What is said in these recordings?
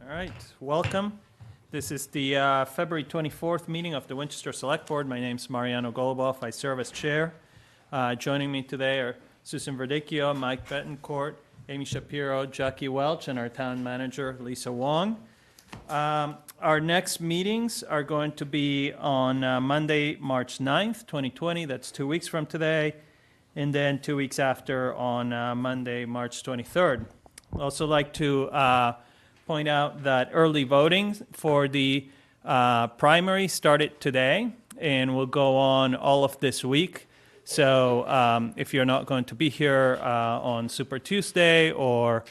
All right, welcome. This is the February 24th meeting of the Winchester Select Board. My name's Mariano Golubov. I serve as chair. Joining me today are Susan Verdicchio, Mike Betancourt, Amy Shapiro, Jackie Welch, and our town manager, Lisa Wong. Our next meetings are going to be on Monday, March 9th, 2020. That's 2 weeks from today. And then 2 weeks after on Monday, March 23rd. I'd also like to point out that early voting for the primary started today and will go on all of this week. So if you're not going to be here on Super Tuesday, or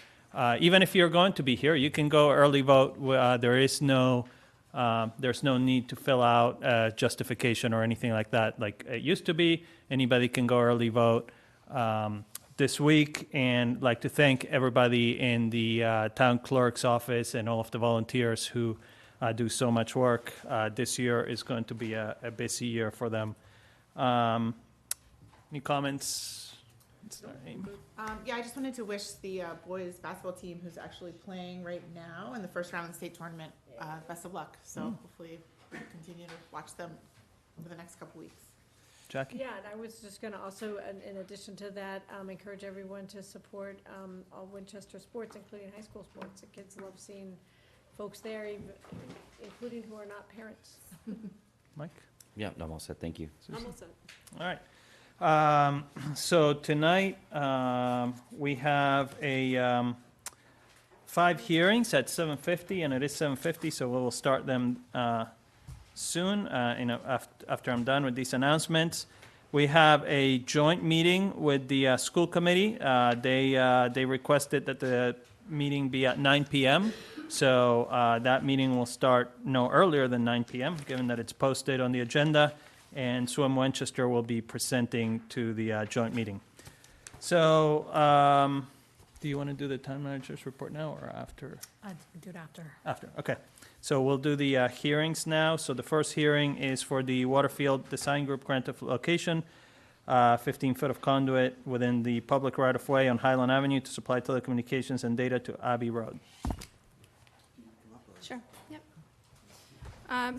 even if you're going to be here, you can go early vote. There's no need to fill out a justification or anything like that like it used to be. Anybody can go early vote this week, and I'd like to thank everybody in the town clerk's office and all of the volunteers who do so much work. This year is going to be a busy year for them. Any comments? Yeah, I just wanted to wish the boys basketball team, who's actually playing right now in the first round of the state tournament, best of luck. So hopefully we'll continue to watch them over the next couple weeks. Jackie? Yeah, and I was just going to also, in addition to that, encourage everyone to support all Winchester sports, including high school sports. The kids love seeing folks there, including who are not parents. Mike? Yeah, no, I'm all set. Thank you. I'm all set. All right. So tonight we have a 5 hearings at 7:50, and it is 7:50, so we will start them soon. After I'm done with these announcements, we have a joint meeting with the school committee. They requested that the meeting be at 9 p.m. So that meeting will start no earlier than 9 p.m. given that it's posted on the agenda. And SWIM Winchester will be presenting to the joint meeting. So, do you want to do the town manager's report now or after? I'd do it after. After, okay. So we'll do the hearings now. So the first hearing is for the Waterfield Design Group grant of location, 15 foot of conduit within the public right-of-way on Highland Avenue to supply telecommunications and data to Abbey Road. Sure, yep.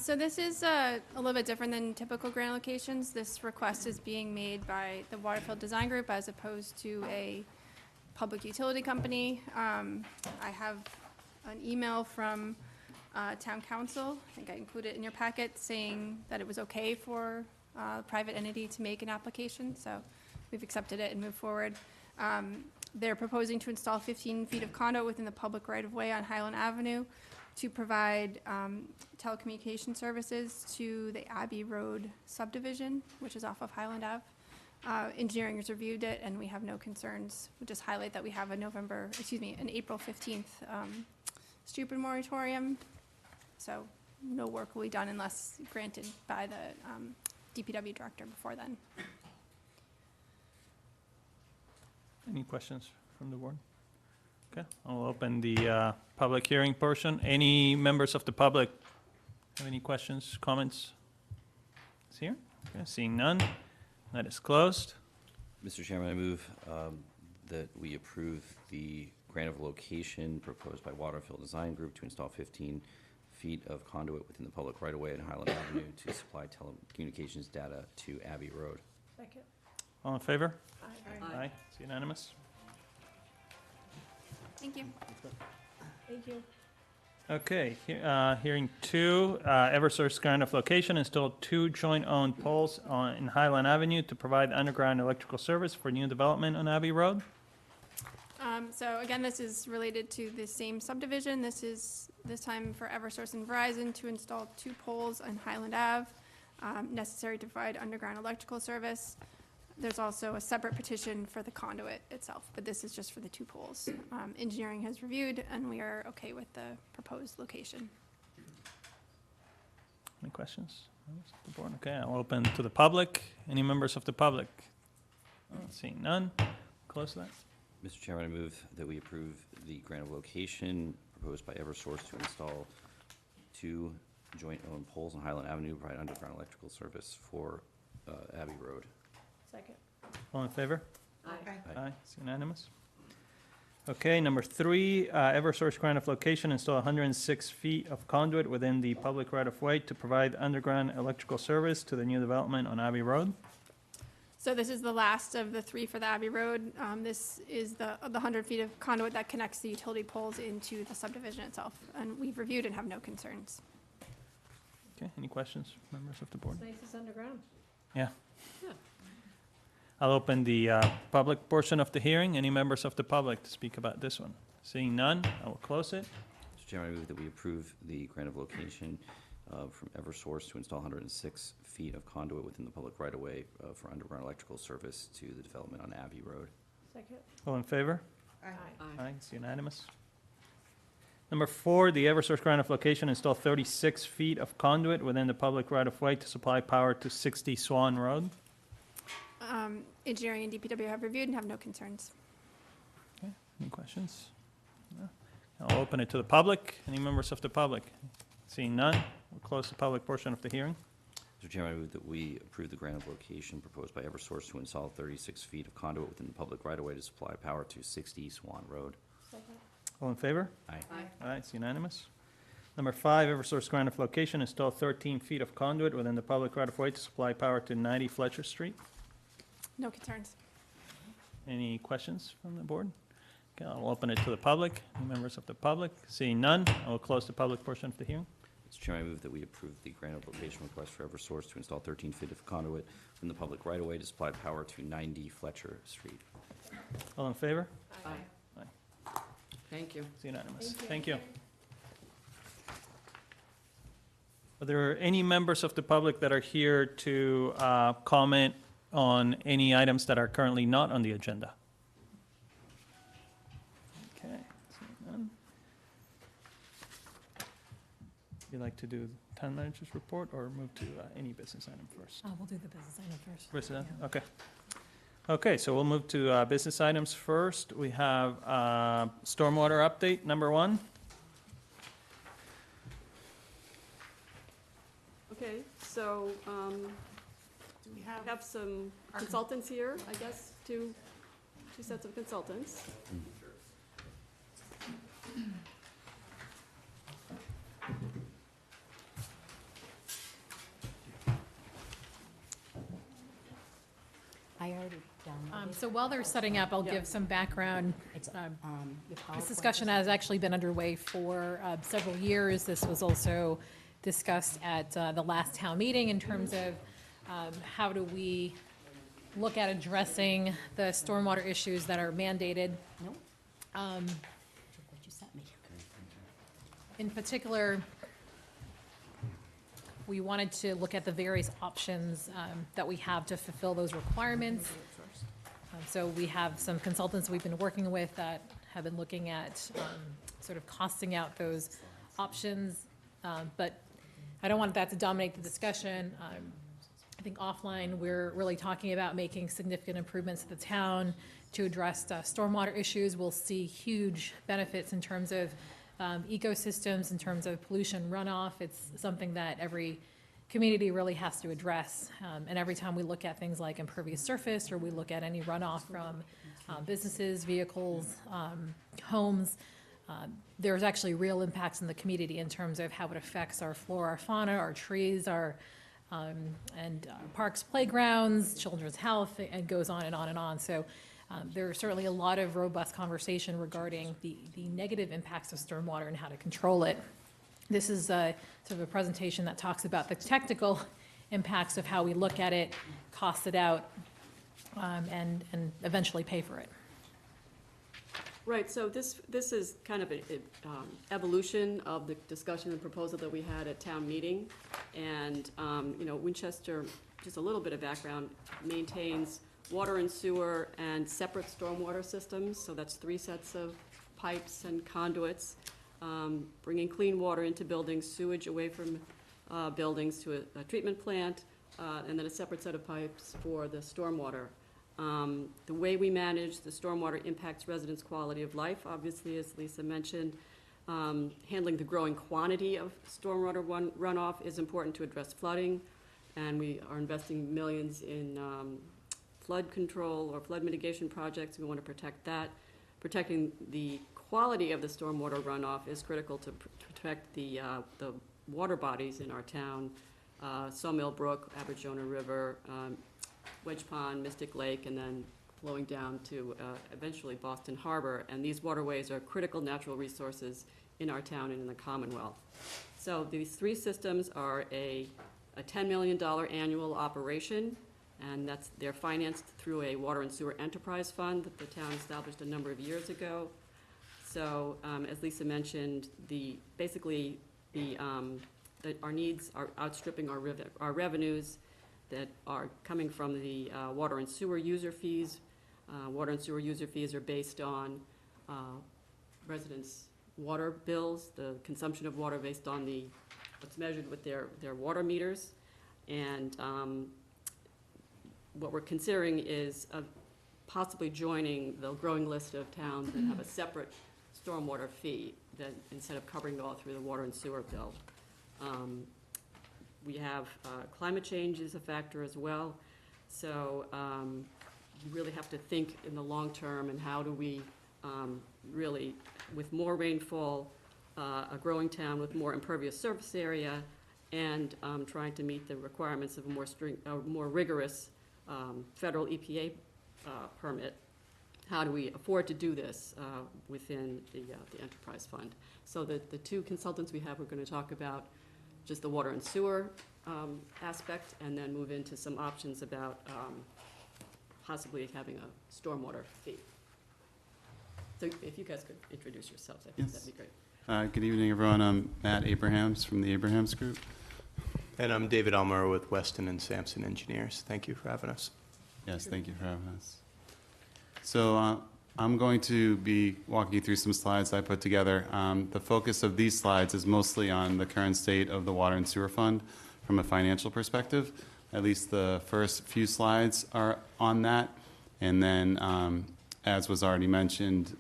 So this is a little bit different than typical grant allocations. This request is being made by the Waterfield Design Group as opposed to a public utility company. I have an email from town council, I think I included it in your packet, saying that it was okay for a private entity to make an application, so we've accepted it and moved forward. They're proposing to install 15 feet of conduit within the public right-of-way on Highland Avenue to provide telecommunication services to the Abbey Road subdivision, which is off of Highland Ave. Engineering has reviewed it, and we have no concerns. We'll just highlight that we have an April 15th stupid moratorium, so no work will be done unless granted by the DPW director before then. Any questions from the board? Okay, I'll open the public hearing portion. Any members of the public have any questions, comments? It's here. Okay, seeing none, that is closed. Mr. Chairman, I move that we approve the grant of location proposed by Waterfield Design Group to install 15 feet of conduit within the public right-of-way at Highland Avenue to supply telecommunications data to Abbey Road. Second. All in favor? Aye. Aye. It's unanimous. Thank you. Thank you. Okay, hearing 2, Eversource grant of location, install 2 joint-owned poles in Highland Avenue to provide underground electrical service for new development on Abbey Road. So again, this is related to the same subdivision. This is this time for Eversource and Verizon to install 2 poles on Highland Ave, necessary to provide underground electrical service. There's also a separate petition for the conduit itself, but this is just for the 2 poles. Engineering has reviewed, and we are okay with the proposed location. Any questions? The board? Okay, I'll open to the public. Any members of the public? Seeing none, close that. Mr. Chairman, I move that we approve the grant of location proposed by Eversource to install 2 joint-owned poles on Highland Avenue to provide underground electrical service for Abbey Road. Second. All in favor? Aye. Okay. Aye, it's unanimous. Okay, number 3, Eversource grant of location, install 106 feet of conduit within the public right-of-way to provide underground electrical service to the new development on Abbey Road. So this is the last of the 3 for the Abbey Road. This is the 100 feet of conduit that connects the utility poles into the subdivision itself. And we've reviewed and have no concerns. Okay, any questions, members of the board? It's nice it's underground. Yeah. Yeah. I'll open the public portion of the hearing. Any members of the public to speak about this one? Seeing none, I will close it. Mr. Chairman, I move that we approve the grant of location from Eversource to install 106 feet of conduit within the public right-of-way for underground electrical service to the development on Abbey Road. Second? All in favor? Aye. Aye, it's unanimous. Number 4, the Eversource grant of location, install 36 feet of conduit within the public right-of-way to supply power to 60 Swan Road. Engineering and DPW have reviewed and have no concerns. Okay, any questions? No? I'll open it to the public. Any members of the public? Seeing none, we'll close the public portion of the hearing. Mr. Chairman, I move that we approve the grant of location proposed by Eversource to install 36 feet of conduit within the public right-of-way to supply power to 60 Swan Road. Second? All in favor? Aye. Aye, it's unanimous. Number 5, Eversource grant of location, install 13 feet of conduit within the public right-of-way to supply power to 90 Fletcher Street. No concerns. Any questions from the board? Okay, I'll open it to the public. Any members of the public? Seeing none, I will close the public portion of the hearing. Mr. Chairman, I move that we approve the grant of location request for Eversource to install 13 feet of conduit in the public right-of-way to supply power to 90 Fletcher Street. All in favor? Aye. Thank you. It's unanimous. Thank you. Are there any members of the public that are here to comment on any items that are currently not on the agenda? Okay, seeing none. Would you like to do town manager's report or move to any business item first? We'll do the business item first. Business, Yeah. okay. Okay, so we'll move to business items first. We have stormwater update, number 1. Okay, so Do we I have, have some Our- consultants here, I guess, two sets of consultants. I already downloaded. So while they're setting up, I'll Yeah. give some background. It's, um, your This PowerPoint discussion has actually been underway for several years. This was also discussed at the last town meeting in terms of how do we look at addressing the stormwater issues that are mandated. No, Um, what you sent me. In particular, we wanted to look at the various options that we have to fulfill those requirements. So we have some consultants we've been working with that have been looking at sort of costing out those options. But I don't want that to dominate the discussion. I think offline, we're really talking about making significant improvements to the town to address stormwater issues. We'll see huge benefits in terms of ecosystems, in terms of pollution runoff. It's something that every community really has to address. And every time we look at things like impervious surface, or we look at any runoff from businesses, vehicles, homes, there's actually real impacts in the community in terms of how it affects our flora, our fauna, our trees, our parks, playgrounds, children's health, and goes on and on and on. So there's certainly a lot of robust conversation regarding the negative impacts of stormwater and how to control it. This is sort of a presentation that talks about the technical impacts of how we look at it, cost it out, and eventually pay for it. Right, so this is kind of an evolution of the discussion and proposal that we had at town meeting. And, Winchester, just a little bit of background, maintains water and sewer and separate stormwater systems. So that's 3 sets of pipes and conduits, bringing clean water into buildings, sewage away from buildings to a treatment plant, and then a separate set of pipes for the stormwater. The way we manage the stormwater impacts residents' quality of life, obviously, as Lisa mentioned. Handling the growing quantity of stormwater runoff is important to address flooding, and we are investing millions in flood control or flood mitigation projects. We want to protect that. protecting the quality of the stormwater runoff is critical to protect the water bodies in our town, Sawmill Brook, Aberjona River, Wedge Pond, Mystic Lake, and then flowing down to eventually Boston Harbor. And these waterways are critical natural resources in our town and in the Commonwealth. So these three systems are a $10 million annual operation, and they're financed through a water and sewer enterprise fund that the town established a number of years ago. So, as Lisa mentioned, our needs are outstripping our revenues that are coming from the water and sewer user fees. Water and sewer user fees are based on residents' water bills, the consumption of water based on what's measured with their water meters. And what we're considering is possibly joining the growing list of towns that have a separate stormwater fee that instead of covering it all through the water and sewer bill. We have climate change is a factor as well. So you really have to think in the long term and how do we really, with more rainfall, a growing town with more impervious surface area, and trying to meet the requirements of a more rigorous federal EPA permit. How do we afford to do this within the enterprise fund? So the two consultants we have are going to talk about just the water and sewer aspect, and then move into some options about possibly having a stormwater fee. So if you guys could introduce yourselves, I think Yes. that'd be great. Good evening, everyone. I'm Matt Abrahams from the Abrahams Group. And I'm David Elmer with Weston and Sampson Engineers. Thank you for having us. Yes, thank you for having us. So I'm going to be walking you through some slides I put together. The focus of these slides is mostly on the current state of the Water and Sewer Fund from a financial perspective. At least the first few slides are on that. And then, as was already mentioned,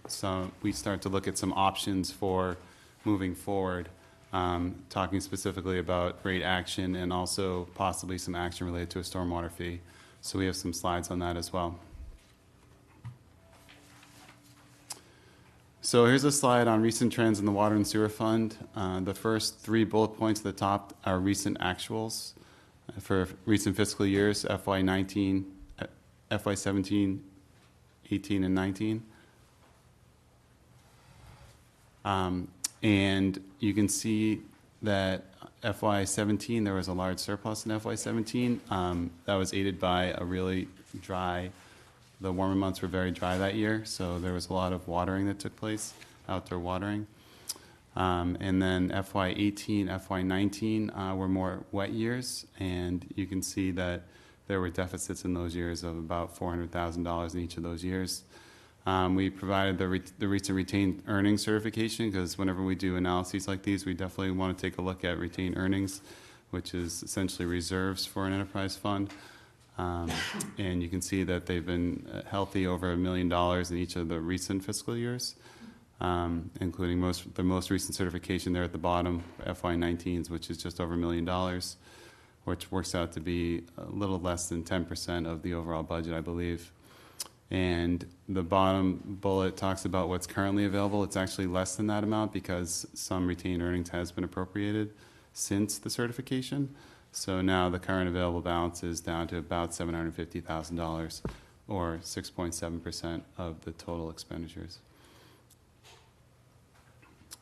we start to look at some options for moving forward, talking specifically about rate action and also possibly some action related to a stormwater fee. So we have some slides on that as well. So here's a slide on recent trends in the Water and Sewer Fund. The first three bullet points at the top are recent actuals for recent fiscal years, FY19, FY17, 18, and 19. And you can see that FY17, there was a large surplus in FY17. That was aided by a really dry, the warmer months were very dry that year, so there was a lot of watering that took place, outdoor watering. And then FY18, FY19 were more wet years, and you can see that there were deficits in those years of about $400,000 in each of those years. We provided the recent retained earnings certification because whenever we do analyses like these, we definitely want to take a look at retained earnings, which is essentially reserves for an enterprise fund. And you can see that they've been healthy, over $1 million in each of the recent fiscal years, including the most recent certification there at the bottom, FY19's, which is just over $1 million, which works out to be a little less than 10% of the overall budget, I believe. And the bottom bullet talks about what's currently available. It's actually less than that amount because some retained earnings has been appropriated since the certification. So now the current available balance is down to about $750,000, or 6.7% of the total expenditures.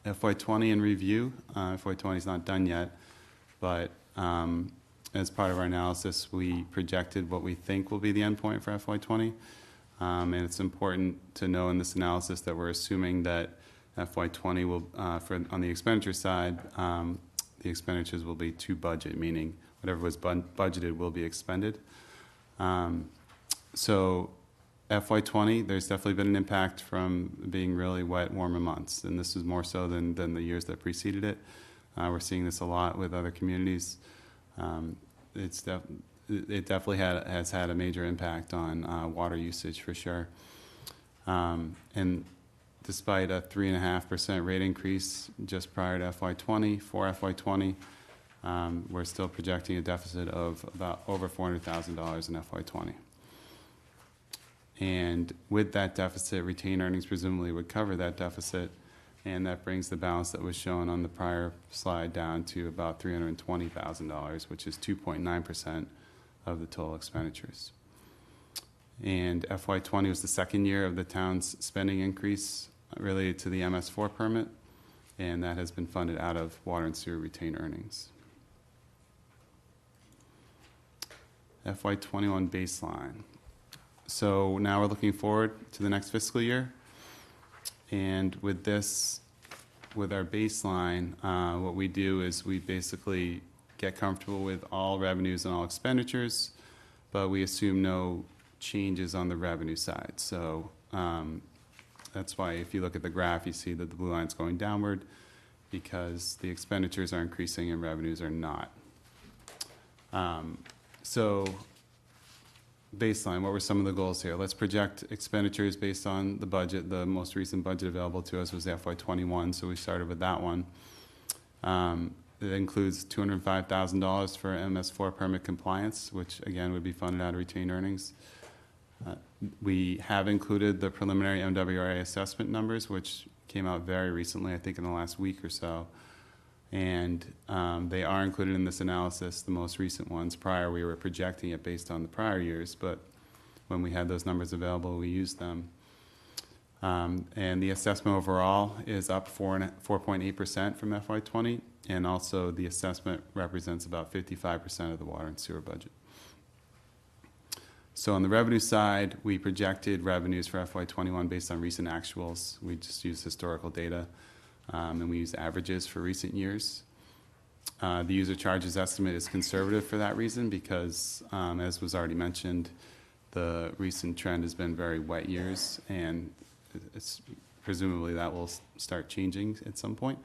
FY20 in review. FY20 is not done yet, but as part of our analysis, we projected what we think will be the endpoint for FY20. And it's important to know in this analysis that we're assuming that FY20 will, on the expenditure side, the expenditures will be to budget, meaning whatever was budgeted will be expended. So FY20, there's definitely been an impact from being really wet, warmer months, and this is more so than the years that preceded it. We're seeing this a lot with other communities. It definitely has had a major impact on water usage for sure. And despite a 3.5% rate increase just prior to FY20, for FY20, we're still projecting a deficit of about over $400,000 in FY20. And with that deficit, retained earnings presumably would cover that deficit, and that brings the balance that was shown on the prior slide down to about $320,000, which is 2.9% of the total expenditures. And FY20 was the second year of the town's spending increase related to the MS4 permit, and that has been funded out of water and sewer retained earnings. FY21 baseline. So now we're looking forward to the next fiscal year. And with this, with our baseline, what we do is we basically get comfortable with all revenues and all expenditures, but we assume no changes on the revenue side. So that's why if you look at the graph, you see that the blue line's going downward because the expenditures are increasing and revenues are not. So baseline, what were some of the goals here? Let's project expenditures based on the budget. The most recent budget available to us was FY21, so we started with that one. It includes $205,000 for MS4 permit compliance, which again would be funded out of retained earnings. We have included the preliminary MWRA assessment numbers, which came out very recently, I think in the last week or so. And they are included in this analysis, the most recent ones. Prior, we were projecting it based on the prior years, but when we had those numbers available, we used them. And the assessment overall is up 4.8% from FY20, and also the assessment represents about 55% of the water and sewer budget. So on the revenue side, we projected revenues for FY21 based on recent actuals. We just used historical data. And we use averages for recent years. The user charges estimate is conservative for that reason because, as was already mentioned, the recent trend has been very wet years, and presumably that will start changing at some point.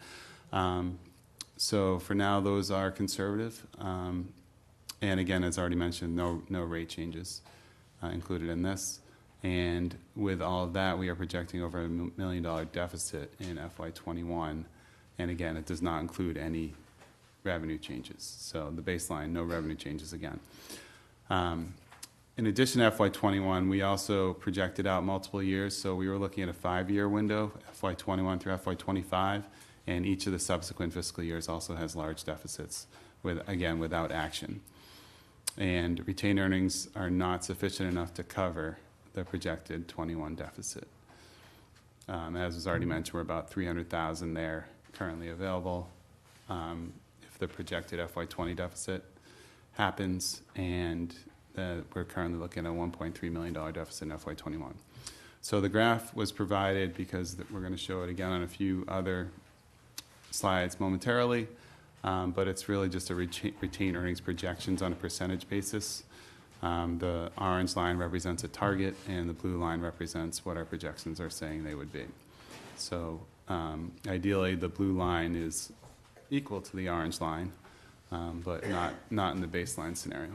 So for now, those are conservative. And again, as already mentioned, no rate changes included in this. And with all of that, we are projecting over $1 million deficit in FY21. And again, it does not include any revenue changes. So the baseline, no revenue changes again. In addition to FY21, we also projected out multiple years. So we were looking at a 5-year window, FY21 through FY25. And each of the subsequent fiscal years also has large deficits, again, without action. And retained earnings are not sufficient enough to cover the projected 21 deficit. As was already mentioned, we're about $300,000 there currently available if the projected FY20 deficit happens, and we're currently looking at a $1.3 million deficit in FY21. So the graph was provided because we're going to show it again on a few other slides momentarily, but it's really just a retained earnings projections on a percentage basis. The orange line represents a target, and the blue line represents what our projections are saying they would be. So ideally, the blue line is equal to the orange line, but not in the baseline scenario.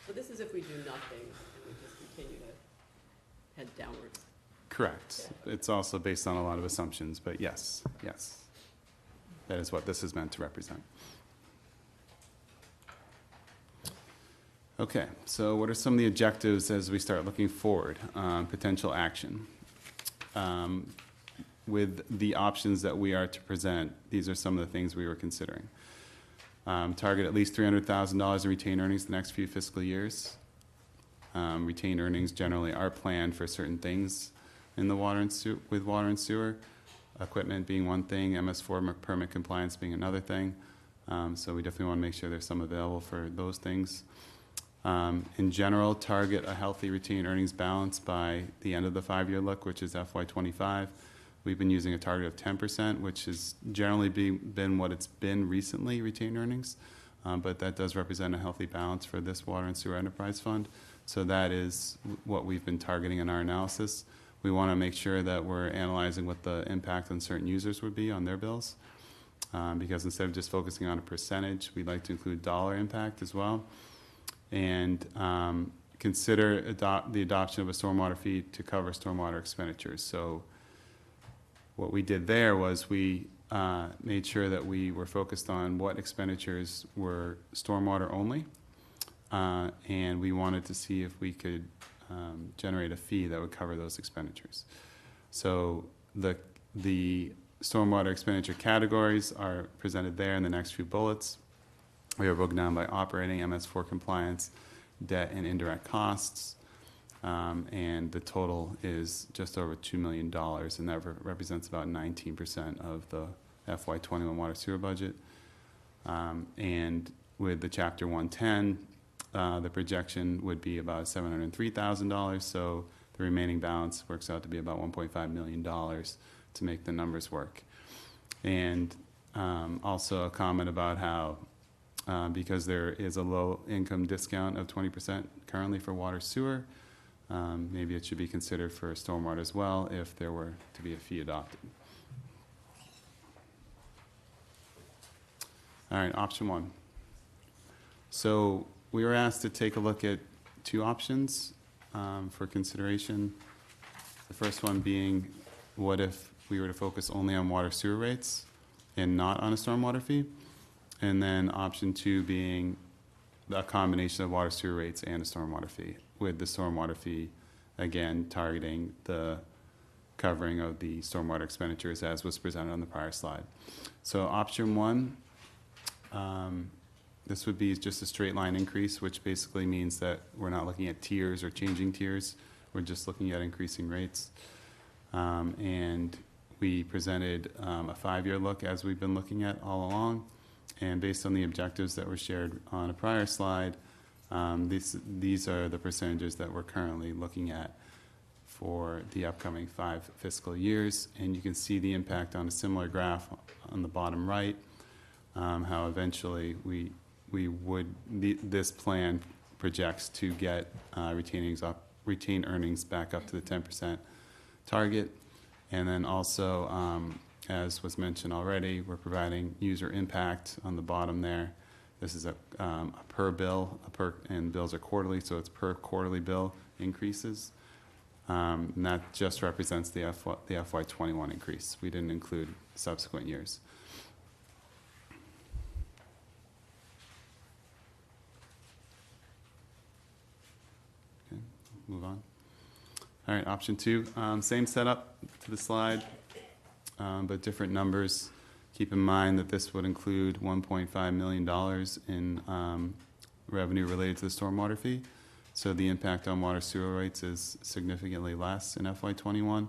So this is if we do nothing and we just continue to head downwards. Correct. It's also based on a lot of assumptions, but yes. That is what this is meant to represent. Okay, so what are some of the objectives as we start looking forward? Potential action. With the options that we are to present, these are some of the things we were considering. Target at least $300,000 in retained earnings the next few fiscal years. Retained earnings generally are planned for certain things in the water and with water and sewer. Equipment being one thing, MS4 permit compliance being another thing. So we definitely want to make sure there's some available for those things. In general, target a healthy retained earnings balance by the end of the 5-year look, which is FY25. We've been using a target of 10%, which has generally been what it's been recently, retained earnings. But that does represent a healthy balance for this water and sewer enterprise fund. So that is what we've been targeting in our analysis. We want to make sure that we're analyzing what the impact on certain users would be on their bills. Because instead of just focusing on a percentage, we'd like to include dollar impact as well. And consider the adoption of a stormwater fee to cover stormwater expenditures. So what we did there was we made sure that we were focused on what expenditures were stormwater only. And we wanted to see if we could generate a fee that would cover those expenditures. So the stormwater expenditure categories are presented there in the next few bullets. We are broken down by operating, MS4 compliance, debt, and indirect costs. And the total is just over $2 million, and that represents about 19% of the FY21 water sewer budget. And with the Chapter 110, the projection would be about $703,000, so the remaining balance works out to be about $1.5 million to make the numbers work. And also a comment about how, because there is a low income discount of 20% currently for water sewer, maybe it should be considered for stormwater as well if there were to be a fee adopted. All right, option one. So we were asked to take a look at two options for consideration. The first one being, what if we were to focus only on water sewer rates and not on a stormwater fee? And then option two being a combination of water sewer rates and a stormwater fee, with the stormwater fee, again, targeting the covering of the stormwater expenditures as was presented on the prior slide. So option one, this would be just a straight line increase, which basically means that we're not looking at tiers or changing tiers. We're just looking at increasing rates. And we presented a 5-year look, as we've been looking at all along. And based on the objectives that were shared on a prior slide, these are the percentages that we're currently looking at for the upcoming 5 fiscal years. And you can see the impact on a similar graph on the bottom right, how eventually this plan projects to get retained earnings back up to the 10% target. And then also, as was mentioned already, we're providing user impact on the bottom there. This is a per bill, and bills are quarterly, so it's per quarterly bill increases. And that just represents the FY21 increase. We didn't include subsequent years. Okay, move on. All right, option two, same setup to the slide, but different numbers. Keep in mind that this would include $1.5 million in revenue related to the stormwater fee. So the impact on water sewer rates is significantly less in FY21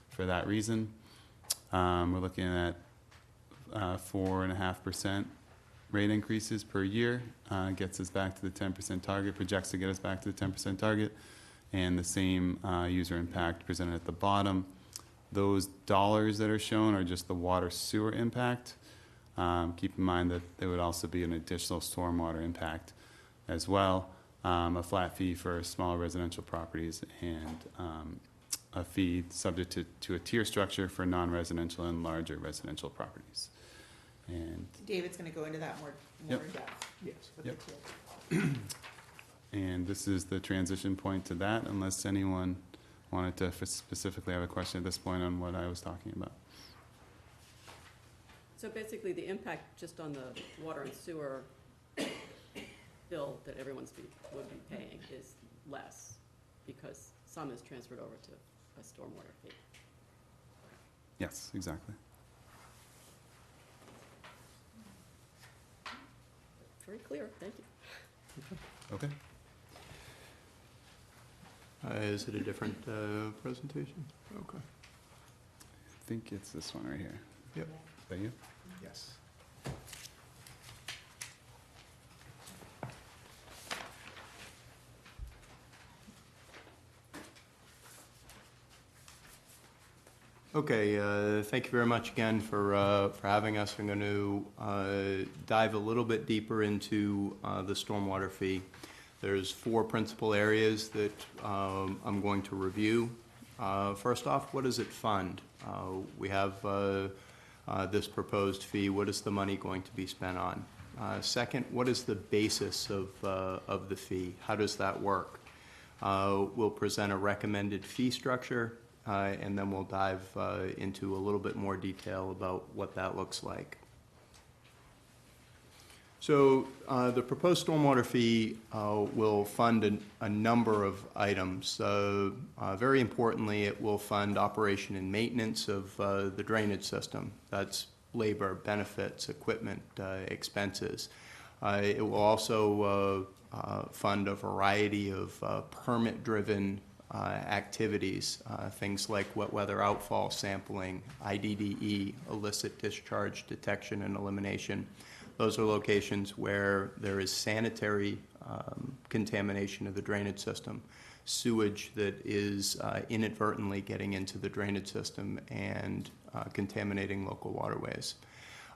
for that reason. We're looking at 4.5% rate increases per year, gets us back to the 10% target, projects to get us back to the 10% target, and the same user impact presented at the bottom. Those dollars that are shown are just the water sewer impact. Keep in mind that there would also be an additional stormwater impact as well, a flat fee for smaller residential properties, and a fee subject to a tier structure for non-residential and larger residential properties. And David's gonna go into that more Yep. in depth. Yes. with the Yep. tier. And this is the transition point to that, unless anyone wanted to specifically have a question at this point on what I was talking about. So basically, the impact just on the water and sewer bill that everyone's would be paying is less, because some is transferred over to a stormwater fee. Yes, exactly. Very clear, thank you. Okay. Is it a different presentation? Okay. I think it's this one right here. Yep. Is that you? Yes. Okay, thank you very much again for having us. I'm going to dive a little bit deeper into the stormwater fee. There's 4 principal areas that I'm going to review. First off, what does it fund? We have this proposed fee. What is the money going to be spent on? Second, what is the basis of the fee? How does that work? We'll present a recommended fee structure, and then we'll dive into a little bit more detail about what that looks like. So the proposed stormwater fee will fund a number of items. Very importantly, it will fund operation and maintenance of the drainage system. That's labor, benefits, equipment, expenses. It will also fund a variety of permit-driven activities, things like wet weather outfall sampling, IDDE, illicit discharge detection and elimination. Those are locations where there is sanitary contamination of the drainage system, sewage that is inadvertently getting into the drainage system and contaminating local waterways.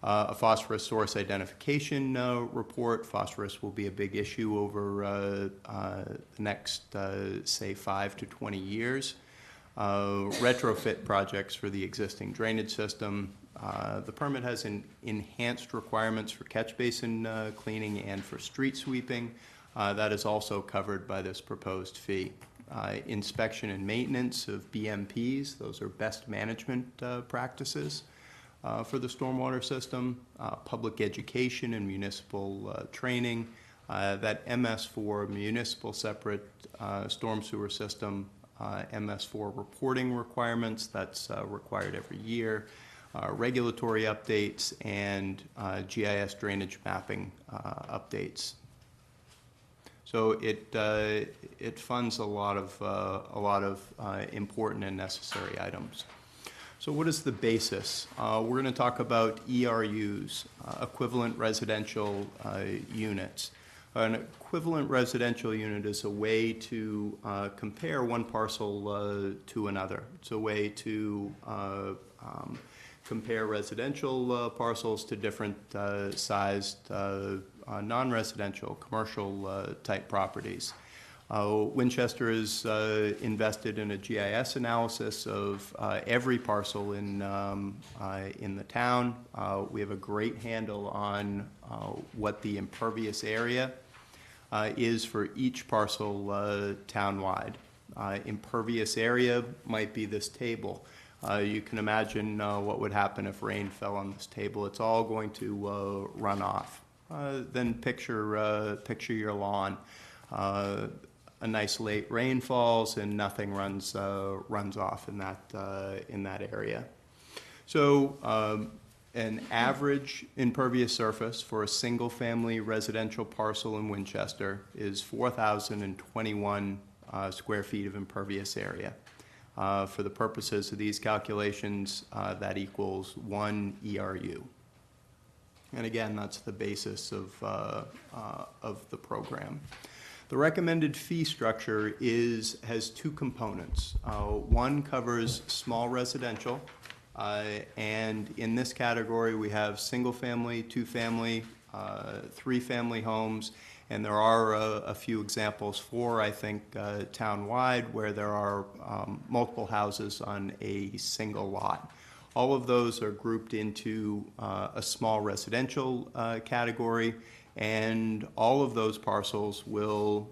A phosphorus source identification report. Phosphorus will be a big issue over the next, say, 5 to 20 years. Retrofit projects for the existing drainage system. The permit has enhanced requirements for catch basin cleaning and for street sweeping. That is also covered by this proposed fee. Inspection and maintenance of BMPs, those are best management practices for the stormwater system. Public education and municipal training. That MS4 municipal separate storm sewer system, MS4 reporting requirements, that's required every year. Regulatory updates and GIS drainage mapping updates. So it funds a lot of important and necessary items. So what is the basis? We're going to talk about ERUs, equivalent residential units. An equivalent residential unit is a way to compare one parcel to another. It's a way to compare residential parcels to different sized non-residential, commercial type properties. Winchester is invested in a GIS analysis of every parcel in the town. We have a great handle on what the impervious area is for each parcel townwide. Impervious area might be this table. You can imagine what would happen if rain fell on this table. It's all going to run off. Then picture your lawn. A nice late rain falls and nothing runs off in that area. So an average impervious surface for a single-family residential parcel in Winchester is 4,021 square feet of impervious area. For the purposes of these calculations, that equals 1 ERU. And again, that's the basis of the program. The recommended fee structure has two components. One covers small residential, and in this category we have single-family, two-family, three-family homes, and there are a few examples I think, town-wide where there are multiple houses on a single lot. All of those are grouped into a small residential category, and all of those parcels will,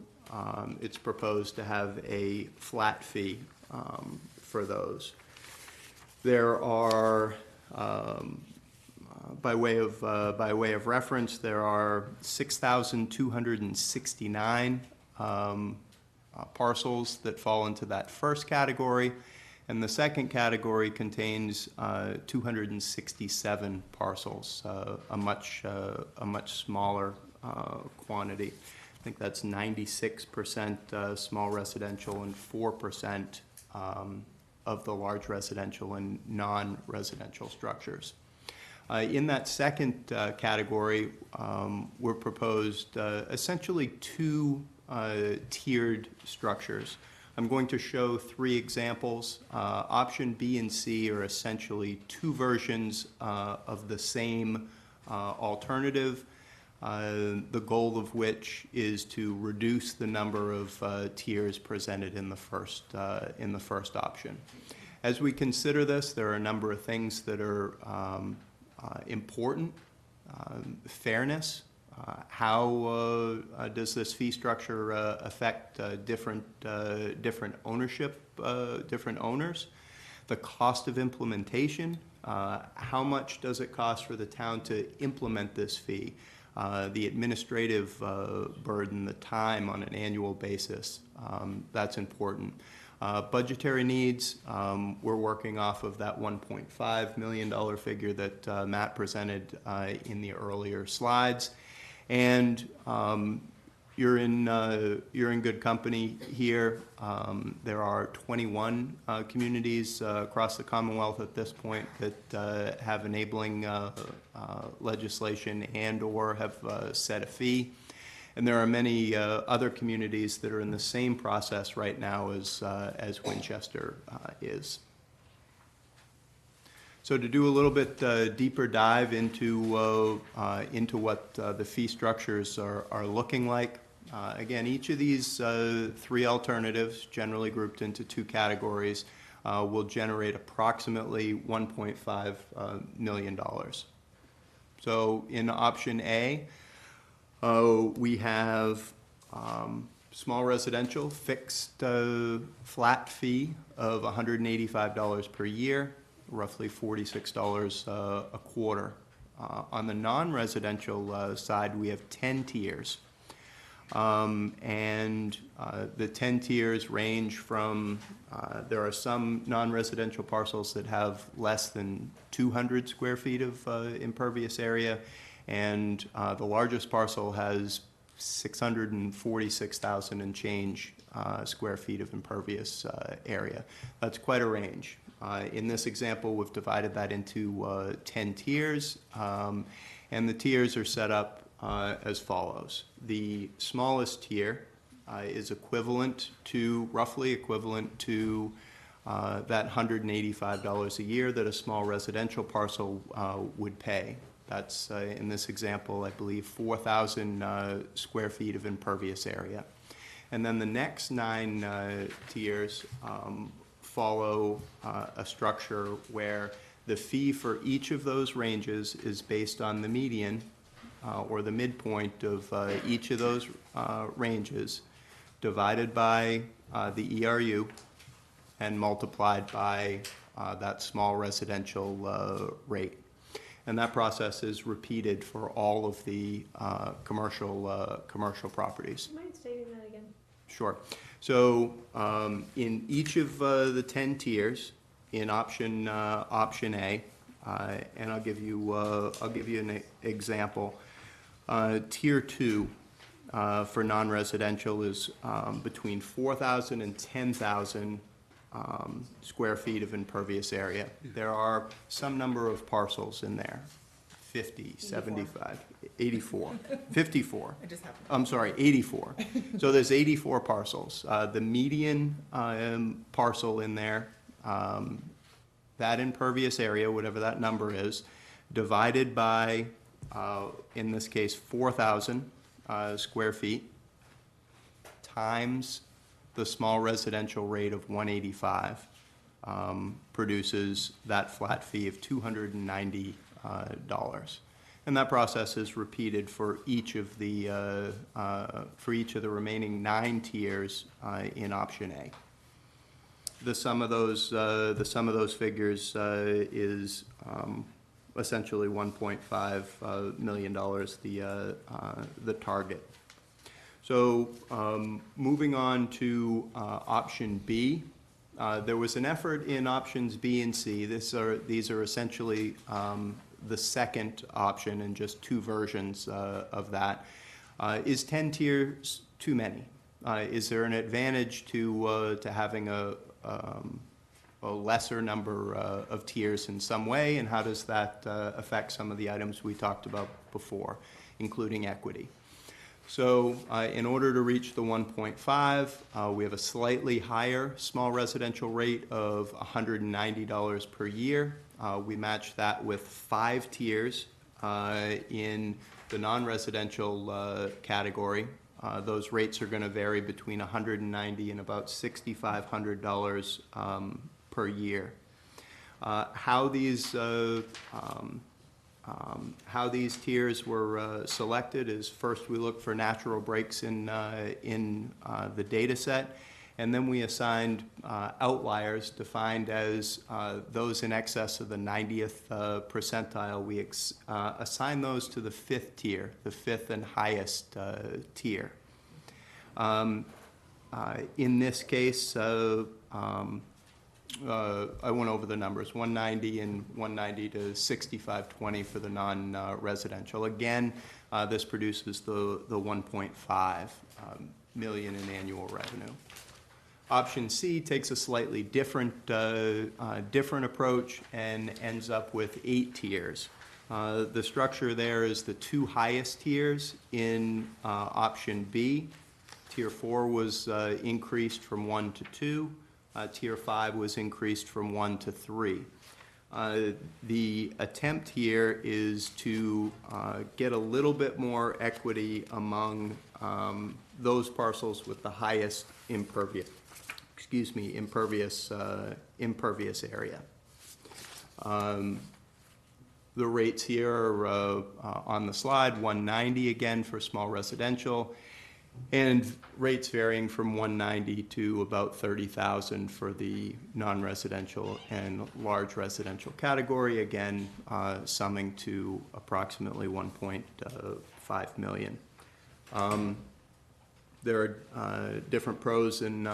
it's proposed to have a flat fee for those. There are, by way of reference, there are 6,269 parcels that fall into that first category, and the second category contains 267 parcels, a much smaller quantity. I think that's 96% small residential and 4% of the large residential and non-residential structures. In that second category, we're proposed essentially two tiered structures. I'm going to show three examples. Option B and C are essentially two versions of the same alternative, the goal of which is to reduce the number of tiers presented in the first option. As we consider this, there are a number of things that are important. Fairness. How does this fee structure affect different ownership, different owners? The cost of implementation. How much does it cost for the town to implement this fee? the administrative burden, the time on an annual basis, that's important. Budgetary needs, we're working off of that $1.5 million figure that Matt presented in the earlier slides. And you're in good company here. There are 21 communities across the Commonwealth at this point that have enabling legislation and/or have set a fee. And there are many other communities that are in the same process right now as Winchester is. So to do a little bit deeper dive into what the fee structures are looking like, again, each of these three alternatives, generally grouped into two categories, will generate approximately $1.5 million. So in option A, we have small residential, fixed flat fee of $185 per year, roughly $46 a quarter. On the non-residential side, we have 10 tiers. And the 10 tiers range from, there are some non-residential parcels that have less than 200 square feet of impervious area, and the largest parcel has 646,000 and change square feet of impervious area. That's quite a range. In this example, we've divided that into 10 tiers, and the tiers are set up as follows. The smallest tier is roughly equivalent to that $185 a year that a small residential parcel would pay. That's, in this example, I believe 4,000 square feet of impervious area. And then the next 9 tiers follow a structure where the fee for each of those ranges is based on the median or the midpoint of each of those ranges divided by the ERU and multiplied by that small residential rate. And that process is repeated for all of the commercial properties. Do you mind stating that again? Sure. So in each of the 10 tiers, in option A, and I'll give you an example. Tier 2 for non-residential is between 4,000 and 10,000 square feet of impervious area. There are some number of parcels in there, 50, 75, 84, 54. It just happened. I'm sorry, 84. So there's 84 parcels. The median parcel in there, that impervious area, whatever that number is, divided by, in this case, 4,000 square feet, times the small residential rate of 185 produces that flat fee of $290. And that process is repeated for each of the remaining 9 tiers in option A. The sum of those figures is essentially $1.5 million, the target. So moving on to option B, there was an effort in options B and C. These are essentially the second option and just 2 versions of that. Is 10 tiers too many? Is there an advantage to having a lesser number of tiers in some way, and how does that affect some of the items we talked about before, including equity? So in order to reach the 1.5, we have a slightly higher small residential rate of $190 per year. We match that with 5 tiers in the non-residential category. Those rates are going to vary between $190 and about $6,500 per year. How these tiers were selected is, first we look for natural breaks in the data set, And then we assigned outliers defined as those in excess of the 90th percentile. We assign those to the fifth tier, the fifth and highest tier. In this case, I went over the numbers, 190 and 190 to 6520 for the non-residential. Again, this produces the 1.5 million in annual revenue. Option C takes a slightly different approach and ends up with 8 tiers. The structure there is the 2 highest tiers in option B. Tier 4 was increased from 1 to 2. Tier 5 was increased from 1 to 3. The attempt here is to get a little bit more equity among those parcels with the highest impervious area. The rates here are on the slide, 190 again for small residential, and rates varying from 190 to about 30,000 for the non-residential and large residential category, again summing to approximately 1.5 million. There are different pros and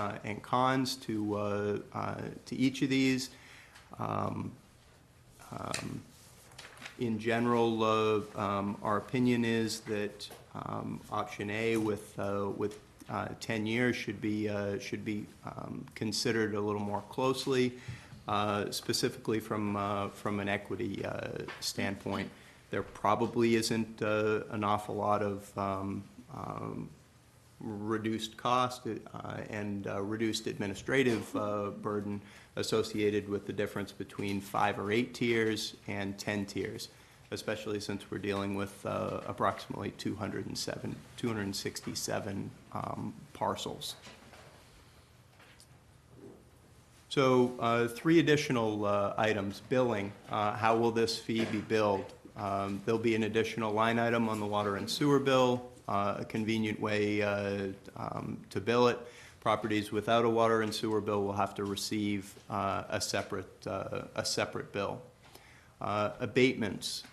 cons to each of these. In general, our opinion is that option A with 10 years should be considered a little more closely, specifically from an equity standpoint. There probably isn't an awful lot of reduced cost and reduced administrative burden associated with the difference between 5 or 8 tiers and 10 tiers, especially since we're dealing with approximately 267 parcels. So 3 additional items. Billing. How will this fee be billed? There'll be an additional line item on the water and sewer bill, a convenient way to bill it. Properties without a water and sewer bill will have to receive a separate bill. Abatements.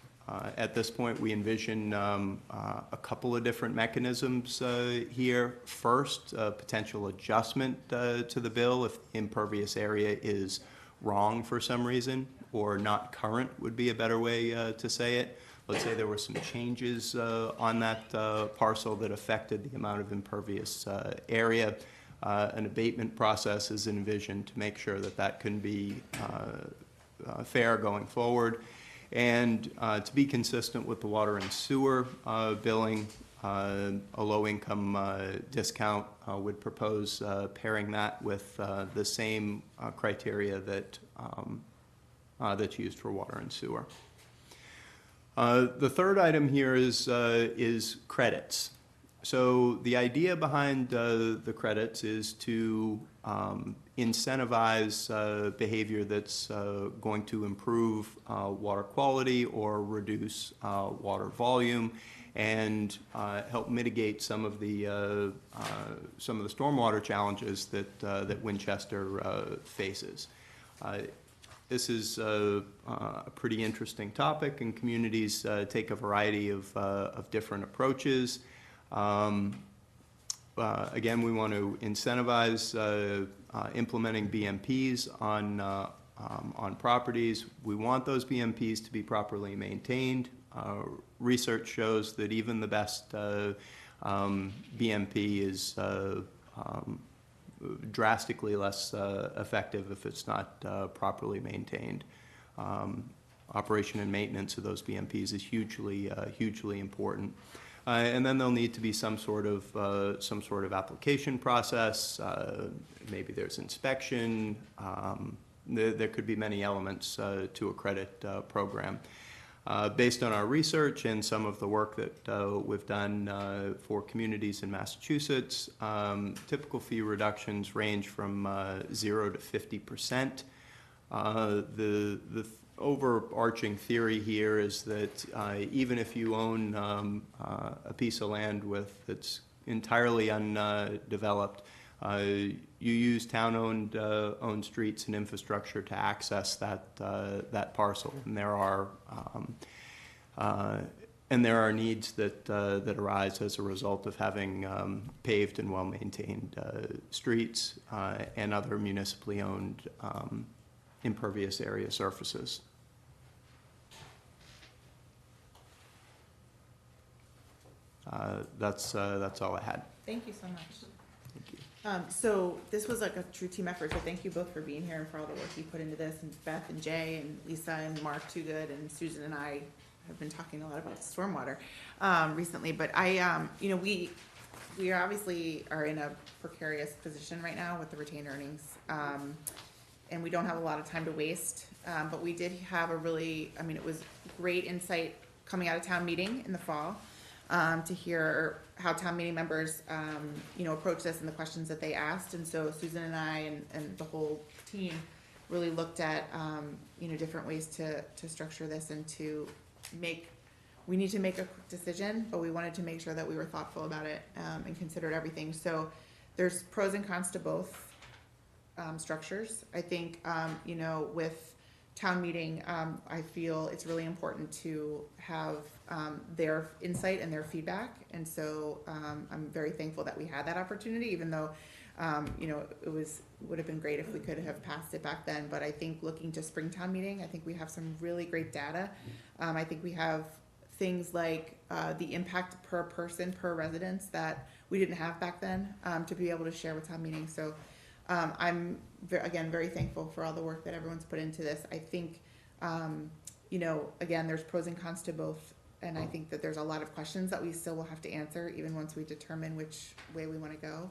At this point, we envision a couple of different mechanisms here. First, a potential adjustment to the bill if the impervious area is wrong for some reason, or not current would be a better way to say it. Let's say there were some changes on that parcel that affected the amount of impervious area. An abatement process is envisioned to make sure that that can be fair going forward. And to be consistent with the water and sewer billing, a low-income discount would propose pairing that with the same criteria that that's used for water and sewer. The third item here is credits. So the idea behind the credits is to incentivize behavior that's going to improve water quality or reduce water volume, and help mitigate some of the stormwater challenges that Winchester faces. This is a pretty interesting topic, and communities take a variety of different approaches. Again, we want to incentivize implementing BMPs on properties. We want those BMPs to be properly maintained. Research shows that even the best BMP is drastically less effective if it's not properly maintained. Operation and maintenance of those BMPs is hugely important. And then there'll need to be some sort of application process. Maybe there's inspection. There could be many elements to a credit program. Based on our research and some of the work that we've done for communities in Massachusetts, typical fee reductions range from 0 to 50%. The overarching theory here is that even if you own a piece of land that's entirely undeveloped, You use town-owned owned streets and infrastructure to access that parcel, and there are needs that arise as a result of having paved and well-maintained streets and other municipally owned impervious area surfaces. That's all I had. Thank you so much. Thank you. So this was like a true team effort, so thank you both for being here and for all the work you put into this, and Beth and Jay and Lisa and Mark Toogood and Susan and I have been talking a lot about stormwater recently, but we obviously are in a precarious position right now with the retained earnings, and we don't have a lot of time to waste, but we did have it was great insight coming out of town meeting in the fall, to hear how town meeting members, approach this and the questions that they asked. And so Susan and I and the whole team really looked at, different ways to structure this and we need to make a quick decision, but we wanted to make sure that we were thoughtful about it, and considered everything. So there's pros and cons to both, structures. I think, with town meeting, I feel it's really important to have their insight and their feedback. And so I'm very thankful that we had that opportunity, even though, would have been great if we could have passed it back then. But I think looking to Springtown meeting, I think we have some really great data. I think we have things like the impact per person, per residence that we didn't have back then, to be able to share with town meeting. So I'm, again, very thankful for all the work that everyone's put into this. I think, again, there's pros and cons to both. And I think that there's a lot of questions that we still will have to answer, even once we determine which way we want to go.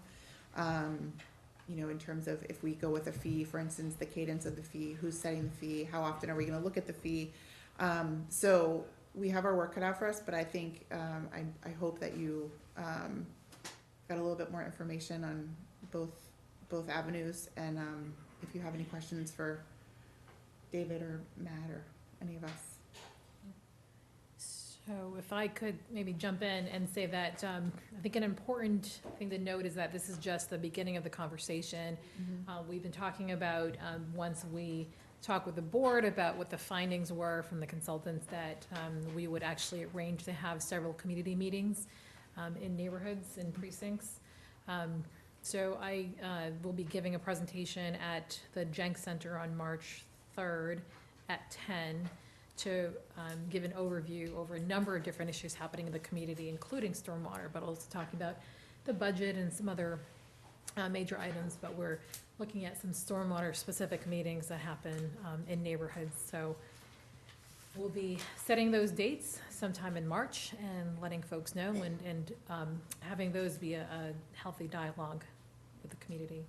In terms of if we go with a fee, for instance, the cadence of the fee, who's setting the fee, how often are we going to look at the fee? So we have our work cut out for us, but I think, I hope that you got a little bit more information on both avenues. And if you have any questions for David or Matt or any of us. So if I could maybe jump in and say that, I think an important thing to note is that this is just the beginning of the conversation. We've been talking about, once we talk with the board about what the findings were from the consultants, that we would actually arrange to have several community meetings in neighborhoods and precincts. So I will be giving a presentation at the Jenks Center on March 3rd at 10 to give an overview over a number of different issues happening in the community, including stormwater, but also talking about the budget and some other major items. But we're looking at some stormwater-specific meetings that happen in neighborhoods. So we'll be setting those dates sometime in March and letting folks know, and having those be a healthy dialogue with the community.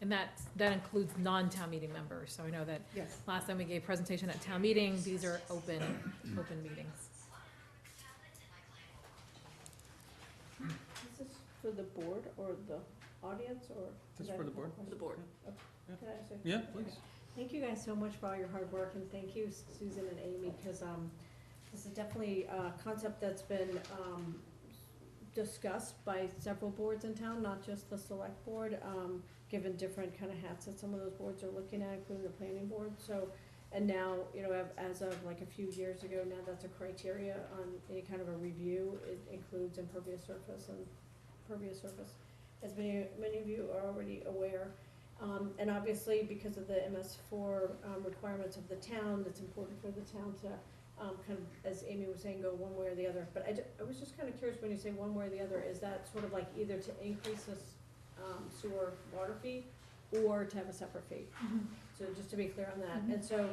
And that includes non-town meeting members. So I know that Yes. last time we gave presentation at town meeting, these are open meetings. Is this for the board or the audience, or? This is for the board. The board. Can I ask a- Yeah, please. Thank you guys so much for all your hard work, and thank you, Susan and Amy, because this is definitely a concept that's been discussed by several boards in town, not just the select board, given different kind of hats that some of those boards are looking at, including the planning board. So, and now, as of like a few years ago, now that's a criteria on any kind of a review. It includes impervious surface and pervious surface, as many of you are already aware. And obviously, because of the MS4 requirements of the town, it's important for the town to kind of, as Amy was saying, go one way or the other. But I was just kind of curious, when you say one way or the other, is that sort of like either to increase this sewer water fee or to have a separate fee? So just to be clear on that. And so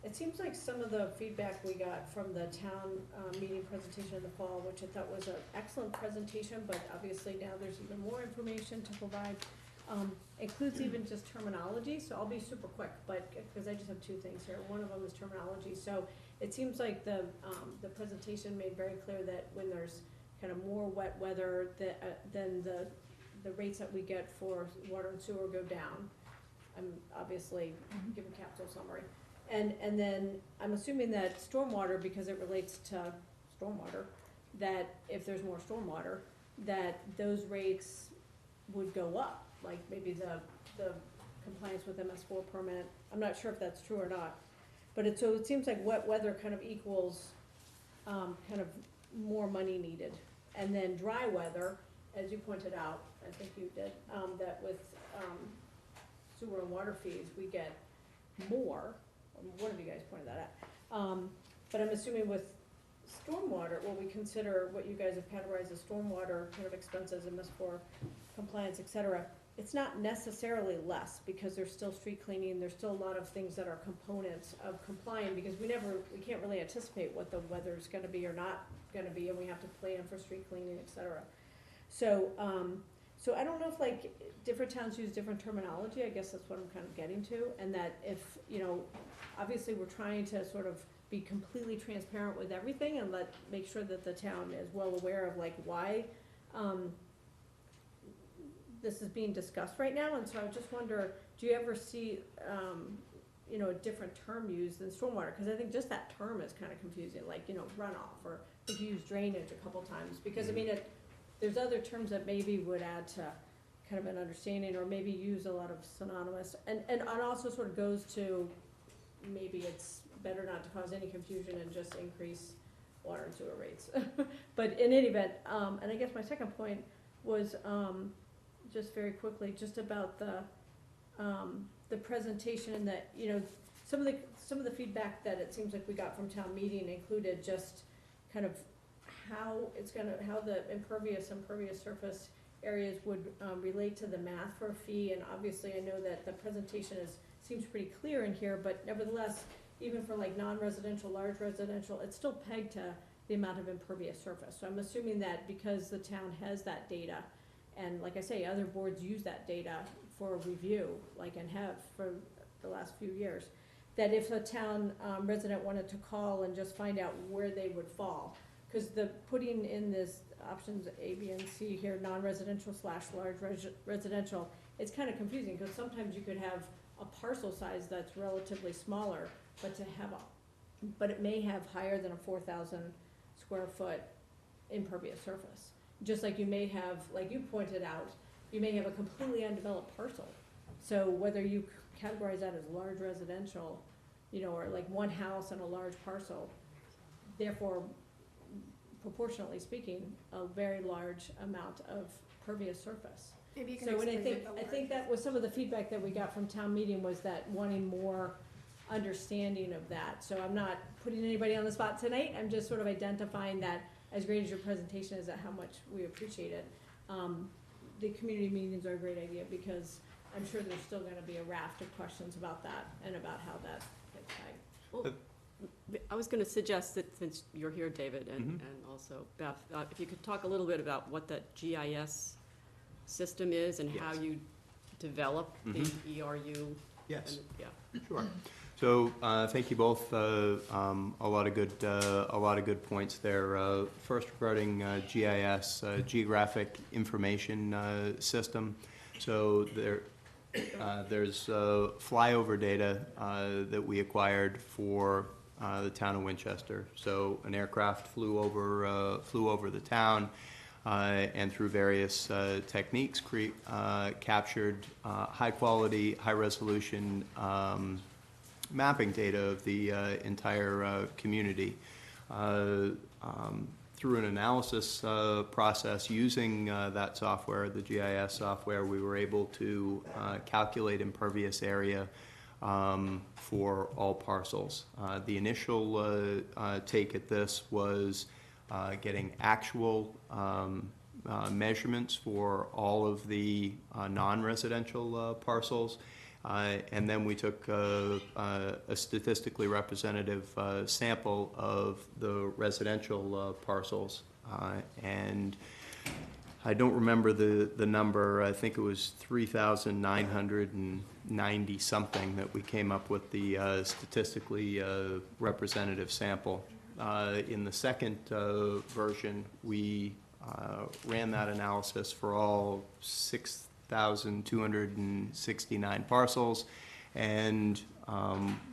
it seems like some of the feedback we got from the town meeting presentation in the fall, which I thought was an excellent presentation, but obviously now there's even more information to provide, includes even just terminology. So I'll be super quick, but because I just have two things here. One of them is terminology. So it seems like the presentation made very clear that when there's kind of more wet weather, then the rates that we get for water and sewer go down. I'm obviously giving capsule summary. And then I'm assuming that stormwater, because it relates to stormwater, that if there's more stormwater, that those rates would go up, like maybe the compliance with MS4 permit. I'm not sure if that's true or not, but so it seems like wet weather kind of equals, kind of more money needed. And then dry weather, as you pointed out, I think you did, that with, sewer and water fees, we get more. One of you guys pointed that out. But I'm assuming with stormwater, what we consider, what you guys have categorized as stormwater kind of expenses, MS4 compliance, et cetera, it's not necessarily less, because there's still street cleaning, there's still a lot of things that are components of complying, because we can't really anticipate what the weather's gonna be or not gonna be, and we have to plan for street cleaning, et cetera. So, so I don't know if like different towns use different terminology, I guess that's what I'm kind of getting to, and that if, you know, obviously we're trying to sort of be completely transparent with everything and make sure that the town is well aware of like why, this is being discussed right now, and so I just wonder, do you ever see, you know, a different term used than stormwater? Because I think just that term is kind of confusing, like, you know, runoff, or if you use drainage a couple times, because I mean, there's other terms that maybe would add to kind of an understanding, or maybe use a lot of synonymous, and also sort of goes to, maybe it's better not to cause any confusion and just increase water and sewer rates. But in any event, and I guess my second point was, just very quickly, just about the presentation, and that, you know, some of the feedback that it seems like we got from town meeting included just kind of how the impervious surface areas would relate to the math for a fee, and obviously I know that the presentation seems pretty clear in here, but nevertheless, even for like non-residential, large residential, it's still pegged to the amount of impervious surface. So I'm assuming that because the town has that data, and like I say, other boards use that data for review, like, and have for the last few years, that if a town resident wanted to call and just find out where they would fall, because the putting in this options A, B, and C here, non-residential / large residential, it's kind of confusing, because sometimes you could have a parcel size that's relatively smaller, but it may have higher than a 4,000 square foot impervious surface. Just like you may have, like you pointed out, you may have a completely undeveloped parcel. So whether you categorize that as large residential, you know, or like one house and a large parcel, therefore, proportionally speaking, a very large amount of pervious surface. Maybe you can So, and explain I think that was some of the feedback that we got from town meeting, was that wanting more understanding of that. So I'm not putting anybody on the spot tonight, I'm just sort of identifying that, as great as your presentation is, at how much we appreciate it. The community meetings are a great idea, because I'm sure there's still gonna be a raft of questions about that, and about how that gets tagged. Well, I was gonna suggest that, since you're here, David, and also Beth, if you could talk a little bit about what the GIS system is, and how Yes. you develop the ERU. Yes. And, yeah. Sure. So, thank you both. A lot of good points there. First, regarding GIS, Geographic Information System. So there's flyover data that we acquired for the town of Winchester. So an aircraft flew over the town, and through various techniques captured high quality, high resolution mapping data of the entire community. Through an analysis process using that software, the GIS software, we were able to calculate impervious area for all parcels. The initial take at this was getting actual measurements for all of the non-residential parcels. And then we took a statistically representative sample of the residential parcels. And I don't remember the number. I think it was 3,990 something that we came up with the statistically representative sample. In the second version, we ran that analysis for all 6,269 parcels, and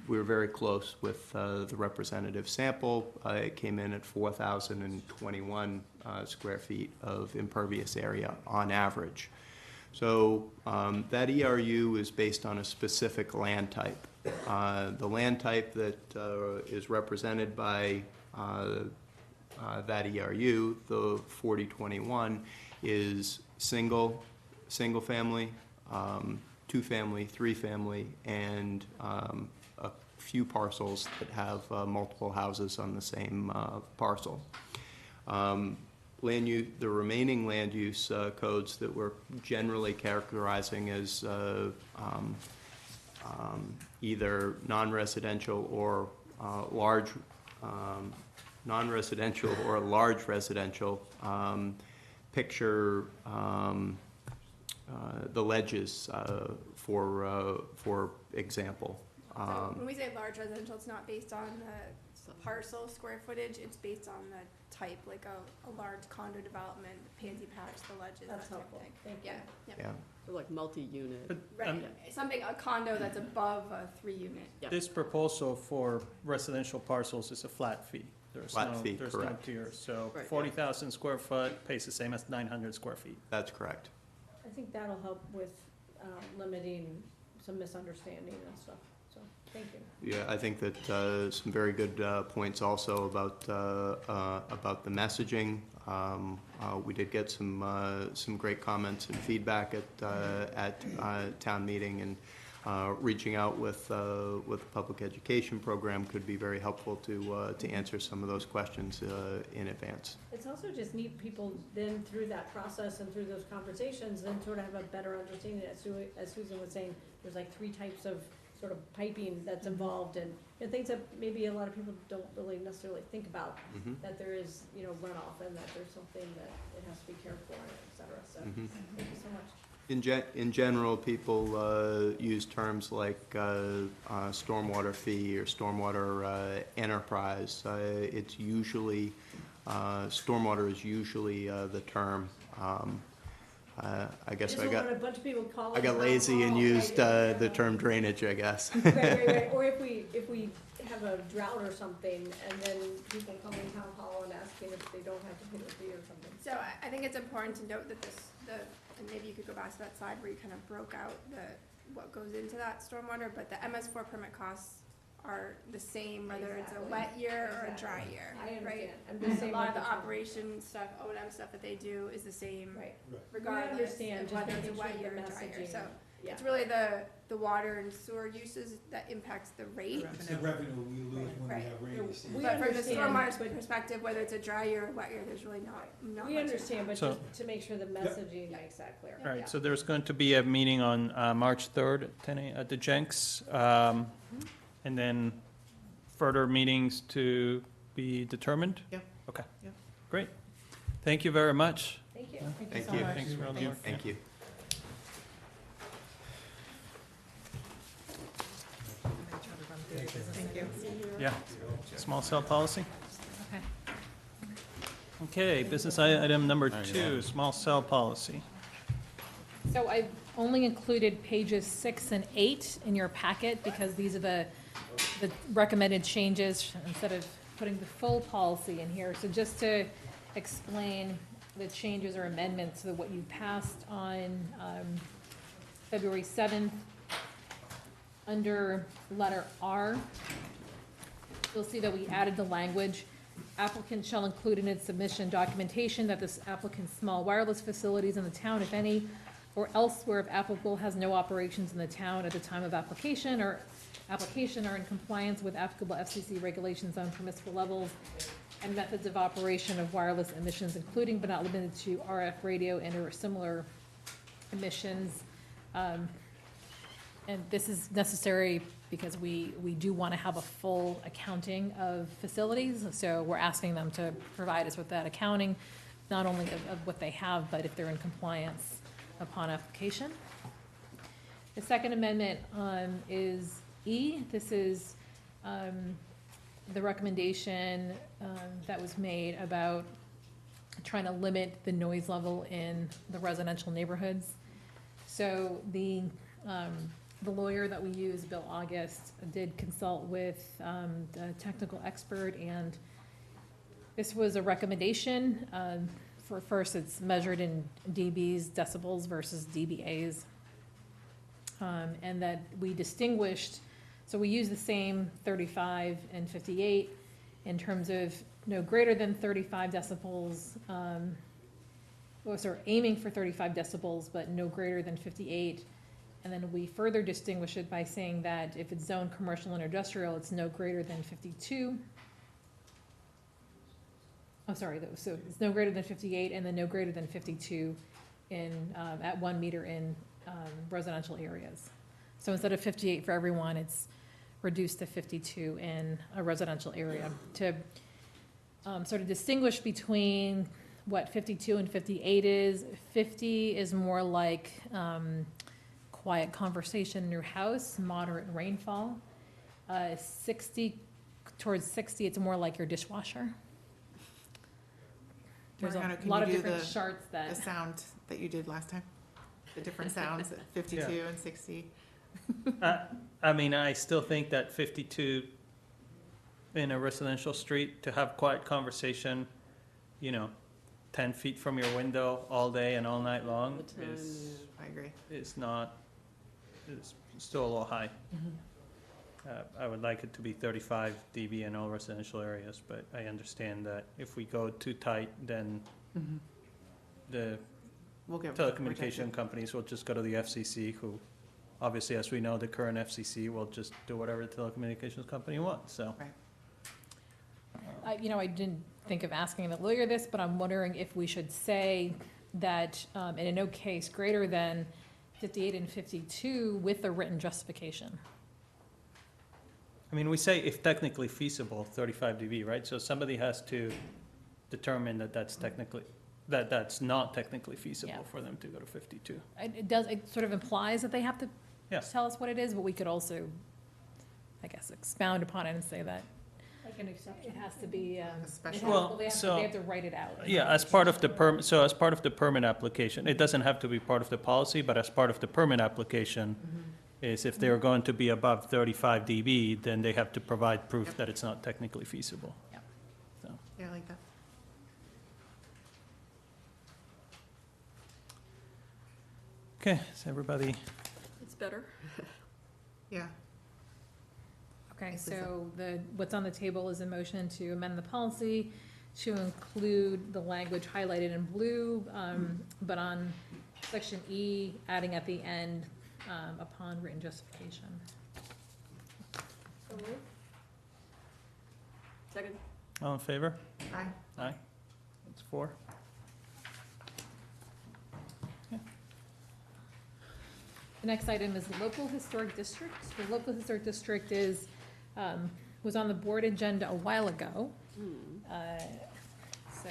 we were very close with the representative sample. It came in at 4,021 square feet of impervious area on average. So that ERU is based on a specific land type. The land type that is represented by that ERU, the 4021, is single family, two-family, three-family, and a few parcels that have multiple houses on the same parcel. The remaining land use codes that we're generally characterizing as either non-residential or large non-residential or large residential, picture the ledges, for example. So when we say large residential, it's not based on the parcel square footage, it's based on the type, like a large condo development, pansy patch, the ledges, that That's type of helpful. thing. Thank you. Yeah, Yeah. So like multi-unit. right, something, a condo that's above a 3-unit. Yeah. This proposal for residential parcels is a flat fee. There's Flat no, fee, there's no correct. tiers. So Right. 40,000 square foot pays the same as 900 square feet. That's correct. I think that'll help with limiting some misunderstanding and stuff, so, thank you. Yeah, I think that some very good points also about the messaging. We did get some great comments and feedback at town meeting, and reaching out with the public education program could be very helpful to answer some of those questions in advance. It's also just neat people then through that process and through those conversations, then sort of have a better understanding, as Susan was saying, there's like 3 types of sort of piping that's involved, and things that maybe a lot of people don't really necessarily think about, Mhm. that there is, runoff, and that there's something that it has to be cared for, et cetera, so, Mhm. thank you so much. In general, people use terms like stormwater fee or stormwater enterprise. It's usually, stormwater is usually the term. I guess Just I don't got, want a bunch of people calling I got town lazy and hall, used right? the term drainage, I guess. Right, or if we have a drought or something, and then people come in town hall and asking if they don't have to pay the fee or something. So I think it's important to note that and maybe you could go back to that slide where you kind of broke out what goes into that stormwater, but the MS4 permit costs are the same, whether it's a wet year or a dry year, I understand. right? I'm just saying A lot what of the the term- operation stuff, O&M stuff that they do is the same Right. regardless understand, of just whether it's a making wet sure year or the dry year. messaging- So Yeah. it's really the water and sewer uses that impacts the rate. It's the revenue we lose when we Right. have rainy season. We But from the understand, stormwater but- perspective, whether it's a dry year or wet year, there's really not much. We understand, but So- just to make sure the messaging makes that clear. All right, so there's going to be a meeting on March 3rd at 10 at the Jenks, and then further meetings to be determined? Yeah. Okay. Yeah. Great. Thank you very much. Thank you. Thank so you. much. Thanks for all the work. Thank you. Thank you. Yeah, small cell policy? Okay. Okay, business item number Oh, yeah. 2, small cell policy. So I've only included pages 6 and 8 in your packet because these are the recommended changes instead of putting the full policy in here. So just to explain the changes or amendments to what you passed on February 7th, under letter R, you'll see that we added the language, applicant shall include in its submission documentation that this applicant's small wireless facilities in the town, if any, or elsewhere if applicable, has no operations in the town at the time of application are in compliance with applicable FCC regulations on permissible levels and methods of operation of wireless emissions, including but not limited to RF radio and or similar emissions. And this is necessary because we do want to have a full accounting of facilities. So we're asking them to provide us with that accounting, not only of what they have, but if they're in compliance upon application. The second amendment is E. This is the recommendation that was made about trying to limit the noise level in the residential neighborhoods. So the the lawyer that we use, Bill August, did consult with the technical expert, and this was a recommendation. For first, it's measured in dBs, decibels versus dBAs. And that we distinguished, so we use the same 35 and 58 in terms of no greater than 35 decibels, aiming for 35 decibels, but no greater than 58. And then we further distinguish it by saying that if it's zoned commercial and industrial, it's no greater than 52. Oh, sorry, so it's no greater than 58, and then no greater than 52 at 1 meter in residential areas. So instead of 58 for everyone, it's reduced to 52 in a residential area to sort of distinguish between what 52 and 58 is. 50 is more like quiet conversation in your house, moderate rainfall. 60, towards 60, it's more like your dishwasher. There's Mariano, a can lot you of do different the- charts that. The sound that you did last time, the different sounds at 52 and 60. I mean, I still think that 52 in a residential street, to have quiet conversation, 10 feet from your window all day and all night long All the time, is I agree. is still a little high. I would like it to be 35 dB in all residential areas, but I understand that if we go too tight, then the We'll get telecommunication rejected. companies will just go to the FCC, who, obviously, as we know, the current FCC will just do whatever the telecommunications company wants, so. I didn't think of asking the lawyer this, but I'm wondering if we should say that in no case greater than 58 and 52 with a written justification. I mean, we say if technically feasible, 35 dB, right? So somebody has to determine that that's not technically feasible Yeah. for them to go to 52. It sort of implies that they have to Yes. tell us what it is, but we could also, I guess, expound upon it and say that Like an exception. it has to be, A special- Well, they so- have to write it out. Yeah, as part of the as part of the permit application, it doesn't have to be part of the policy, but as part of the permit application, is if they're going to be above 35 dB, then they have to provide proof Yep. that it's not technically feasible. Yeah. So, Yeah, I like that. okay, is everybody, It's better. Yeah. Okay, This is so what's on the table is a motion to amend the policy to include the language highlighted in blue, but on section E, adding at the end, upon written justification. So moved. Second? all in favor? Aye. Aye. That's 4. The next item is the local historic district. The local historic district was on the board agenda a while ago. So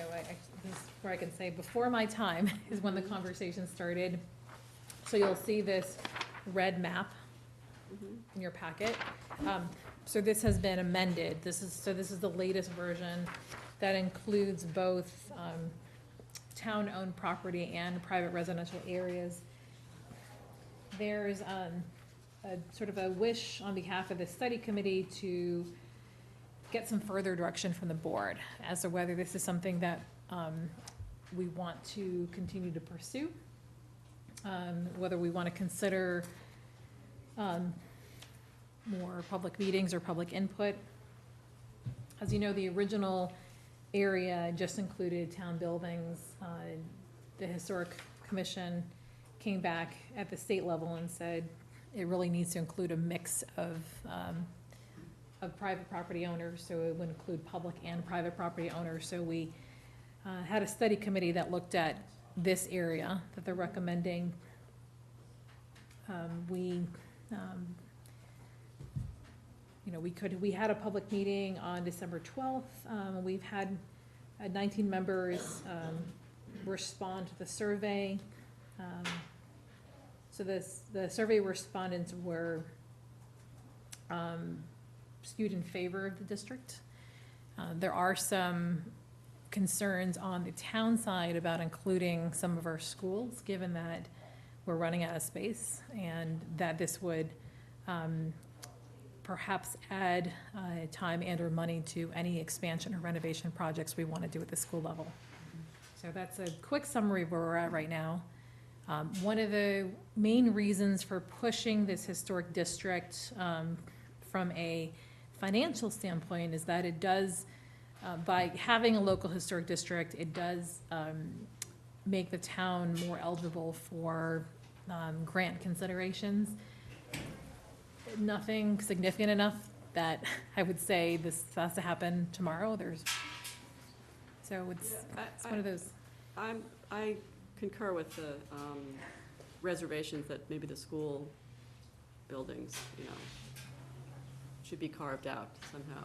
before I can say, before my time is when the conversation started. So you'll see this red map in your packet. So this has been amended. This is the latest version that includes both town-owned property and private residential areas. There's a sort of a wish on behalf of the study committee to get some further direction from the board as to whether this is something that we want to continue to pursue, whether we want to consider more public meetings or public input. As you know, the original area just included town buildings. The Historic Commission came back at the state level and said it really needs to include a mix of private property owners, so it would include public and private property owners. So we had a study committee that looked at this area that they're recommending. We had a public meeting on December 12th. We've had 19 members respond to the survey. So the survey respondents were skewed in favor of the district. There are some concerns on the town side about including some of our schools, given that we're running out of space, and that this would perhaps add time and/or money to any expansion or renovation projects we want to do at the school level. So that's a quick summary of where we're at right now. One of the main reasons for pushing this historic district from a financial standpoint is that it does, by having a local historic district, it does make the town more eligible for grant considerations. Nothing significant enough that I would say this has to happen tomorrow. So it's one of those. I concur with the reservations that maybe the school buildings, should be carved out somehow,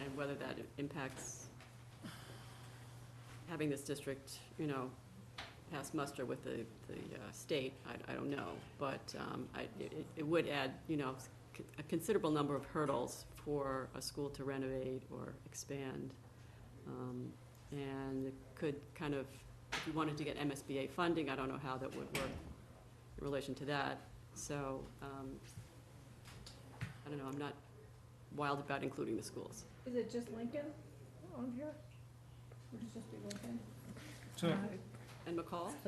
and whether that impacts having this district, pass muster with the state, I don't know. But it would add, a considerable number of hurdles for a school to renovate or expand. And it could kind of, if you wanted to get MSBA funding, I don't know how that would work in relation to that. So, I don't know, I'm not wild about including the schools. Is it just Lincoln on here? Or does it just be Lincoln? So, And McCall? If-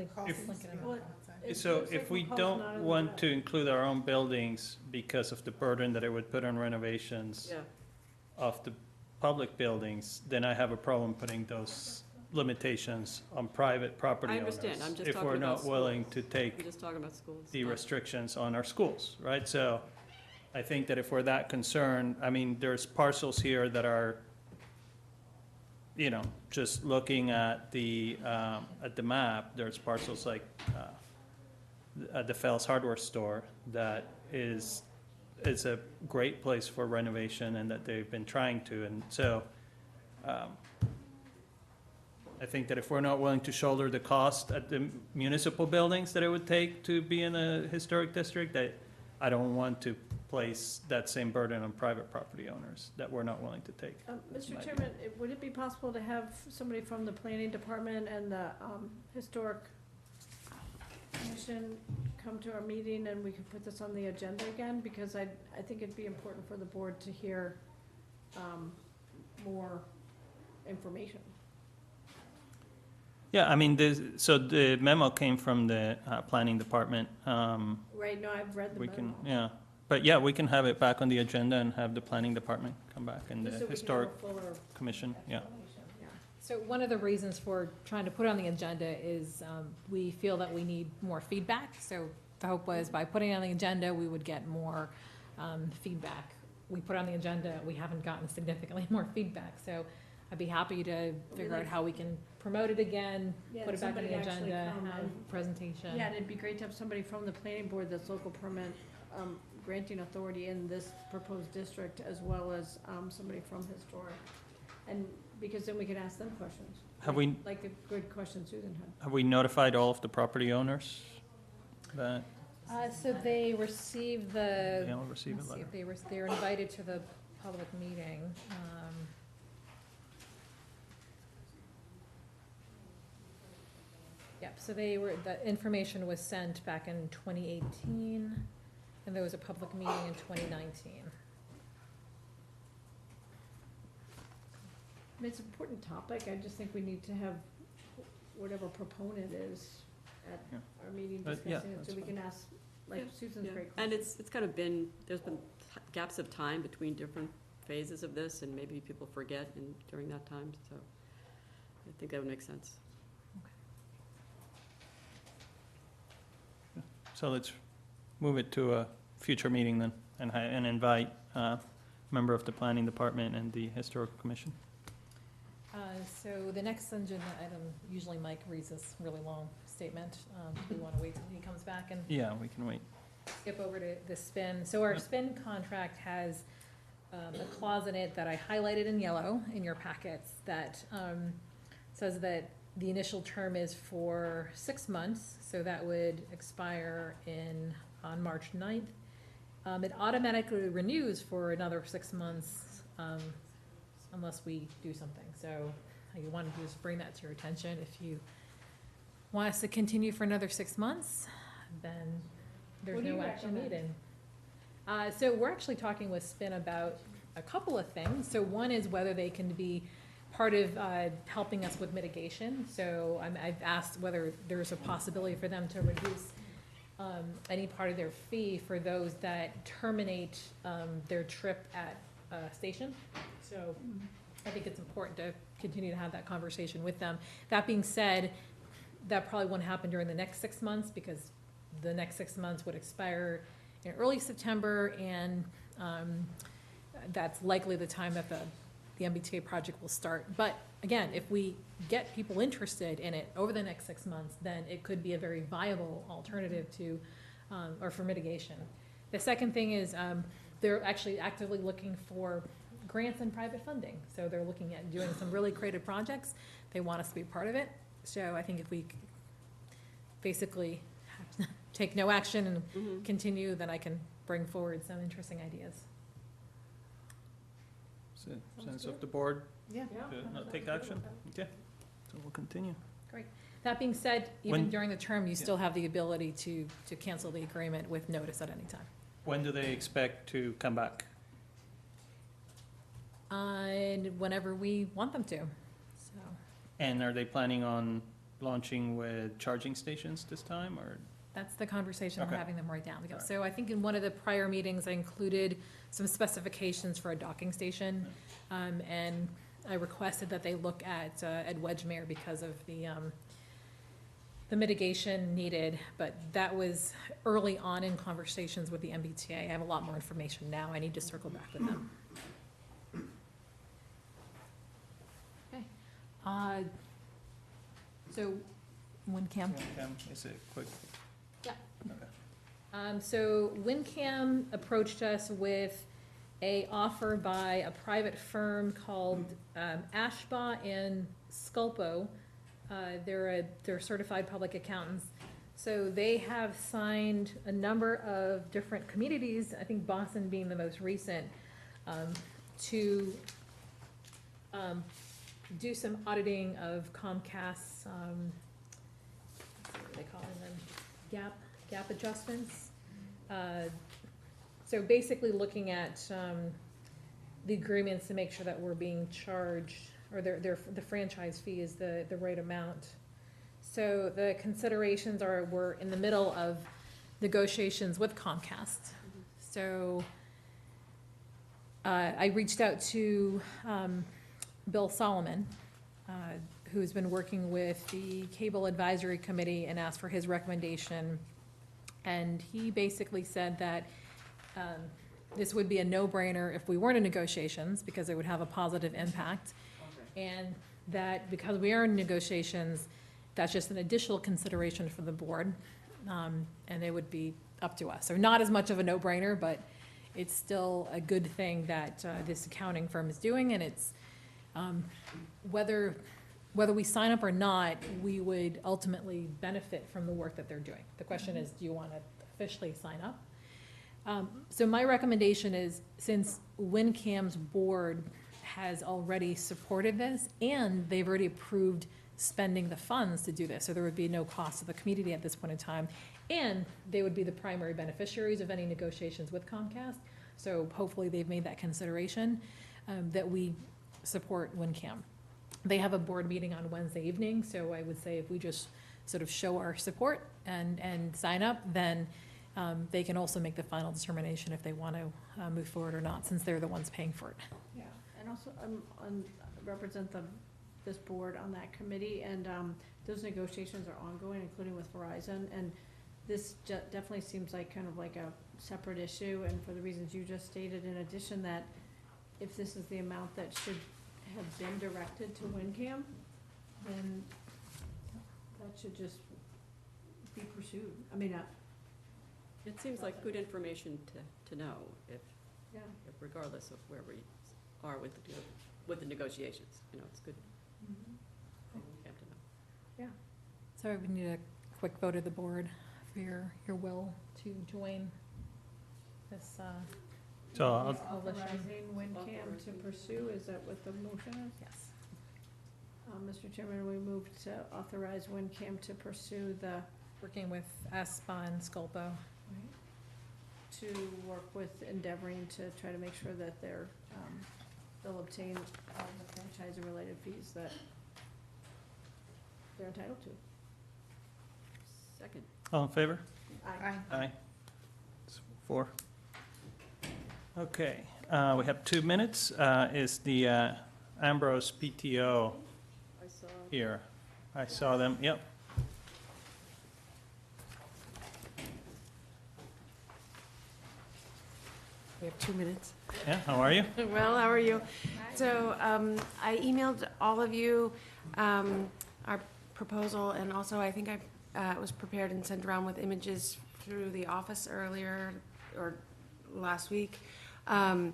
Lincoln and Well, it so looks if like we McCall's not don't in want the to include our own buildings because of the burden that it would put on renovations Yeah. of the public buildings, then I have a problem putting those limitations on private property I owners. understand. I'm just If talking we're about not willing to I'm take just talking about schools. the not- restrictions on our schools, right? So I think that if we're that concerned, I mean, there's parcels here that are, just looking at the map, there's parcels like, at the Fells Hardware Store that is a great place for renovation and that they've been trying to. And so, I think that if we're not willing to shoulder the cost at the municipal buildings that it would take to be in a historic district, that I don't want to place that same burden on private property owners that we're not willing to take. Mr. Might be. Chairman, would it be possible to have somebody from the planning department and the historic commission come to our meeting and we could put this on the agenda again? Because I think it'd be important for the board to hear more information. Yeah, I mean, so the memo came from the planning department. Right, no, I've read the We memo. can, yeah, but yeah, we can have it back on the agenda and have the planning department come back and Just the so we can have a historic fuller commission, yeah. explanation, yeah. So one of the reasons for trying to put it on the agenda is we feel that we need more feedback. So the hope was by putting it on the agenda, we would get more feedback. We put it on the agenda, we haven't gotten significantly more feedback. So I'd be happy to figure out how we can promote it again, Yeah, put it back on somebody the actually agenda, come have and- presentation. Yeah, and it'd be great to have somebody from the planning board that's local permit granting authority in this proposed district, as well as somebody from historic. And, because then we can ask them questions. Have we, Like the good question Susan had. have we notified all of the property owners that So they received the, they'll receive let's a see letter? if they were invited to the public meeting. Yep, so the information was sent back in 2018, and there was a public meeting in 2019. I mean, it's an important topic, I just think we need to have whatever proponent is at Yeah. our meeting Yeah, discussing it, so that's we can ask, like Yeah, Susan's Yeah. great And question. it's kind of there's been gaps of time between different phases of this, and maybe people forget during that time, so I think that would make sense. So let's move it to a future meeting then, and invite a member of the planning department and the historical commission. So the next agenda item, usually Mike reads this really long statement. We want to wait till he comes back and Yeah, we can wait. skip over to the spin. So our Yep. spin contract has a clause in it that I highlighted in yellow in your packets that says that the initial term is for 6 months, so that would expire on March 9th. It automatically renews for another 6 months unless we do something. So I wanted to just bring that to your attention. If you want us to continue for another 6 months, then there's What do no you action recommend? needed. So we're actually talking with Spin about a couple of things. So one is whether they can be part of helping us with mitigation. So I've asked whether there's a possibility for them to reduce any part of their fee for those that terminate their trip at a station. So I think it's important to continue to have that conversation with them. That being said, that probably won't happen during the next 6 months, because the next 6 months would expire in early September, and that's likely the time that the MBTA project will start. But again, if we get people interested in it over the next 6 months, then it could be a very viable alternative to, or for mitigation. The second thing is, they're actually actively looking for grants and private funding. So they're looking at doing some really creative projects. They want us to be part of it. So I think if we basically take no action and Mhm. continue, then I can bring forward some interesting ideas. Sense of the board Yeah. to not take action? Okay, so we'll continue. That being said, even When- during the term, you Yeah. still have the ability to cancel the agreement with notice at any time. When do they expect to come back? And whenever we want them to, so. And are they planning on launching with charging stations this time, or? That's the conversation we're Okay. having them write down. All right. So I think in one of the prior meetings, I included some specifications for a docking station. And I requested that they look at Wedgemere because of the mitigation needed. But that was early on in conversations with the MBTA. I have a lot more information now. I need to circle back with them. Okay. So, WinCam. Is it quick? So WinCam approached us with a offer by a private firm called Ashbaugh and Sculpo. They're certified public accountants. So they have signed a number of different communities, I think Boston being the most recent, to do some auditing of Comcast's, what are they calling them, gap adjustments. So basically looking at the agreements to make sure that we're being charged, or the franchise fee is the right amount. So the considerations are, we're in the middle of negotiations with Comcast. So I reached out to Bill Solomon, who's been working with the Cable Advisory Committee, and asked for his recommendation. And he basically said that this would be a no-brainer if we weren't in negotiations, because it would have a positive impact. And that because we are in negotiations, that's just an additional consideration for the board, and it would be up to us. So not as much of a no-brainer, but it's still a good thing that this accounting firm is doing, and it's, whether we sign up or not, we would ultimately benefit from the work that they're doing. The question is, do you want to officially sign up? So my recommendation is, since WinCam's board has already supported this, and they've already approved spending the funds to do this, so there would be no cost to the community at this point in time, and they would be the primary beneficiaries of any negotiations with Comcast, so hopefully they've made that consideration, that we support WinCam. They have a board meeting on Wednesday evening, so I would say if we just sort of show our support and sign up, then they can also make the final determination if they want to move forward or not, since they're the ones paying for it. Yeah, and also, represent this board on that committee, and those negotiations are ongoing, including with Verizon, and this definitely seems like kind of like a separate issue, and for the reasons you just stated, in addition, that if this is the amount that should have been directed to WinCam, then that should just be pursued. I mean, It seems like good information to know, if yeah. regardless of where we are with the negotiations, it's good for WinCam to know. So we need a quick vote of the board for your will to join this So I'll, Authorizing WinCam to pursue, is that what the motion is? yes. Mr. Chairman, we move to authorize WinCam to pursue the working with ESPA and Sculpo. To work with endeavoring to try to make sure that they'll obtain all the franchise and related fees that they're entitled to. Second. All in favor? Aye. Aye. It's 4. Okay, we have 2 minutes. Is the Ambrose PTO I saw. here? I saw them, yep. We have 2 minutes. Yeah, how are you? Well, how are you? So I emailed all of you our proposal, and also I think I was prepared and sent around with images through the office earlier or last week. I'm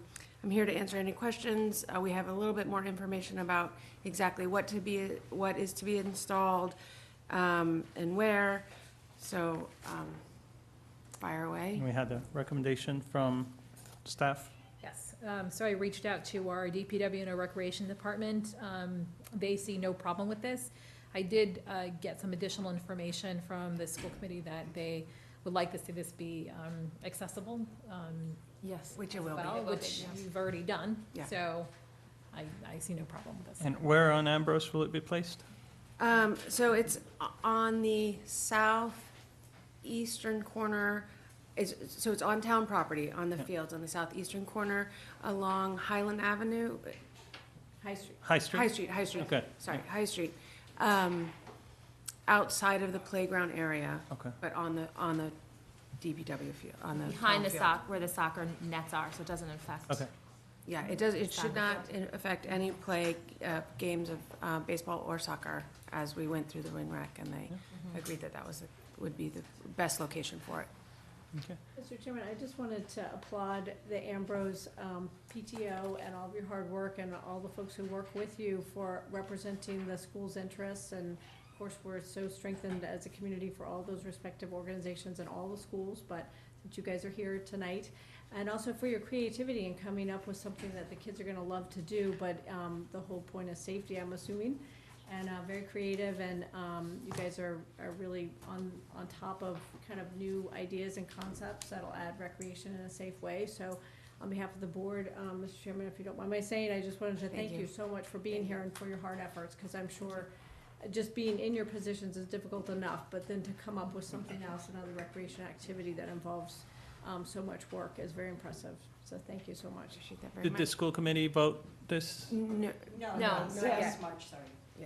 here to answer any questions. We have a little bit more information about exactly what is to be installed and where. So fire away. We had a recommendation from staff. Yes, so I reached out to our DPW and our Recreation Department. They see no problem with this. I did get some additional information from the school committee that they would like to see this be accessible. Yes, which it will be. Well, which you've already done, Yeah. so I see no problem with this. And where on Ambrose will it be placed? So it's on the southeastern corner. So it's on town property, on the fields, on the southeastern corner, along Highland Avenue, High Street. High Street? High Street. Okay. Sorry, High Street. Outside of the playground area, Okay. but on the DPW field, on the. Behind the field. where the soccer nets are, so it doesn't affect. Okay. Yeah, it should not affect any games of baseball or soccer, as we went through the Wing Rec, and they agreed that would be the best location for it. Okay. Mr. Chairman, I just wanted to applaud the Ambrose PTO and all of your hard work and all the folks who work with you for representing the school's interests. And of course, we're so strengthened as a community for all those respective organizations and all the schools, but since you guys are here tonight. And also for your creativity in coming up with something that the kids are gonna love to do, but the whole point is safety, I'm assuming. And very creative, and you guys are really on top of kind of new ideas and concepts that'll add recreation in a safe way. So on behalf of the board, Mr. Chairman, if you don't mind my saying, I just wanted to thank you so much for being here and for your hard efforts, because I'm sure just being in your positions is difficult enough, but then to come up with something else, another recreation activity that involves so much work is very impressive. So thank you so much. Appreciate that very Did much. the school committee vote this? No, No.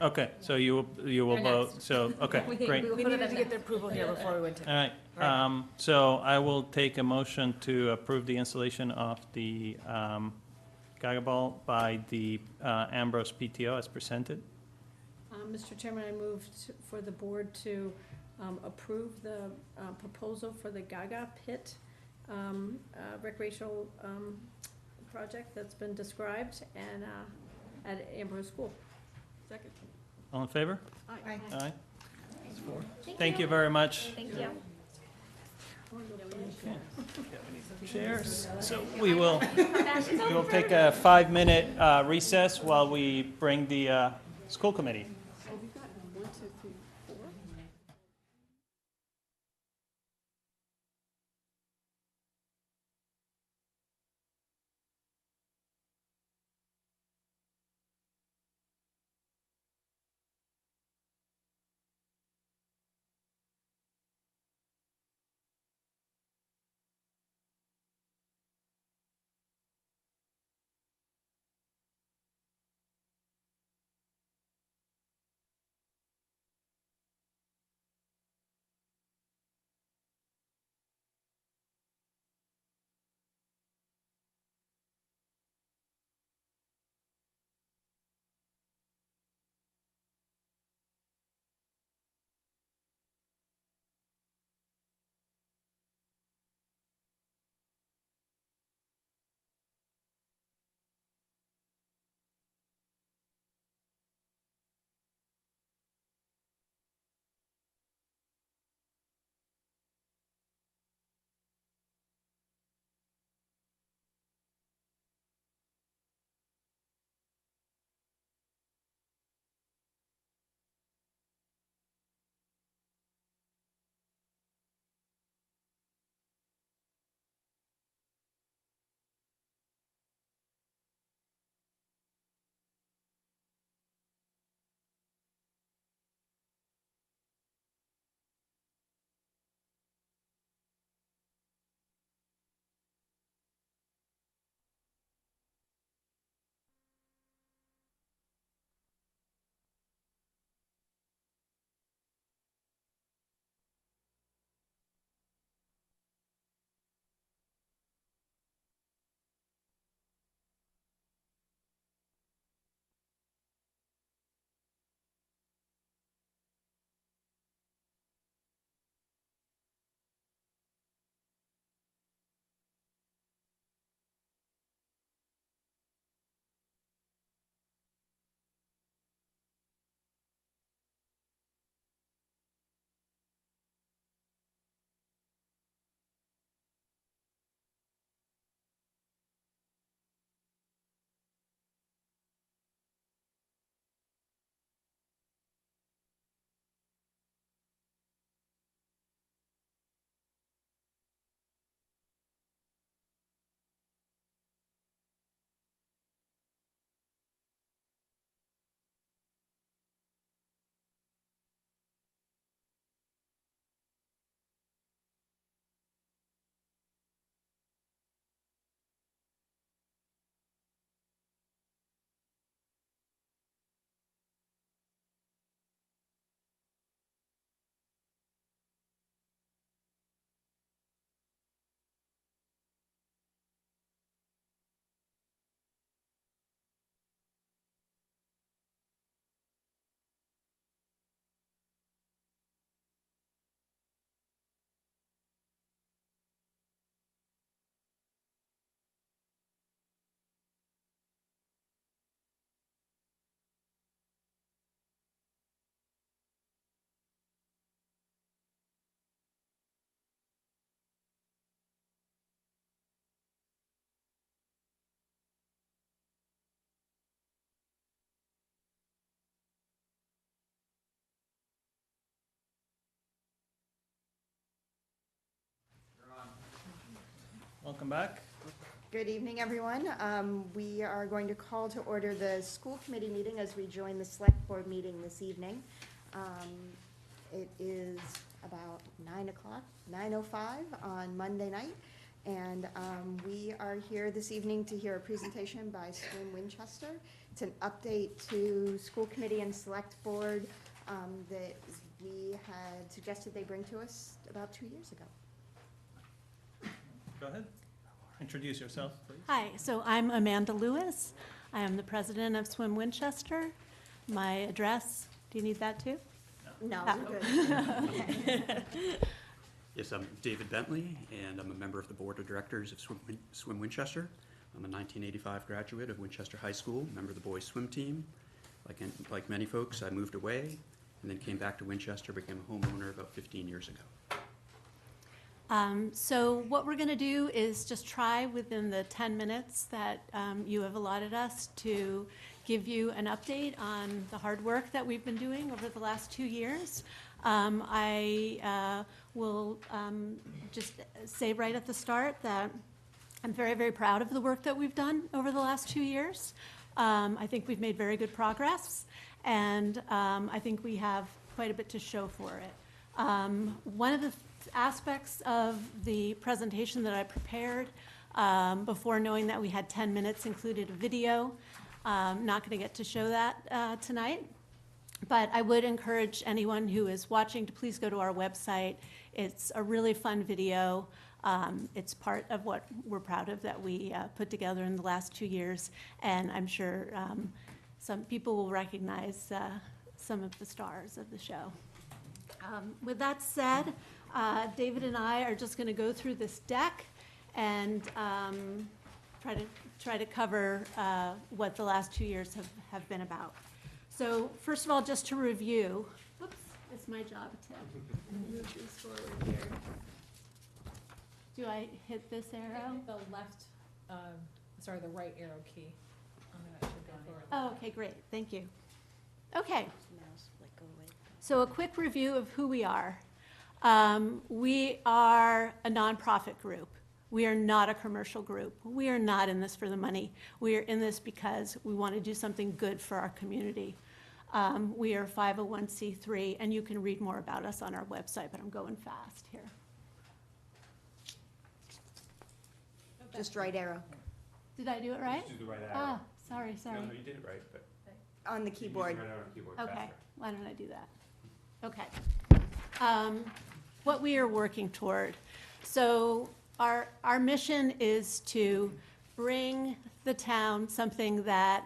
Okay, so you will They're vote, next. so, okay, great. we needed to get the approval here before we went to. All right, so I will take a motion to approve the installation of the Gaga Ball by the Ambrose PTO as presented. Mr. Chairman, I move for the board to approve the proposal for the Gaga Pit recreational project that's been described and at Ambrose School. Second. All in favor? Aye. Aye. Thank you very much. Thank you. Chairs. So we will take a 5-minute recess while we bring the school committee. welcome back. Good evening, everyone. We are going to call to order the school committee meeting as we join the select board meeting this evening. It is about 9 o'clock, 9:05 on Monday night, and we are here this evening to hear a presentation by Swim Winchester. It's an update to school committee and select board that we had suggested they bring to us about 2 years ago. Go ahead. Introduce yourself, please. Hi, so I'm Amanda Lewis. I am the president of Swim Winchester. My address, do you need that too? No, Oh. we're good. Yes, I'm David Bentley, and I'm a member of the Board of Directors of Swim Winchester. I'm a 1985 graduate of Winchester High School, member of the boys' swim team. Like many folks, I moved away and then came back to Winchester, became a homeowner about 15 years ago. So what we're going to do is just try within the 10 minutes that you have allotted us to give you an update on the hard work that we've been doing over the last 2 years. I will just say right at the start that I'm very, very proud of the work that we've done over the last 2 years. I think we've made very good progress, and I think we have quite a bit to show for it. One of the aspects of the presentation that I prepared before knowing that we had 10 minutes included a video. Not going to get to show that tonight, but I would encourage anyone who is watching to please go to our website. It's a really fun video. It's part of what we're proud of that we put together in the last 2 years, and I'm sure some people will recognize some of the stars of the show. With that said, David and I are just going to go through this deck and try to cover what the last 2 years have been about. So first of all, just to review, whoops, it's my job to move this forward here. Do I hit this arrow? The left, sorry, the right arrow key. That should go forward. Oh, okay, great, thank you. Okay. So a quick review of who we are. We are a nonprofit group. We are not a commercial group. We are not in this for the money. We are in this because we want to do something good for our community. We are 501c3, and you can read more about us on our website, but I'm going fast here. Just right arrow Did I do it right? Just do the right arrow. Ah, sorry. No, you did it right, but. on the you keyboard. use the right arrow on the keyboard Okay, faster. why don't I do that? Okay. What we are working toward. So our mission is to bring the town something that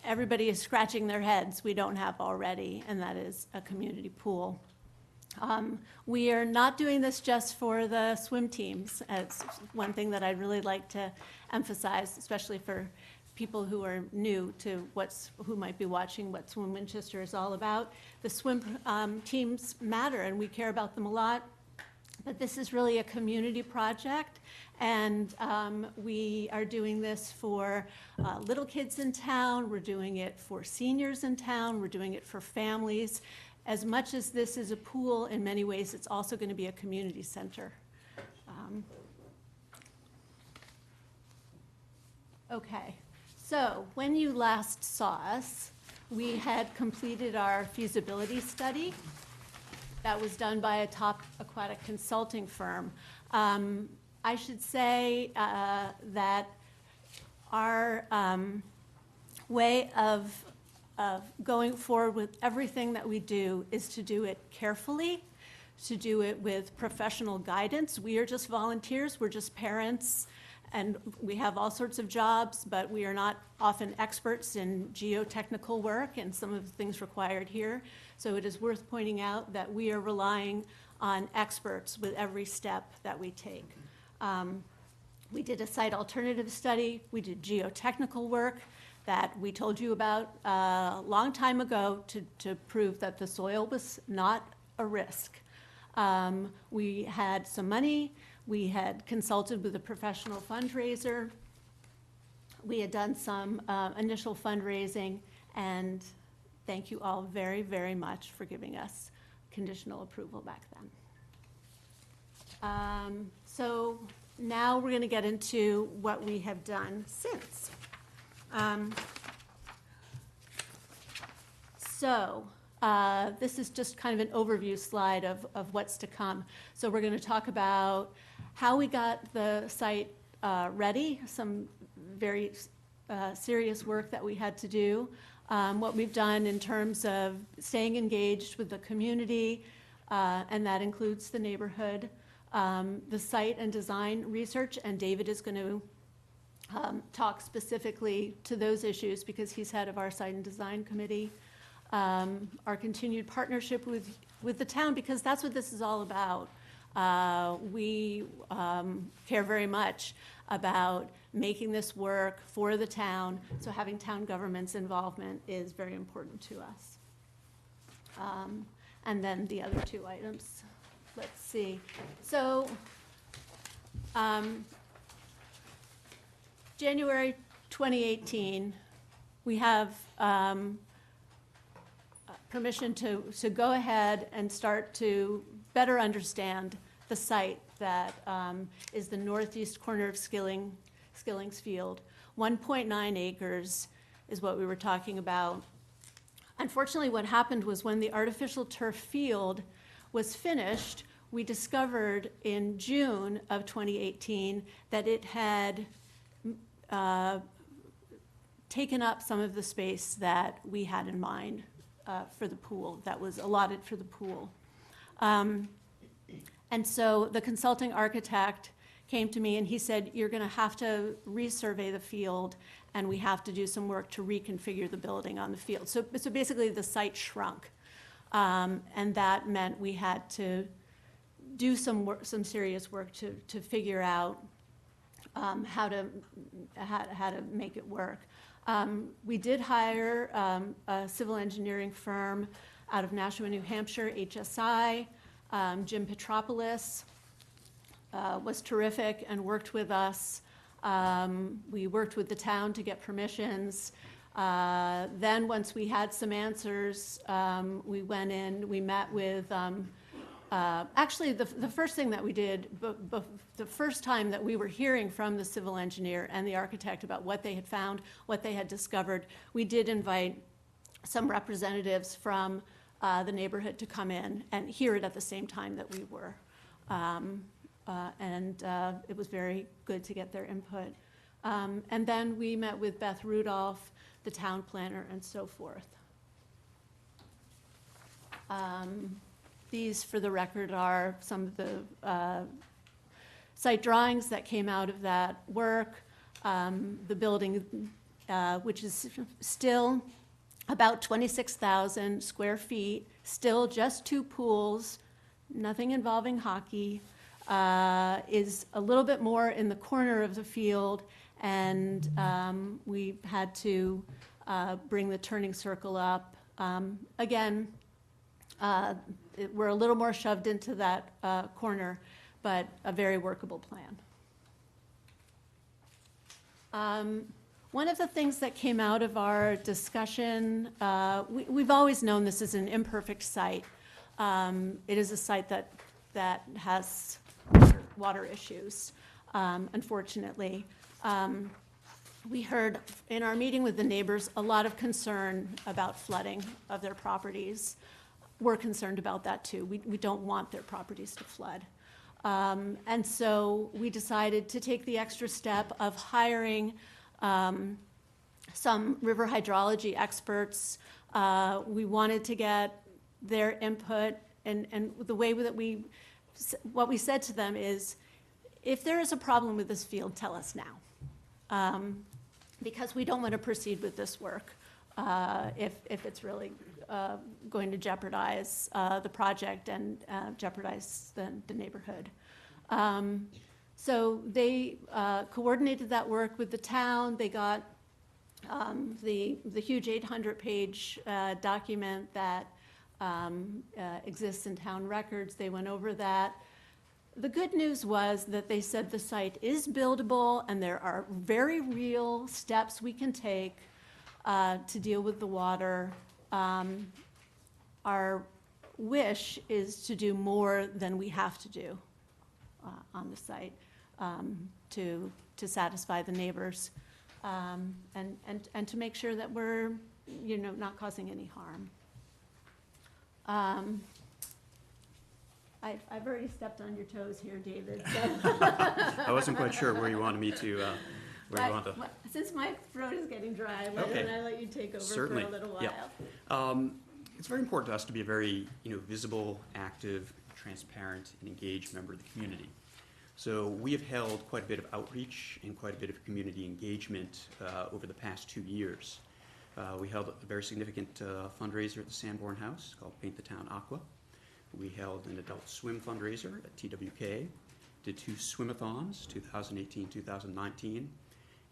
everybody is scratching their heads we don't have already, and that is a community pool. We are not doing this just for the swim teams. It's one thing that I'd really like to emphasize, especially for people who are new to who might be watching what Swim Winchester is all about. The swim teams matter, and we care about them a lot. But this is really a community project, and we are doing this for little kids in town. We're doing it for seniors in town. We're doing it for families. As much as this is a pool, in many ways, it's also going to be a community center. Okay, so when you last saw us, we had completed our feasibility study. That was done by a top aquatic consulting firm. I should say that our way of going forward with everything that we do is to do it carefully, to do it with professional guidance. We are just volunteers, we're just parents, and we have all sorts of jobs, but we are not often experts in geotechnical work and some of the things required here. So it is worth pointing out that we are relying on experts with every step that we take. We did a site alternative study, we did geotechnical work that we told you about a long time ago to prove that the soil was not a risk. We had some money, we had consulted with a professional fundraiser, we had done some initial fundraising, and thank you all very, very much for giving us conditional approval back then. So now we're going to get into what we have done since. This is just kind of an overview slide of what's to come. So we're going to talk about how we got the site ready, some very serious work that we had to do, what we've done in terms of staying engaged with the community, and that includes the neighborhood, the site and design research, and David is going to talk specifically to those issues because he's head of our site and design committee. Our continued partnership with the town, because that's what this is all about. We care very much about making this work for the town, so having town government's involvement is very important to us. And then the other two items, let's see. So, January 2018, we have permission to go ahead and start to better understand the site that is the northeast corner of Skilling's Field. 1.9 acres is what we were talking about. Unfortunately, what happened was when the artificial turf field was finished, we discovered in June of 2018 that it had taken up some of the space that we had in mind for the pool, that was allotted for the pool. And so the consulting architect came to me and he said, you're going to have to resurvey the field and we have to do some work to reconfigure the building on the field. So basically the site shrunk. And that meant we had to do some work, some serious work to figure out how to make it work. We did hire a civil engineering firm out of Nashua, New Hampshire, HSI. Jim Petropoulos was terrific and worked with us. We worked with the town to get permissions. Then once we had some answers, we went in, we met with, actually the first thing that we did, the first time that we were hearing from the civil engineer and the architect about what they had found, what they had discovered, we did invite some representatives from the neighborhood to come in and hear it at the same time that we were. It was very good to get their input. And then we met with Beth Rudolph, the town planner, and so forth. These, for the record, are some of the site drawings that came out of that work. The building, which is still about 26,000 square feet, still just 2 pools, nothing involving hockey, is a little bit more in the corner of the field, and we had to bring the turning circle up. Again, we're a little more shoved into that corner, but a very workable plan. One of the things that came out of our discussion, we've always known this is an imperfect site. It is a site that has water issues, unfortunately. We heard in our meeting with the neighbors a lot of concern about flooding of their properties. We're concerned about that too. We don't want their properties to flood. And so we decided to take the extra step of hiring some river hydrology experts. We wanted to get their input, and the way that what we said to them is, if there is a problem with this field, tell us now. Because we don't want to proceed with this work if it's really going to jeopardize the project and jeopardize the neighborhood. So they coordinated that work with the town. They got the huge 800-page document that exists in town records. They went over that. The good news was that they said the site is buildable and there are very real steps we can take to deal with the water. Our wish is to do more than we have to do on the site. to satisfy the neighbors, and to make sure that we're, not causing any harm. I've already stepped on your toes here, David, so. I wasn't quite sure where you wanted me to, where you wanted to. Since my throat is getting dry, why Okay. don't I let you take over Certainly, for a little yeah. while? It's very important to us to be a very, visible, active, transparent, and engaged member of the community. So we have held quite a bit of outreach and quite a bit of community engagement over the past 2 years. We held a very significant fundraiser at the Sanborn House called Paint the Town Aqua. We held an adult swim fundraiser at TWK, did 2 swim-a-thons, 2018, 2019,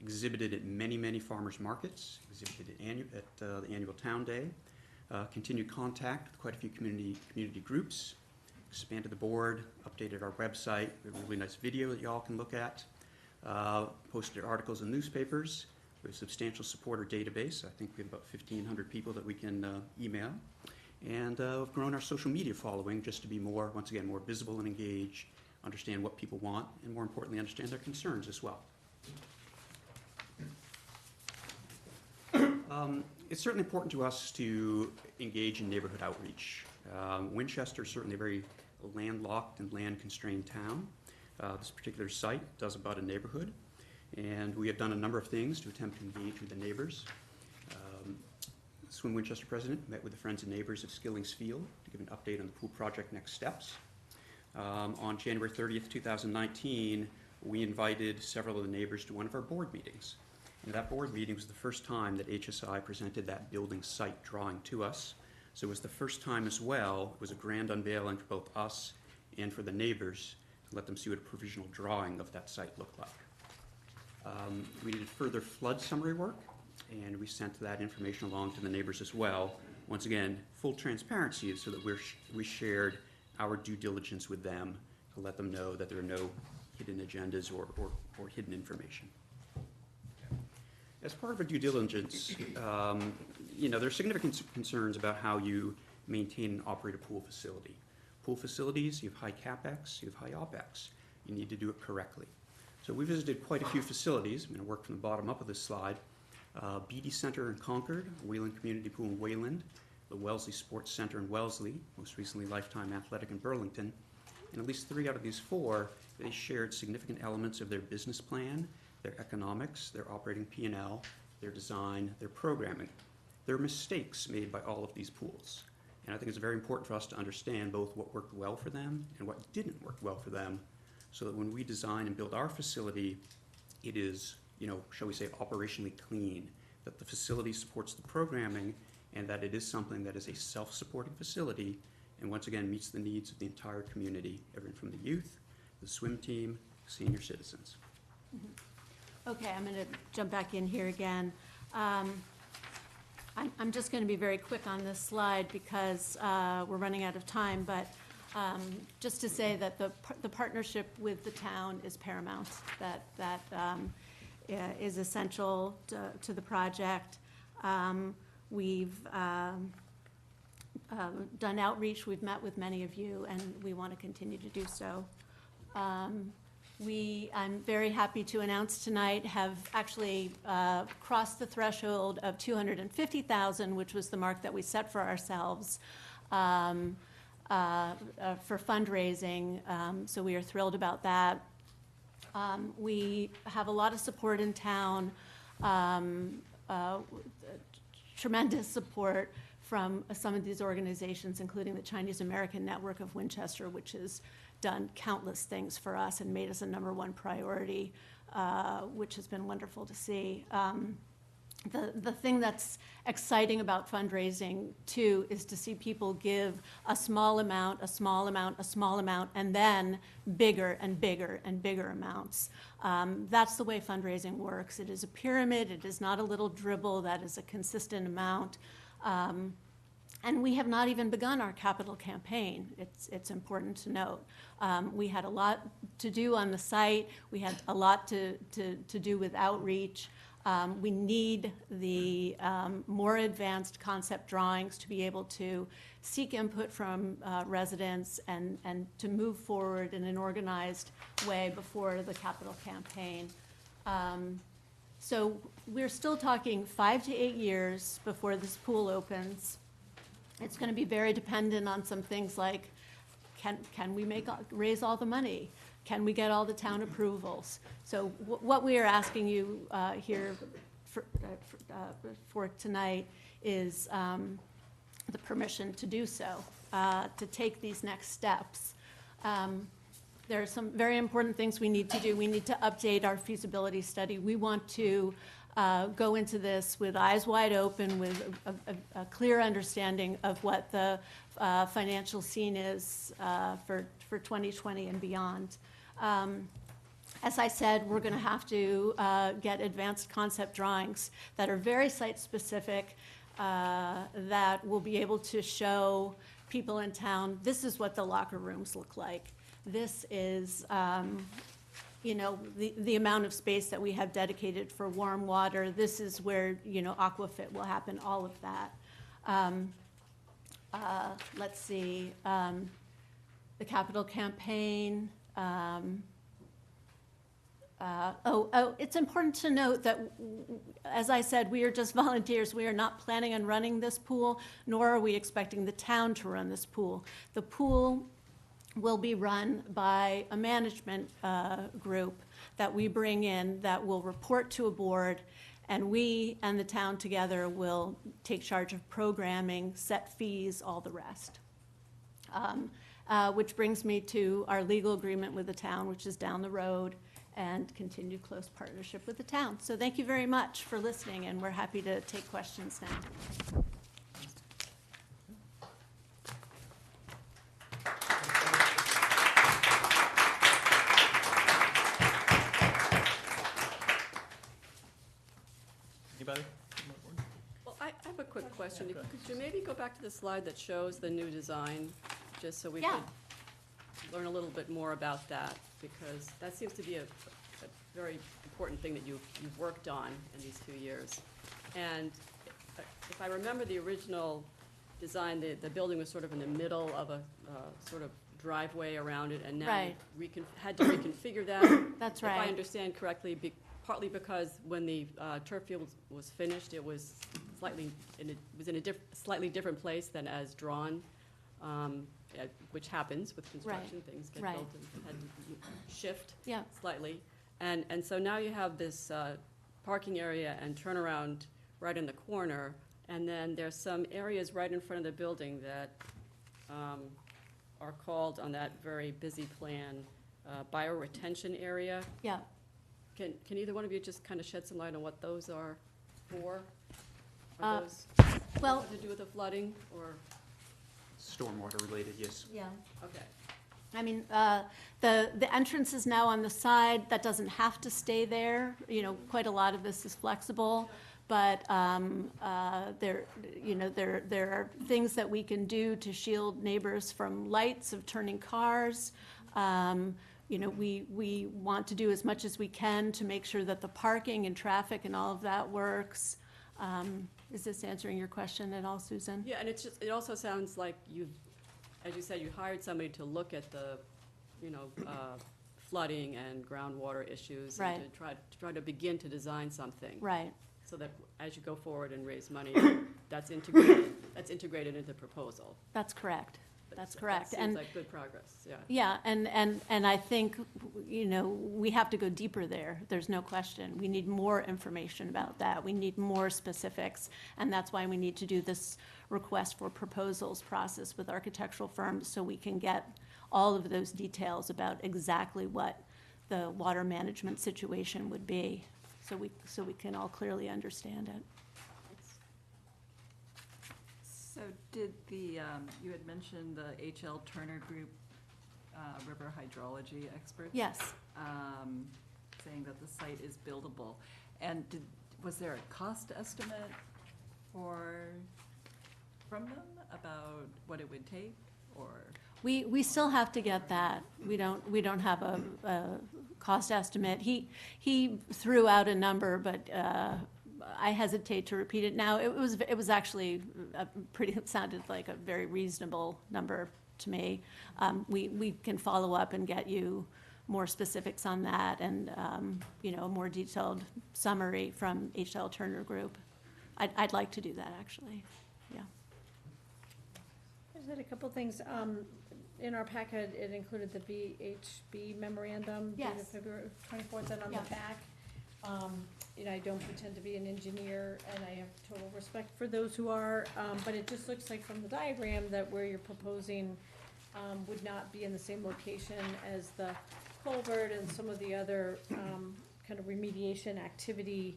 exhibited at many, many farmers markets, exhibited at the annual town day, continued contact with quite a few community groups, expanded the board, updated our website, we have a really nice video that you all can look at, posted articles in newspapers. We have a substantial supporter database. I think we have about 1,500 people that we can email. And we've grown our social media following just to be more, once again, more visible and engaged, understand what people want, and more importantly, understand their concerns as well. It's certainly important to us to engage in neighborhood outreach. Winchester is certainly a very landlocked and land-constrained town. This particular site does abut a neighborhood, and we have done a number of things to attempt to engage with the neighbors. Swim Winchester president met with the Friends and Neighbors of Skillings Field to give an update on the pool project next steps. On January 30th, 2019, we invited several of the neighbors to one of our board meetings. And that board meeting was the first time that HSI presented that building site drawing to us. So it was the first time as well, it was a grand unveiling for both us and for the neighbors to let them see what a provisional drawing of that site looked like. We did further flood summary work, and we sent that information along to the neighbors as well. Once again, full transparency so that we shared our due diligence with them to let them know that there are no hidden agendas or hidden information. As part of our due diligence, there are significant concerns about how you maintain and operate a pool facility. Pool facilities, you have high CapEx, you have high OpEx. You need to do it correctly. So we visited quite a few facilities. I'm going to work from the bottom up of this slide. Beatty Center in Concord, Wayland Community Pool in Wayland, the Wellesley Sports Center in Wellesley, most recently Lifetime Athletic in Burlington. And at least 3 out of these 4, they shared significant elements of their business plan, their economics, their operating P&L, their design, their programming. There are mistakes made by all of these pools. And I think it's very important for us to understand both what worked well for them and what didn't work well for them, so that when we design and build our facility, it is, shall we say, operationally clean, that the facility supports the programming, and that it is something that is a self-supporting facility, and once again meets the needs of the entire community, everyone from the youth, the swim team, senior citizens. Okay, I'm going to jump back in here again. I'm just going to be very quick on this slide because we're running out of time, but just to say that the partnership with the town is paramount, that is essential to the project. We've done outreach, we've met with many of you, and we want to continue to do so. I'm very happy to announce tonight, have actually crossed the threshold of 250,000, which was the mark that we set for ourselves for fundraising, so we are thrilled about that. We have a lot of support in town, tremendous support from some of these organizations, including the Chinese American Network of Winchester, which has done countless things for us and made us a #1 priority, which has been wonderful to see. The thing that's exciting about fundraising, too, is to see people give a small amount, a small amount, a small amount, and then bigger and bigger and bigger amounts. That's the way fundraising works. It is a pyramid. It is not a little dribble. That is a consistent amount. And we have not even begun our capital campaign. It's important to note. We had a lot to do on the site. We had a lot to do with outreach. We need the more advanced concept drawings to be able to seek input from residents and to move forward in an organized way before the capital campaign. So we're still talking 5 to 8 years before this pool opens. It's going to be very dependent on some things like, can we raise all the money? Can we get all the town approvals? So what we are asking you here for tonight is the permission to do so, to take these next steps. There are some very important things we need to do. We need to update our feasibility study. We want to go into this with eyes wide open, with a clear understanding of what the financial scene is for 2020 and beyond. As I said, we're going to have to get advanced concept drawings that are very site-specific, that will be able to show people in town, this is what the locker rooms look like. This is, you know, the amount of space that we have dedicated for warm water. This is where, you know, Aquafit will happen, all of that. Let's see, the capital campaign. It's important to note that, as I said, we are just volunteers. We are not planning on running this pool, nor are we expecting the town to run this pool. The pool will be run by a management group that we bring in that will report to a board, and we and the town together will take charge of programming, set fees, all the rest. Which brings me to our legal agreement with the town, which is down the road, and continued close partnership with the town. So thank you very much for listening, and we're happy to take questions now. Anybody? Well, I have a quick question. Could you maybe go back to the slide that shows the new design, just so we Yeah. could learn a little bit more about that? Because that seems to be a very important thing that you've worked on in these 2 years. And if I remember the original design, the building was sort of in the middle of a sort of driveway around it, and now Right. you had to reconfigure that. That's If I right. understand correctly, partly because when the turf field was finished, it was in a slightly different place than as drawn, which happens with construction. Right. Things get Right. built and had to shift Yeah. slightly. And so now you have this parking area and turnaround right in the corner, and then there's some areas right in front of the building that are called on that very busy plan bioretention area. Yeah. Can either one of you just kind of shed some light on what those are for? Uh, Are those well- something to do with the flooding, or, Stormwater related, yes. Yeah. okay. I mean, the entrance is now on the side. That doesn't have to stay there. You know, quite a lot of this is flexible. But there are things that we can do to shield neighbors from lights of turning cars. You know, we want to do as much as we can to make sure that the parking and traffic and all of that works. Is this answering your question at all, Susan? Yeah, and it also sounds like as you said, you hired somebody to look at the, flooding and groundwater issues. Right. And to try to begin to design something. Right. So that as you go forward and raise money, that's integrated into the proposal. That's correct. That's correct. That seems like good progress, yeah. Yeah, and I think, we have to go deeper there. There's no question. We need more information about that. We need more specifics, and that's why we need to do this request for proposals process with architectural firms, so we can get all of those details about exactly what the water management situation would be, so we can all clearly understand it. So did you had mentioned the H.L. Turner Group, river hydrology experts? Yes. Saying that the site is buildable. And was there a cost estimate from them about what it would take, or? We still have to get that. We don't have a cost estimate. He threw out a number, but I hesitate to repeat it now. It was actually it sounded like a very reasonable number to me. We can follow up and get you more specifics on that and, a more detailed summary from H.L. Turner Group. I'd like to do that, actually, yeah. I just had a couple things. In our packet, it included the VHB memorandum dated Yes. February 24th, and on the Yeah. back, I don't pretend to be an engineer, and I have total respect for those who are, but it just looks like from the diagram that where you're proposing would not be in the same location as the culvert and some of the other kind of remediation activity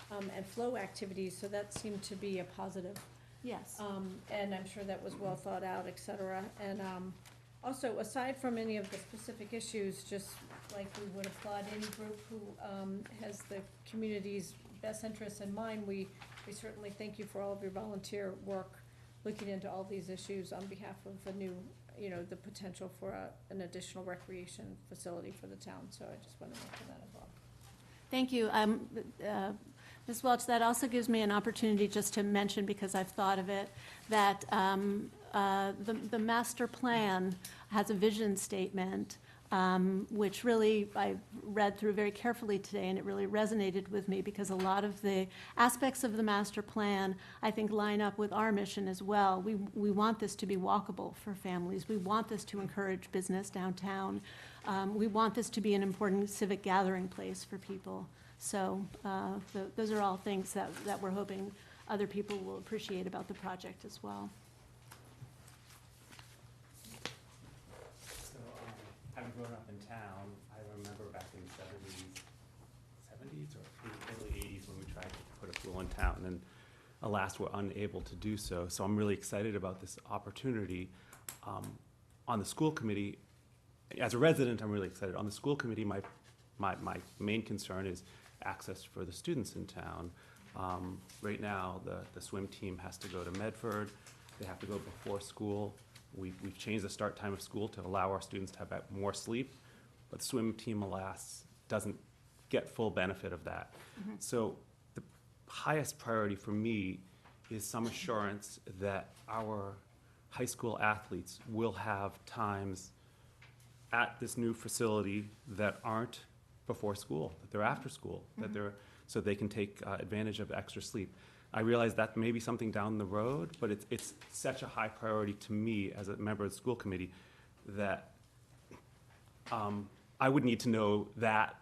and flow activities, so that seemed to be a positive. Yes. And I'm sure that was well thought out, et cetera. And also, aside from any of the specific issues, just like we would applaud any group who has the community's best interests in mind, we certainly thank you for all of your volunteer work looking into all these issues on behalf of the new, the potential for an additional recreation facility for the town. So I just want to mention that as well. Thank you. Ms. Welch, that also gives me an opportunity just to mention, because I've thought of it, that the master plan has a vision statement, which really I read through very carefully today, and it really resonated with me because a lot of the aspects of the master plan, I think, line up with our mission as well. We want this to be walkable for families. We want this to encourage business downtown. We want this to be an important civic gathering place for people. So those are all things that we're hoping other people will appreciate about the project as well. So, having grown up in town, I remember back in the 70s or early 80s when we tried to put a pool in town, and alas, we're unable to do so. So I'm really excited about this opportunity. On the school committee, as a resident, I'm really excited. On the school committee, my main concern is access for the students in town. Right now, the swim team has to go to Medford. They have to go before school. We've changed the start time of school to allow our students to have more sleep, but the swim team, alas, doesn't get full benefit of that. Mm-hmm. So the highest priority for me is some assurance that our high school athletes will have times at this new facility that aren't before school, that they're after school, that they're, so they can take advantage of extra sleep. I realize that may be something down the road, but it's such a high priority to me as a member of the school committee that I would need to know that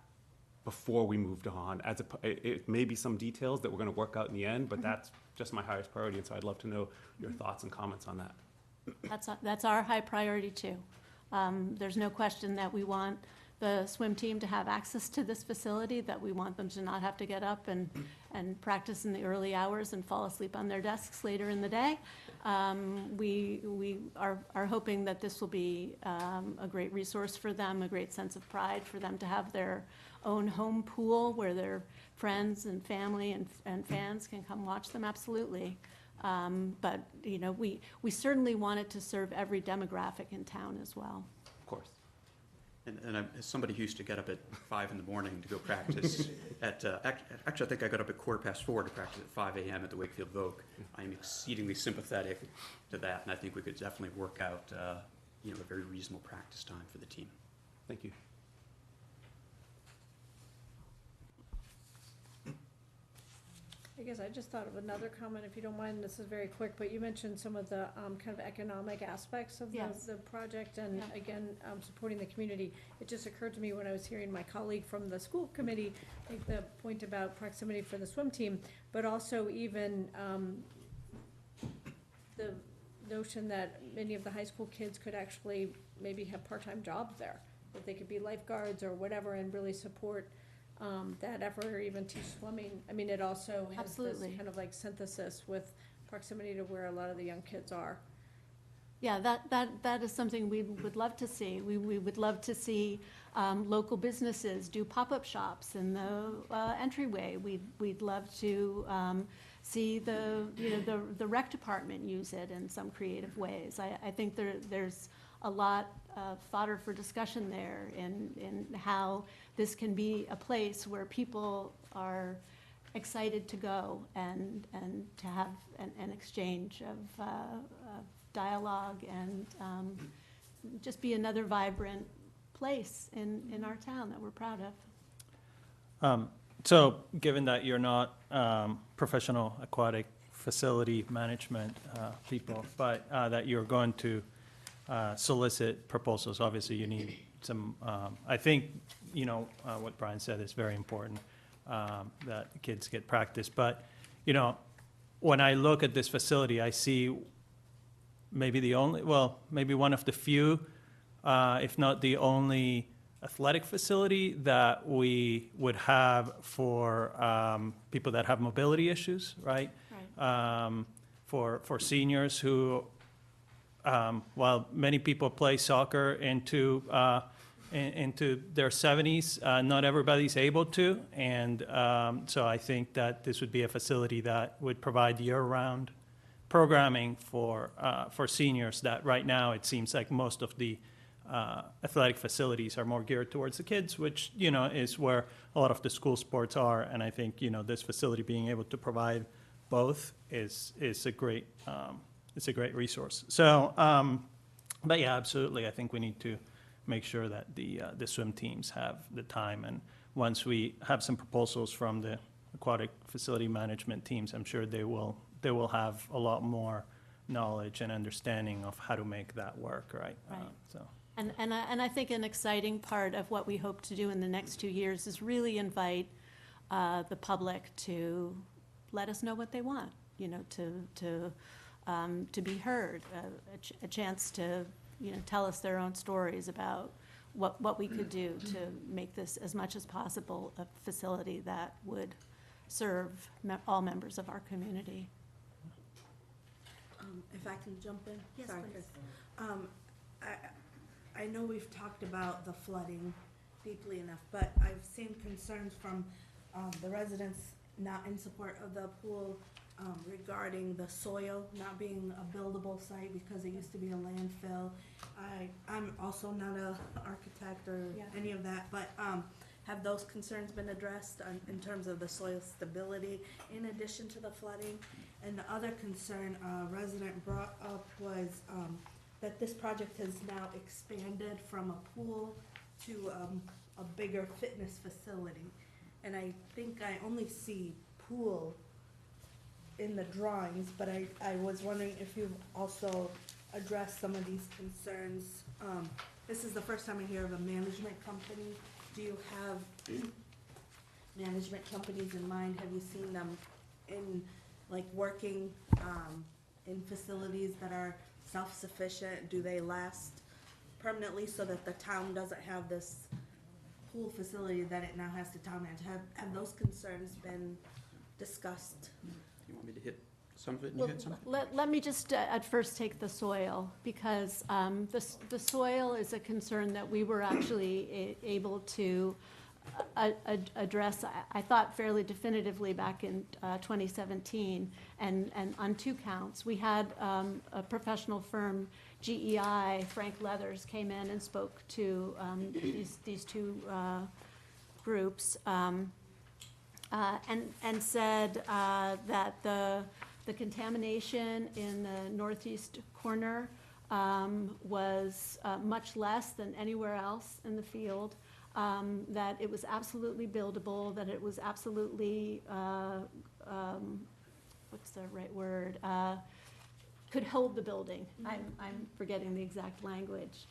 before we moved on. It may be some details that we're going to work out in the end, but that's just my highest priority, and so I'd love to know your thoughts and comments on that. That's our high priority too. There's no question that we want the swim team to have access to this facility, that we want them to not have to get up and practice in the early hours and fall asleep on their desks later in the day. We are hoping that this will be a great resource for them, a great sense of pride for them to have their own home pool where their friends and family and fans can come watch them, absolutely. But, we certainly want it to serve every demographic in town as well. Of course. And as somebody who used to get up at 5 in the morning to go practice actually, I think I got up at 4:15 to practice at 5 a.m. at the Wakefield Vogue. I am exceedingly sympathetic to that, and I think we could definitely work out, a very reasonable practice time for the team. Thank you. I guess I just thought of another comment, if you don't mind. This is very quick, but you mentioned some of the kind of economic aspects of Yes. the project and, Yeah. again, supporting the community. It just occurred to me when I was hearing my colleague from the school committee make the point about proximity for the swim team, but also even the notion that many of the high school kids could actually maybe have part-time jobs there, that they could be lifeguards or whatever and really support that effort, or even teach swimming. I mean, it also has Absolutely. this kind of like synthesis with proximity to where a lot of the young kids are. Yeah, that is something we would love to see. We would love to see local businesses do pop-up shops in the entryway. We'd love to see the rec department use it in some creative ways. I think there's a lot of fodder for discussion there in how this can be a place where people are excited to go and to have an exchange of dialogue and just be another vibrant place in our town that we're proud of. So, given that you're not professional aquatic facility management people, but that you're going to solicit proposals, obviously you need some, I think, what Brian said is very important, that kids get practice. But, when I look at this facility, I see maybe maybe one of the few, if not the only athletic facility that we would have for people that have mobility issues, right? For seniors who, while many people play soccer into their 70s, not everybody's able to. And so I think that this would be a facility that would provide year-round programming for seniors that right now it seems like most of the athletic facilities are more geared towards the kids, which, is where a lot of the school sports are. And I think, this facility being able to provide both is a great resource. So, but yeah, absolutely. I think we need to make sure that the swim teams have the time. And once we have some proposals from the aquatic facility management teams, I'm sure they will have a lot more knowledge and understanding of how to make that work, right? Right. And I think an exciting part of what we hope to do in the next 2 years is really invite the public to let us know what they want, to be heard, a chance to, tell us their own stories about what we could do to make this as much as possible a facility that would serve all members of our community. If I can jump in? Yes, Sorry, please. Chris. I know we've talked about the flooding deeply enough, but I've seen concerns from the residents not in support of the pool regarding the soil not being a buildable site because it used to be a landfill. I'm also not an architect or any of that, but have those concerns been addressed in terms of the soil stability in addition to the flooding? And the other concern a resident brought up was that this project has now expanded from a pool to a bigger fitness facility. And I think I only see pool in the drawings, but I was wondering if you've also addressed some of these concerns. This is the first time I hear of a management company. Do you have management companies in mind? Have you seen them in, working in facilities that are self-sufficient? Do they last permanently so that the town doesn't have this pool facility that it now has to town manage? Have those concerns been discussed? You want me to hit some of it and you hit some? Let me just at first take the soil, because the soil is a concern that we were actually able to address, I thought, fairly definitively back in 2017, and on 2 counts. We had a professional firm, GEI, Frank Leathers, came in and spoke to these 2 groups, and said that the contamination in the northeast corner was much less than anywhere else in the field, that it was absolutely buildable, that it was absolutely, what's the right word, could hold the building. I'm forgetting the exact language.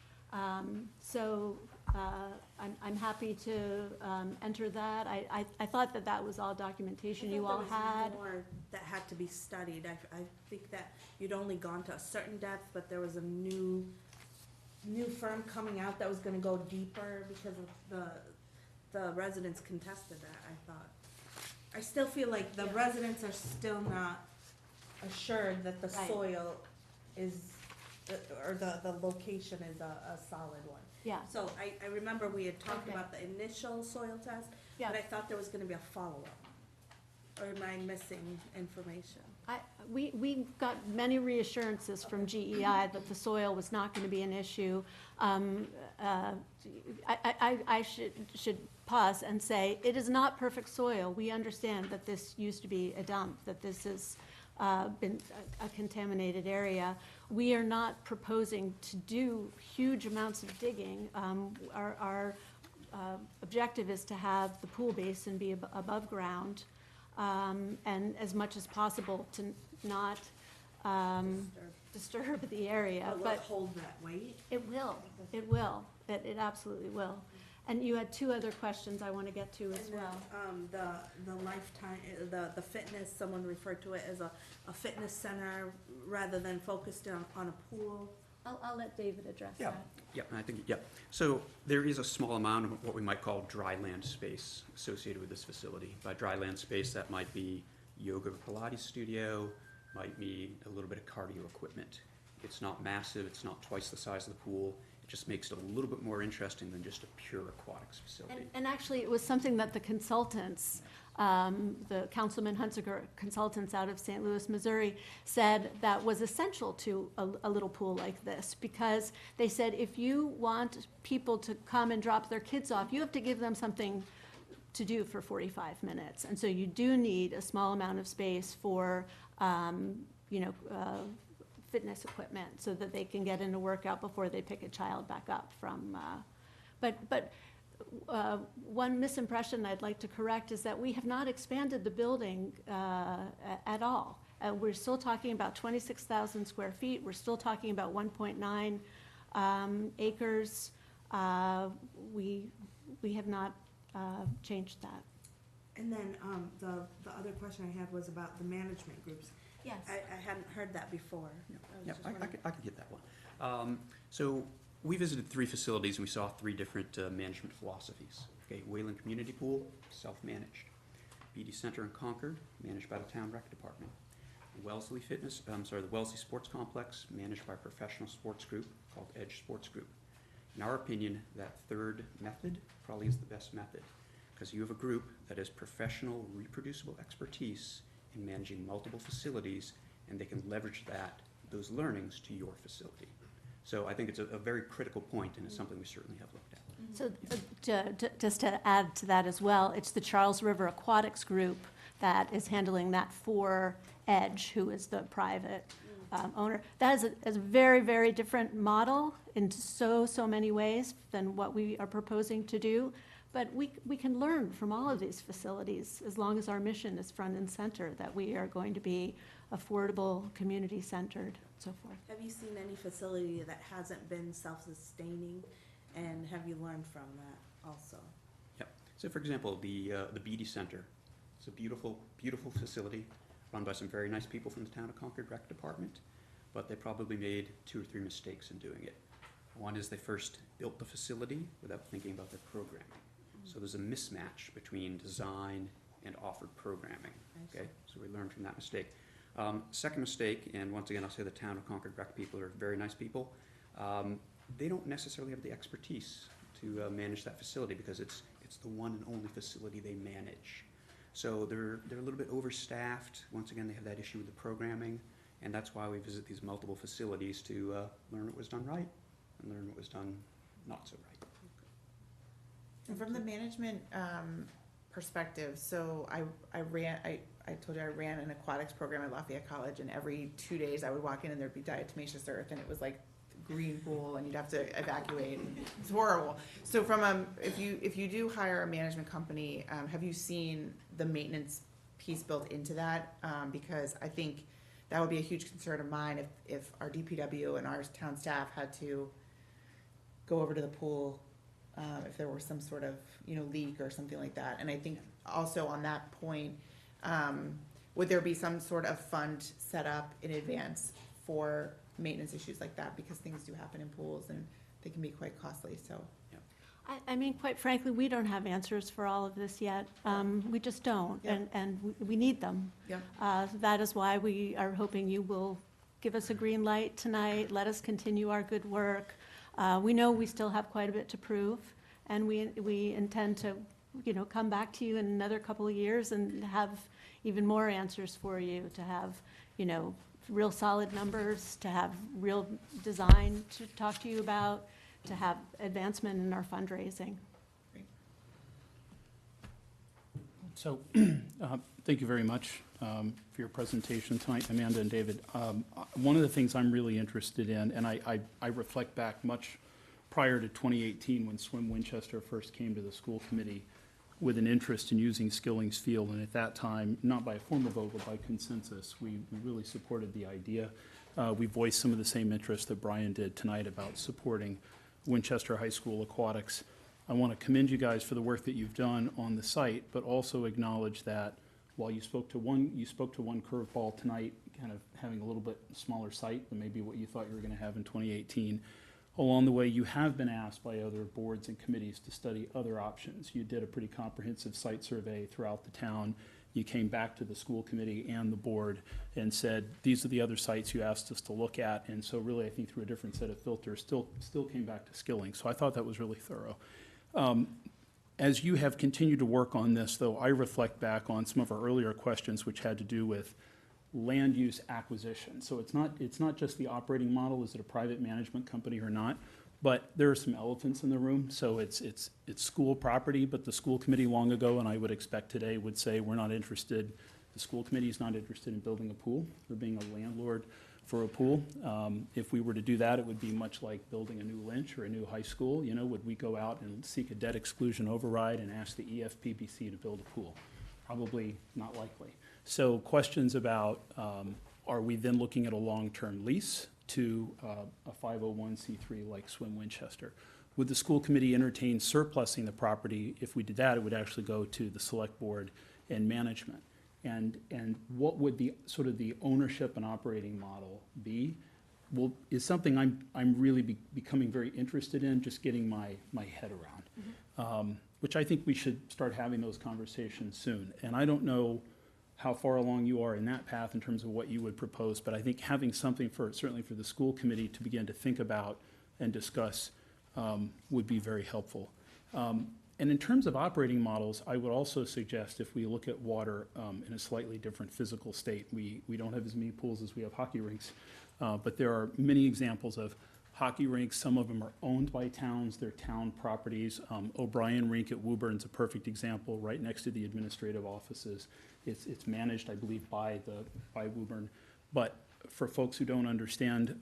So I'm happy to enter that. I thought that was all documentation you all had. There was more that had to be studied. I think that you'd only gone to a certain depth, but there was a new firm coming out that was gonna go deeper because of the residents contested that, I thought. I still feel like the residents are still not assured that the soil is, or the location is a solid one. Yeah. So I remember we had talked about the initial soil test, but I thought there was gonna be a follow-up. Or am I missing information? we got many reassurances from GEI that the soil was not going to be an issue. I should pause and say, it is not perfect soil. We understand that this used to be a dump, that this has been a contaminated area. We are not proposing to do huge amounts of digging. Our objective is to have the pool basin be above ground, and as much as possible to not disturb the area. Will it hold that weight? It will, it absolutely will. And you had two other questions I want to get to as well. The lifetime, the fitness, someone referred to it as a fitness center rather than focused on a pool. I'll let David address Yeah, that. yeah, I think, yeah. So there is a small amount of what we might call dry land space associated with this facility. By dry land space, that might be yoga or Pilates studio, might be a little bit of cardio equipment. It's not massive, it's not twice the size of the pool. It just makes it a little bit more interesting than just a pure aquatics facility. And actually, it was something that the consultants, the Councilman Hunsaker consultants out of St. Louis, Missouri, said that was essential to a little pool like this, because they said if you want people to come and drop their kids off, you have to give them something to do for 45 minutes. And so you do need a small amount of space for, fitness equipment so that they can get in a workout before they pick a child back up from, one misimpression I'd like to correct is that we have not expanded the building at all. We're still talking about 26,000 square feet. We're still talking about 1.9 acres. We have not changed that. And then the other question I had was about the management groups. Yes. I hadn't heard that before. Yeah, I could get that one. So we visited 3 facilities and we saw 3 different management philosophies. Okay, Wayland Community Pool, self-managed. BD Center in Concord, managed by the Town Rec Department. The Wellesley Sports Complex, managed by a professional sports group called Edge Sports Group. In our opinion, that third method probably is the best method, because you have a group that has professional, reproducible expertise in managing multiple facilities, and they can leverage those learnings to your facility. So I think it's a very critical point, and it's something we certainly have looked at. So just to add to that as well, it's the Charles River Aquatics Group that is handling that for Edge, who is the private owner. That is a very, very different model in so many ways than what we are proposing to do. But we can learn from all of these facilities as long as our mission is front and center, that we are going to be affordable, community-centered, so forth. Have you seen any facility that hasn't been self-sustaining, and have you learned from that also? Yep. So for example, the BD Center. It's a beautiful, beautiful facility run by some very nice people from the Town of Concord Rec Department, but they probably made 2 or 3 mistakes in doing it. One is they first built the facility without thinking about their programming. So there's a mismatch between design and offered programming, okay? So we learned from that mistake. Second mistake, and once again, I'll say the Town of Concord Rec people are very nice people. They don't necessarily have the expertise to manage that facility, because it's the one and only facility they manage. So they're a little bit overstaffed. Once again, they have that issue with the programming, and that's why we visit these multiple facilities to learn what was done right and learn what was done not so right. And from the management perspective, so I told you I ran an aquatics program at Lafayette College, and every 2 days I would walk in and there'd be diatomaceous earth, and it was like green pool, and you'd have to evacuate. It's horrible. So if you do hire a management company, have you seen the maintenance piece built into that? Because I think that would be a huge concern of mine if our DPW and our town staff had to go over to the pool if there were some sort of leak or something like that. And I think also on that point, would there be some sort of fund set up in advance for maintenance issues like that, because things do happen in pools and they can be quite costly. So I mean, quite frankly, we don't have answers for all of this yet. We just don't, Yeah. and we need them. Yeah. That is why we are hoping you will give us a green light tonight, let us continue our good work. We know we still have quite a bit to prove, and we intend to, come back to you in another couple of years and have even more answers for you, to have, you know, real solid numbers, to have real design to talk to you about, to have advancement in our fundraising. So, thank you very much for your presentation tonight, Amanda and David. One of the things I'm really interested in, and I reflect back much prior to 2018 when Swim Winchester first came to the school committee with an interest in using Skilling's Field, and at that time, not by a formal vote, but by consensus, we really supported the idea. We voiced some of the same interest that Brian did tonight about supporting Winchester High School aquatics. I want to commend you guys for the work that you've done on the site, but also acknowledge that while you spoke to one curveball tonight, kind of having a little bit smaller site than maybe what you thought you were going to have in 2018. Along the way, you have been asked by other boards and committees to study other options. You did a pretty comprehensive site survey throughout the town. You came back to the school committee and the board and said, these are the other sites you asked us to look at. And so really, I think through a different set of filters, still came back to Skilling. So I thought that was really thorough. As you have continued to work on this, though, I reflect back on some of our earlier questions, which had to do with land use acquisition. So it's not just the operating model, is it a private management company or not, but there are some elephants in the room. So it's school property, but the school committee long ago, and I would expect today, would say we're not interested, the school committee is not interested in building a pool or being a landlord for a pool. If we were to do that, it would be much like building a new Lynch or a new high school. You know, would we go out and seek a debt exclusion override and ask the EFPBC to build a pool? Probably not likely. So questions about, are we then looking at a long-term lease to a 501c3 like Swim Winchester? Would the school committee entertain surplusing the property? If we did that, it would actually go to the select board and management. And what would the sort of the ownership and operating model be? Well, is something I'm really becoming very interested in, just getting my head around, which I think we should start having those conversations soon. And I don't know how far along you are in that path in terms of what you would propose, but I think having something certainly for the school committee to begin to think about and discuss would be very helpful. And in terms of operating models, I would also suggest if we look at water in a slightly different physical state, we don't have as many pools as we have hockey rinks, but there are many examples of hockey rinks. Some of them are owned by towns, they're town properties. O'Brien Rink at Woburn's a perfect example, right next to the administrative offices. It's managed, I believe, by Woburn. But for folks who don't understand,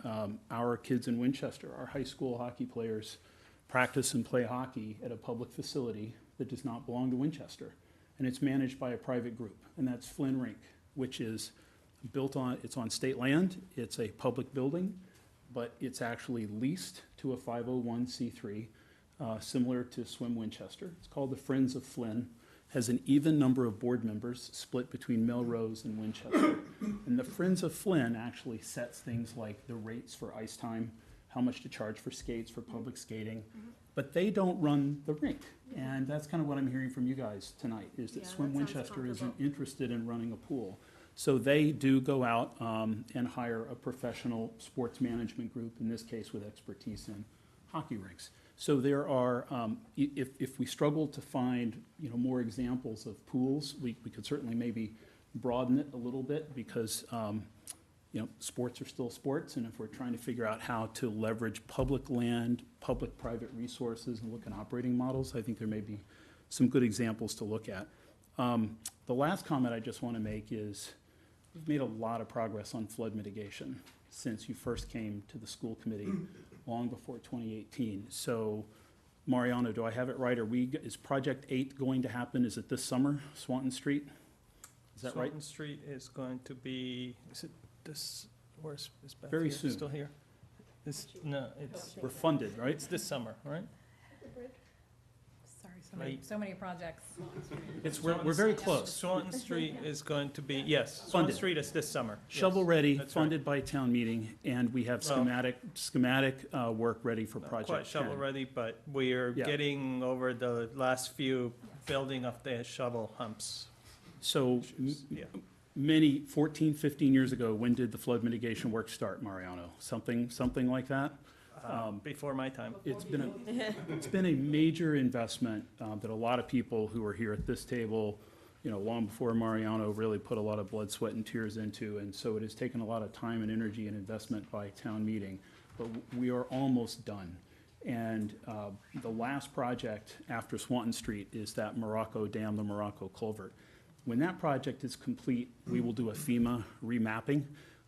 our kids in Winchester, our high school hockey players, practice and play hockey at a public facility that does not belong to Winchester. And it's managed by a private group, and that's Flynn Rink, which is it's on state land, it's a public building, but it's actually leased to a 501c3, similar to Swim Winchester. It's called the Friends of Flynn, has an even number of board members split between Melrose and Winchester. And the Friends of Flynn actually sets things like the rates for ice time, how much to charge for skates, for public skating, but they don't run the rink. And that's kind of what I'm hearing from you guys tonight, is that Swim Winchester isn't interested in running a pool. So they do go out and hire a professional sports management group, in this case with expertise in hockey rinks. So there are, if we struggle to find more examples of pools, we could certainly maybe broaden it a little bit, because sports are still sports, and if we're trying to figure out how to leverage public land, public-private resources, and look at operating models, I think there may be some good examples to look at. The last comment I just want to make is we've made a lot of progress on flood mitigation since you first came to the school committee long before 2018. So, Mariano, do I have it right? Is Project 8 going to happen? Is it this summer, Swanton Street? Is that right? Swanton Street is going to be, is it this, where's Beth? Very here? soon. Still here? No, it's, We're funded, right? it's this summer, right? Sorry, so many projects. We're very close. Swanton Street is going to be, yes, Swanton Funded. Street is this summer. Yes, Shovel-ready, that's funded by town meeting, and we have schematic work ready for Not Project quite 10. shovel-ready, but we're Yeah. getting over the last few building of the shovel humps. So Yeah. many, 14, 15 years ago, when did the flood mitigation work start, Mariano? Something like that? Before my time. It's been a major investment that a lot of people who are here at this table, long before Mariano really put a lot of blood, sweat, and tears into. And so it has taken a lot of time and energy and investment by town meeting, but we are almost done. And the last project after Swanton Street is that Morocco Dam, the Morocco Culvert. When that project is complete, we will do a FEMA remapping.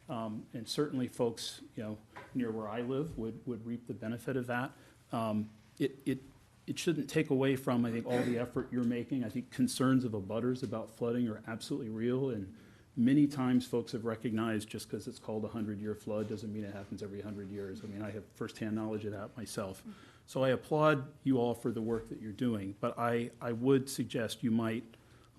And certainly folks, near where I live would reap the benefit of that. It shouldn't take away from, I think, all the effort you're making. I think concerns of abutters about flooding are absolutely real, and many times folks have recognized just because it's called a 100-year flood doesn't mean it happens every 100 years. I mean, I have firsthand knowledge of that myself. So I applaud you all for the work that you're doing, but I would suggest you might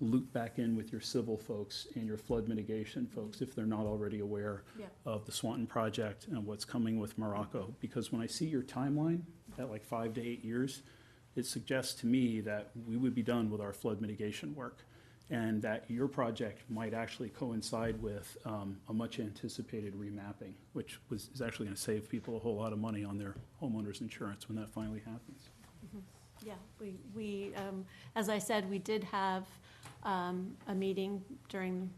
loop back in with your civil folks and your flood mitigation folks if they're not already aware of the Swanton project and what's coming with Morocco. Because when I see your timeline at like 5 to 8 years, it suggests to me that we would be done with our flood mitigation work, and that your project might actually coincide with a much anticipated remapping, which is actually going to save people a whole lot of money on their homeowners insurance when that finally happens. Yeah, we as I said, we did have a meeting during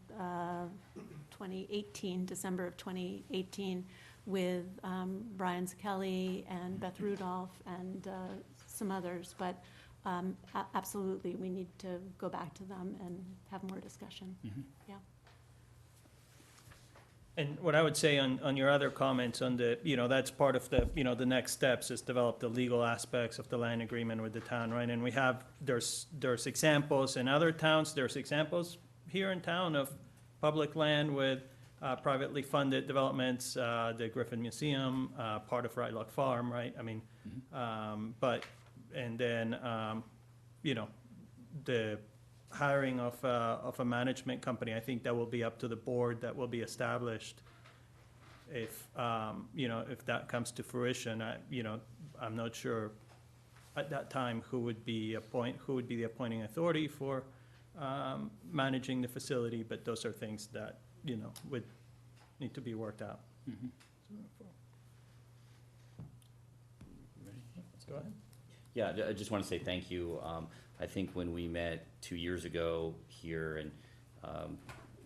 2018, December of 2018, with Brian Kelly and Beth Rudolph and some others, but absolutely, we need to go back to them and have more discussion. Yeah. And what I would say on your other comments on the, that's part of the, the next steps is develop the legal aspects of the land agreement with the town, right? And we have, there's examples in other towns, there's examples here in town of public land with privately funded developments, the Griffin Museum, part of Rylock Farm, right? I mean, and then, the hiring of a management company, I think that will be up to the board that will be established. If, if that comes to fruition, I'm not sure at that time who would be the appointing authority for managing the facility, but those are things that, would need to be worked out. Let's go ahead. Yeah, I just want to say thank you. I think when we met 2 years ago here and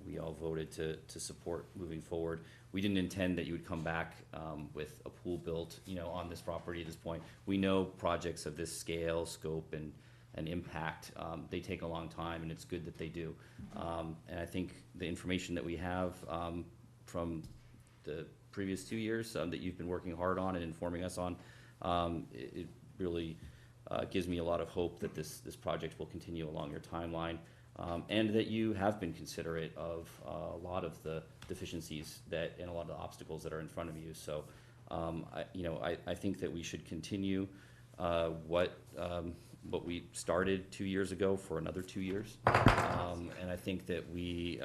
we all voted to support moving forward, we didn't intend that you would come back with a pool built, on this property at this point. We know projects of this scale, scope, and impact, they take a long time, and it's good that they do. And I think the information that we have from the previous 2 years that you've been working hard on and informing us on, it really gives me a lot of hope that this project will continue along your timeline, and that you have been considerate of a lot of the deficiencies and a lot of the obstacles that are in front of you. So, I think that we should continue what we started 2 years ago for another 2 years, and I think that we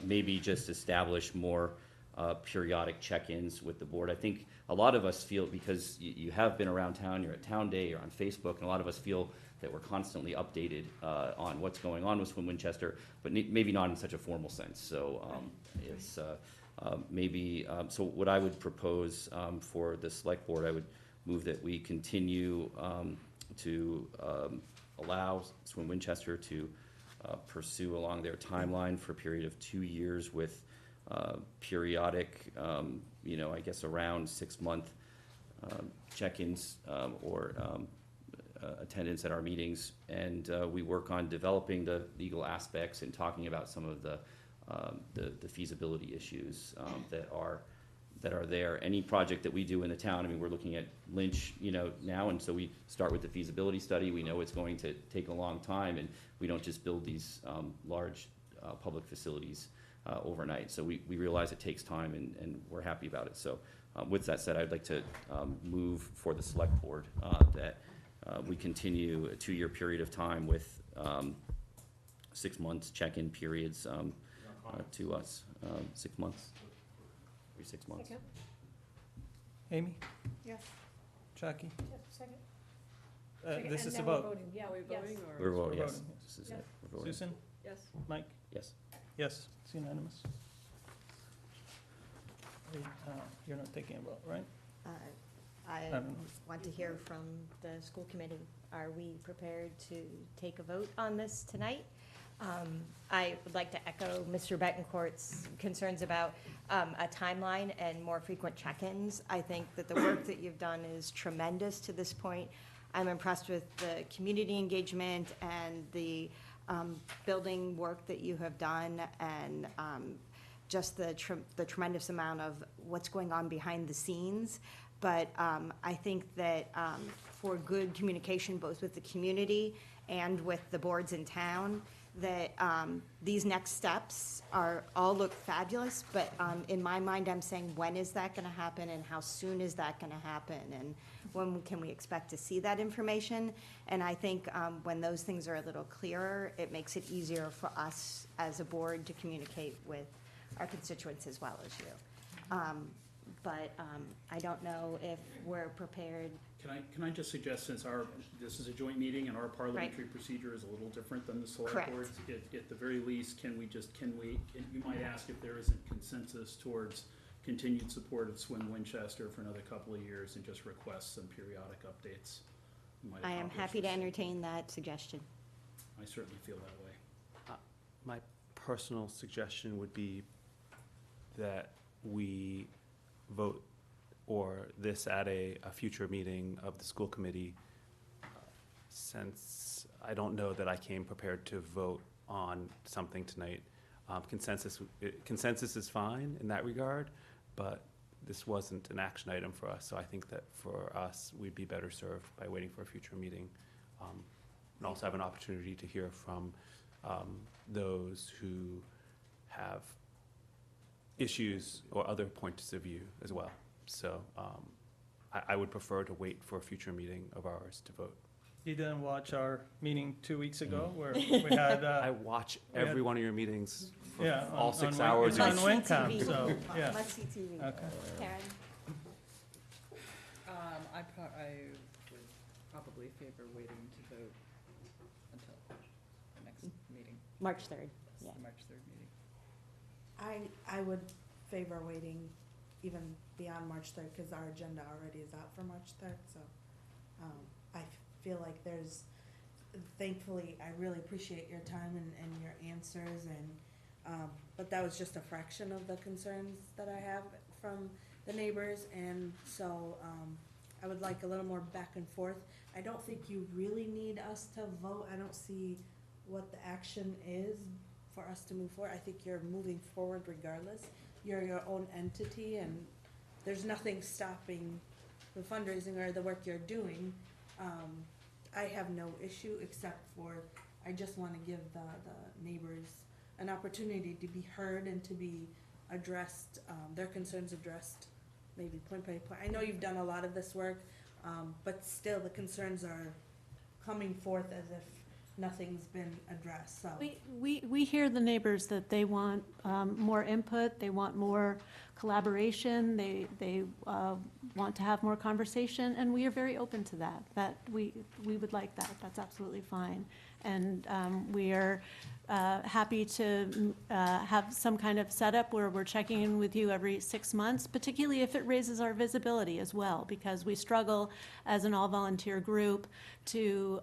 maybe just establish more periodic check-ins with the board. I think a lot of us feel, because you have been around town, you're at Town Day, you're on Facebook, and a lot of us feel that we're constantly updated on what's going on with Swim Winchester, but maybe not in such a formal sense. So it's maybe, so what I would propose for the select board, I would move that we continue to allow Swim Winchester to pursue along their timeline for a period of 2 years with periodic, I guess around 6 month check-ins or attendance at our meetings, and we work on developing the legal aspects and talking about some of the feasibility issues that are there. Any project that we do in the town, I mean, we're looking at Lynch, now, and so we start with the feasibility study. We know it's going to take a long time, and we don't just build these large public facilities overnight. So we realize it takes time, and we're happy about it. So with that said, I'd like to move for the select board that we continue a 2 year period of time with 6 months check-in periods to us. 6 months. Every 6 months. Amy? Yes. Jackie? Second. This is And a now we're vote. voting. Yeah, we're Yes. voting, or? We're voting, We're yes. voting, This is Yeah. it. We're voting. Susan? Yes. Mike? Yes. Yes, it's unanimous. You're not taking a vote, right? I Um, Want to hear from the school committee. Are we prepared to take a vote on this tonight? I would like to echo Mr. Betancourt's concerns about a timeline and more frequent check-ins. I think that the work that you've done is tremendous to this point. I'm impressed with the community engagement and the building work that you have done, and just the tremendous amount of what's going on behind the scenes. But I think that for good communication, both with the community and with the boards in town, that these next steps all look fabulous, but in my mind, I'm saying, when is that gonna happen, and how soon is that gonna happen, and when can we expect to see that information? And I think when those things are a little clearer, it makes it easier for us as a board to communicate with our constituents as well as you. But I don't know if we're prepared. Can I just suggest, since this is a joint meeting and our parliamentary procedure is a little different than the select Correct. boards, at the very least, you might ask if there isn't consensus towards continued support of Swim Winchester for another couple of years, and just request some periodic updates. Might I am accomplish happy to this. entertain that suggestion. I certainly feel that way. My personal suggestion would be that we vote or this at a future meeting of the school committee, since I don't know that I came prepared to vote on something tonight. Consensus is fine in that regard, but this wasn't an action item for us, so I think that for us, we'd be better served by waiting for a future meeting, and also have an opportunity to hear from those who have issues or other points of view as well. So I would prefer to wait for a future meeting of ours to vote. You didn't watch our meeting 2 weeks ago where we had, I watch every one of your meetings for yeah, all on 6 Win- hours. It's on and- WinCom, so, yeah. Must see TV. Okay. Karen? I would probably favor waiting to vote until the next meeting. March 3rd, yeah. The March 3rd meeting. I would favor waiting even beyond March 3rd, because our agenda already is out for March 3rd, so I feel like thankfully, I really appreciate your time and your answers, and but that was just a fraction of the concerns that I have from the neighbors, and so I would like a little more back and forth. I don't think you really need us to vote. I don't see what the action is for us to move forward. I think you're moving forward regardless. You're your own entity, and there's nothing stopping the fundraising or the work you're doing. I have no issue, except for, I just wanna give the neighbors an opportunity to be heard and to be addressed, their concerns addressed, maybe point by point. I know you've done a lot of this work, but still, the concerns are coming forth as if nothing's been addressed, so. We hear the neighbors that they want more input, they want more collaboration, they want to have more conversation, and we are very open to that. That we would like that, that's absolutely fine. And we are happy to have some kind of setup where we're checking in with you every 6 months, particularly if it raises our visibility as well, because we struggle as an all-volunteer group to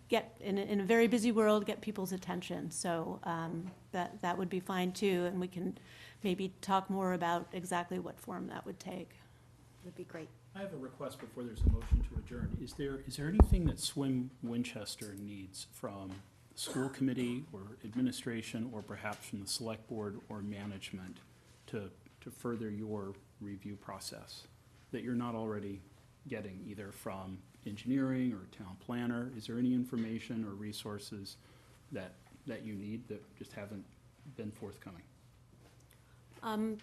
get, in a very busy world, get people's attention. So that would be fine too, and we can maybe talk more about exactly what form that would take. Would be great. I have a request before there's a motion to adjourn. Is there anything that Swim Winchester needs from the school committee or administration, or perhaps from the select board or management to further your review process that you're not already getting, either from engineering or town planner? Is there any information or resources that you need that just haven't been forthcoming?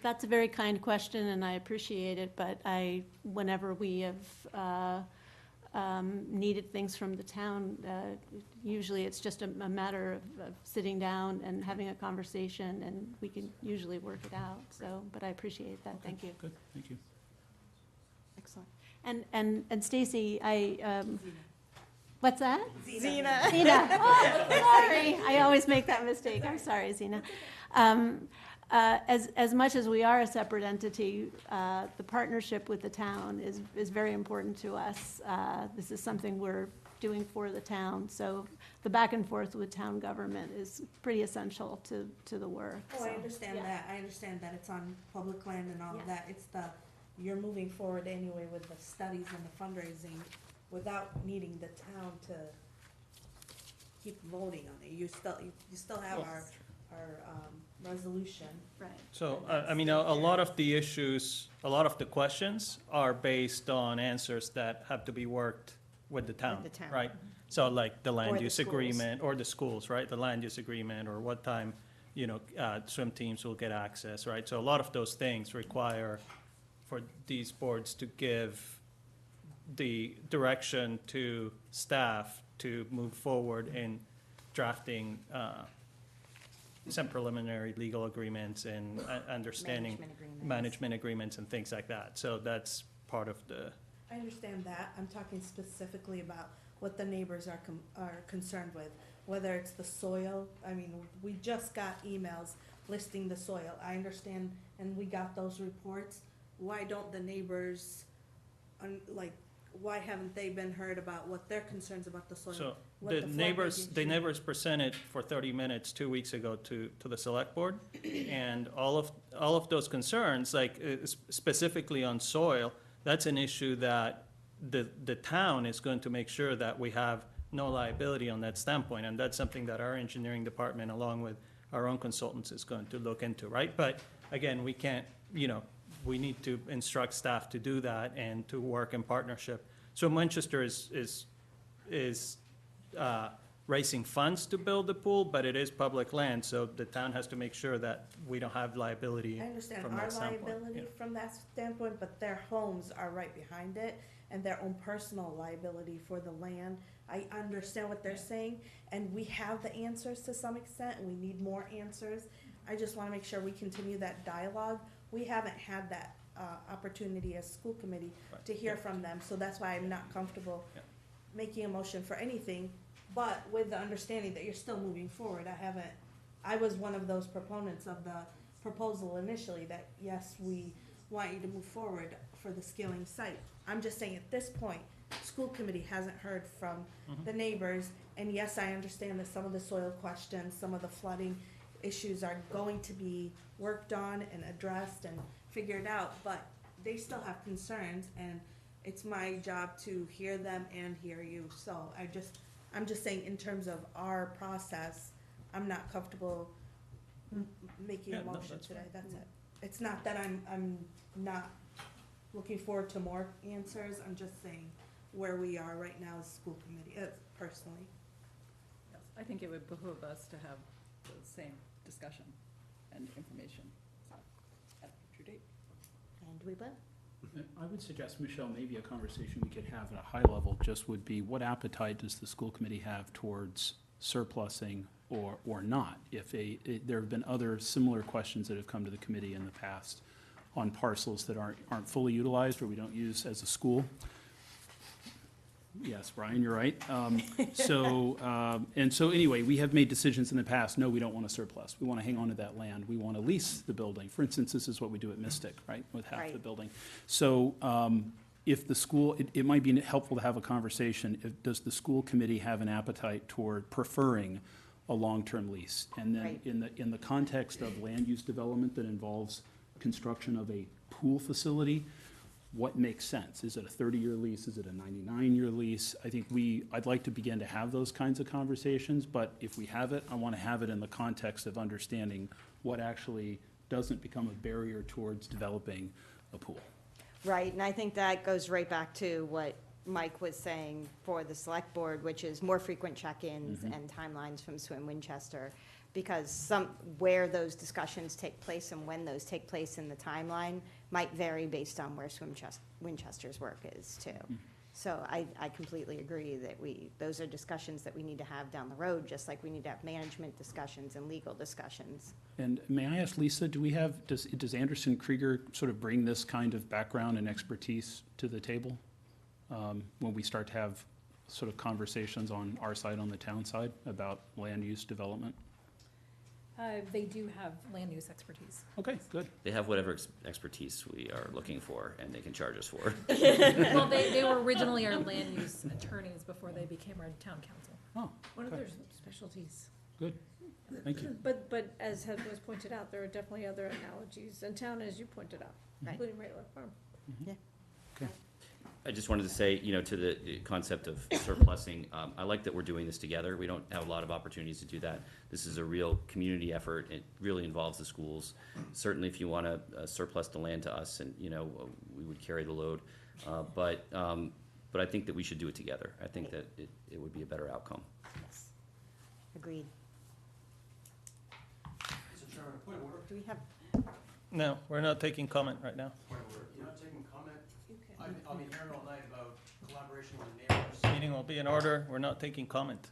That's a very kind question, and I appreciate it, but whenever we have needed things from the town, usually it's just a matter of sitting down and having a conversation, and we can usually work it out. So, but I appreciate that. Thank you. Good, thank you. Excellent. And Stacy, what's that? Zena. Zena. Oh, sorry. I always make that mistake. I'm sorry, Zena. As much as we are a separate entity, the partnership with the town is very important to us. This is something we're doing for the town. So the back and forth with town government is pretty essential to the work. Oh, I So, understand yeah. that. I understand that it's on public land and all Yeah. of that. It's the, you're moving forward anyway with the studies and the fundraising without needing the town to keep voting on it. You still have our resolution. Right. So, I mean, a lot of the issues, a lot of the questions are based on answers that have to be worked with the town, the town. right? So like the Or land the use schools. agreement, or the schools, right? The land use agreement, or what time, swim teams will get access, right? So a lot of those things require for these boards to give the direction to staff to move forward in drafting, some preliminary legal agreements and understanding Management agreements. management agreements and things like that. So that's part of the, I understand that. I'm talking specifically about what the neighbors are concerned with, whether it's the soil. I mean, we just got emails listing the soil. I understand, and we got those reports. Why don't the neighbors, why haven't they been heard about what their concerns about the soil? so what the flood neighbors, rate the issue- neighbors presented for 30 minutes 2 weeks ago to the select board. And all of those concerns, like specifically on soil, that's an issue that the town is going to make sure that we have no liability on that standpoint. And that's something that our engineering department, along with our own consultants, is going to look into, right? But again, we can't, we need to instruct staff to do that and to work in partnership. So Winchester is raising funds to build the pool, but it is public land, so the town has to make sure that we don't have liability I understand from our that standpoint. liability yeah. from that standpoint, but their homes are right behind it, and their own personal liability for the land. I understand what they're saying, and we have the answers to some extent, and we need more answers. I just wanna make sure we continue that dialogue. We haven't had that, opportunity as school committee Right. to hear from them, so that's why I'm not comfortable Yeah. making a motion for anything, but with the understanding that you're still moving forward. I was one of those proponents of the proposal initially, that yes, we want you to move forward for the Skilling site. I'm just saying at this point, school committee hasn't heard from the neighbors, and yes, I understand that some of the soil questions, some of the flooding issues are going to be worked on and addressed and figured out, but they still have concerns, and it's my job to hear them and hear you. So I'm just saying, in terms of our process, I'm not comfortable making Yeah, a no, motion that's today, fine. that's it. It's not that I'm not looking forward to more answers, I'm just saying where we are right now as school committee, personally. Yes, I think it would behoove us to have the same discussion and information, so, at a future date. And we will. I would suggest, Michelle, maybe a conversation we could have at a high level just would be, what appetite does the school committee have towards surplusing or not? There have been other similar questions that have come to the committee in the past on parcels that aren't fully utilized or we don't use as a school. Yes, Brian, you're right. So anyway, we have made decisions in the past, no, we don't want to surplus. We want to hang on to that land. We want to lease the building. For instance, this is what we do at Mystic, right, with half the Right. building. So if the school, it might be helpful to have a conversation, does the school committee have an appetite toward preferring a long-term lease? And then Right. in the context of land use development that involves construction of a pool facility, what makes sense? Is it a 30-year lease? Is it a 99-year lease? I think I'd like to begin to have those kinds of conversations, but if we have it, I want to have it in the context of understanding what actually doesn't become a barrier towards developing a pool. Right, and I think that goes right back to what Mike was saying for the select board, which is more frequent check-ins and timelines from Swim Winchester. Because where those discussions take place and when those take place in the timeline might vary based on where Winchester's work is too. So I completely agree that those are discussions that we need to have down the road, just like we need to have management discussions and legal discussions. And may I ask, Lisa, does Anderson Krieger sort of bring this kind of background and expertise to the table when we start to have sort of conversations on our side, on the town side, about land use development? They do have land use expertise. Okay, good. They have whatever expertise we are looking for, and they can charge us for. Well, they were originally our land use attorneys before they became our town council. Oh, One of okay. their specialties. Good. Thank you. But as was pointed out, there are definitely other analogies in town, as you pointed out, Right. including Railroad Farm. I just wanted to say, to the concept of surplusing, I like that we're doing this together. We don't have a lot of opportunities to do that. This is a real community effort. It really involves the schools. Certainly, if you want to surplus the land to us, and, we would carry the load. But I think that we should do it together. I think that it would be a better outcome. Yes. Agreed. Mr. Chairman, a point of order. Do we have, No, we're not taking comment right now. Point of order. You're not taking comment? I'll be hearing all night about collaboration with the neighbors. Meeting will be in order. We're not taking comment.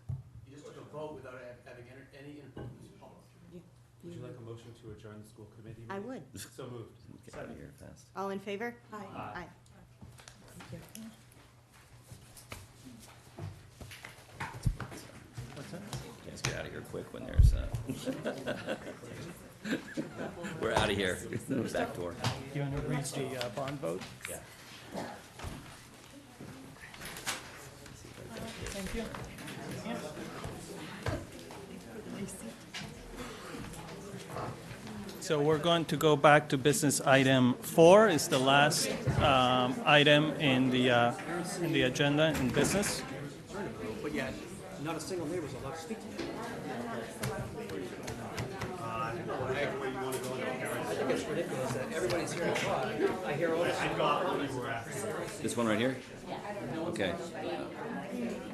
You just took a vote without having any input from the public. Would you like a motion to adjourn the school committee meeting? I would. So moved. Get out of here fast. All in favor? Aye. Aye. You guys get out of here quick when there's, we're out of here. Back door. You want to read the bond vote? Yeah. Thank you. So we're going to go back to business item 4, is the last item in the agenda in business. But yet, not a single neighbor's allowed to speak to you. I think it's ridiculous that everybody's here to talk. I hear all this. This one right here? Okay.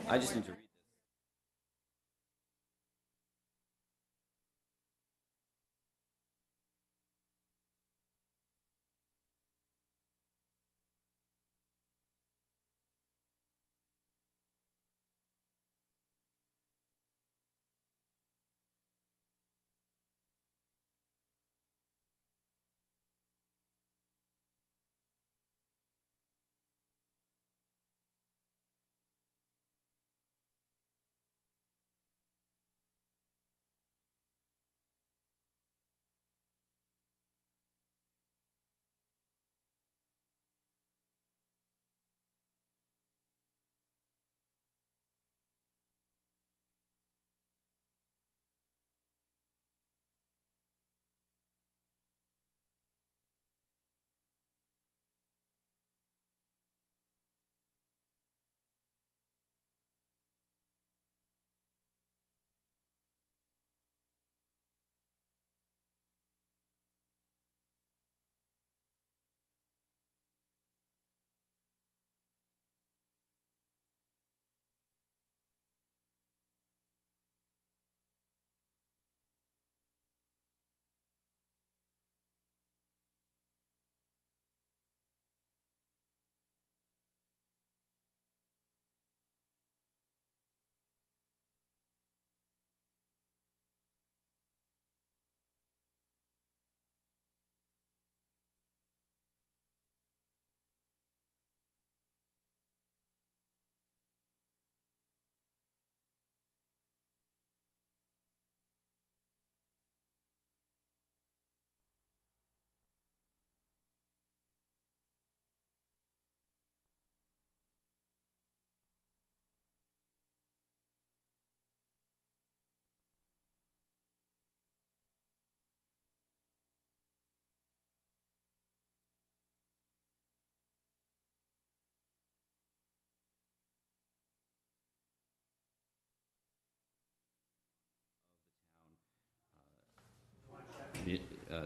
I just need to read.